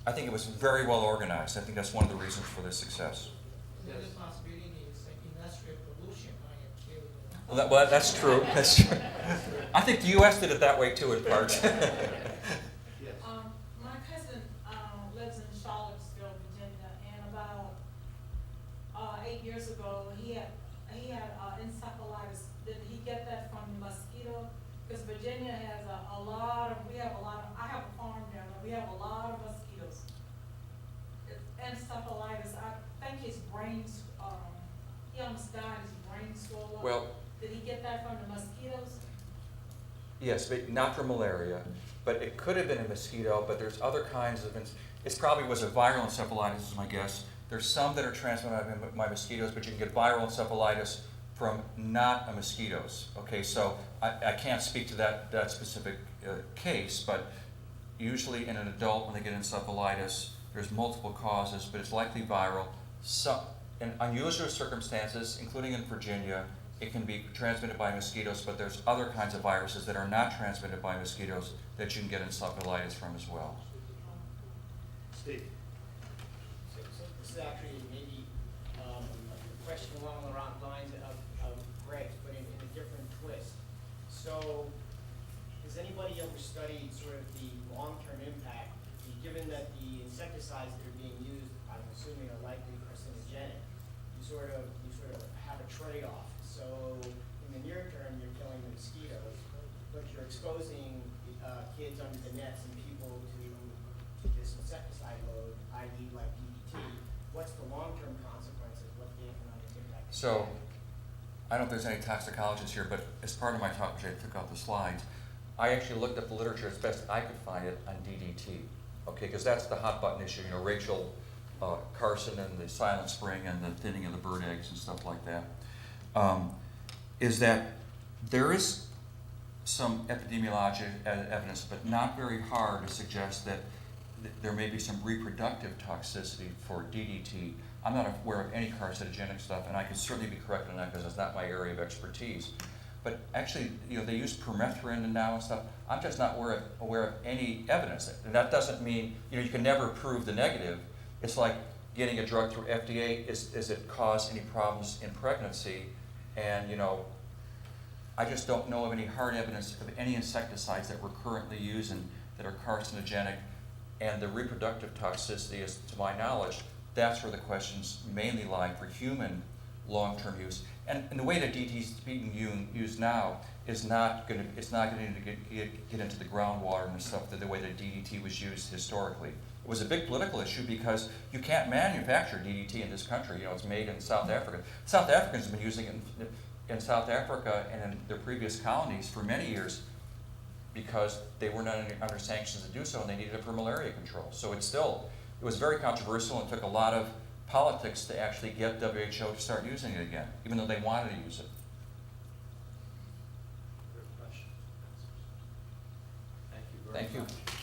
I think it was very well organized. I think that's one of the reasons for the success. Another possibility is that industrial pollution might have killed them. Well, that's true. That's true. I think the U.S. did it that way too, in part. Yes. My cousin ago, he had encephalitis. Did he get that from the mosquito? Because Virginia has a lot of, I have a farm down there, we have a lot of mosquitoes. Encephalitis, I think his brain's, he almost died, his brain swelled up. Well, Did he get that from the mosquitoes? yes, but not from malaria, but it could have been a mosquito, but there's other kinds of, it probably was a viral encephalitis is my guess. There's some that are transmitted by mosquitoes, but you can get viral encephalitis from not a mosquitoes. Okay, so I can't speak to that specific case, but usually in an adult when they get encephalitis, there's multiple causes, but it's likely viral. In unusual circumstances, including in Virginia, it can be transmitted by mosquitoes, but there's other kinds of viruses that are not transmitted by mosquitoes that you can get encephalitis from as well. Steve? So this is actually maybe a question along the lines of Greg's, but in a different twist. So has anybody ever studied sort of the long-term impact, given that the insecticides that are being used, I'm assuming are likely carcinogenic, you sort of have a trade-off. So in the near term, you're killing the mosquitoes, but you're exposing kids under the nets and people to this insecticide load, i.e. like DDT. What's the long-term consequences? What's the economic impact? So, I don't know if there's any toxicologists here, but as part of my talk, which I took out the slides, I actually looked up the literature as best I could find it on DDT. Okay, because that's the hot button issue. You know, Rachel Carson and the Silent Spring and the thinning of the bird eggs and stuff like that. Is that there is some epidemiologic evidence, but not very hard to suggest that there may be some reproductive toxicity for DDT. I'm not aware of any carcinogenic stuff, and I could certainly be corrected on that because it's not my area of expertise. But actually, you know, they use permethrin now and stuff. I'm just not aware of any evidence. And that doesn't mean, you know, you can never prove the negative. It's like getting a drug through FDA. Is it cause any problems in pregnancy? And, you know, I just don't know of any hard evidence of any insecticides that we're currently using that are carcinogenic. And the reproductive toxicity is, to my knowledge, that's where the questions mainly lie for human long-term use. And the way that DDT is being used now is not going to get into the groundwater and stuff the way that DDT was used historically. It was a big political issue because you can't manufacture DDT in this country. You know, it's made in South Africa. South Africans have been using it in South Africa and in their previous colonies for many years because they were not under sanctions to do so, and they needed it for malaria control. So it was very controversial and took a lot of politics to actually get WHO to start using it again, even though they wanted to use it. Good question. Thank you very Thank you. much.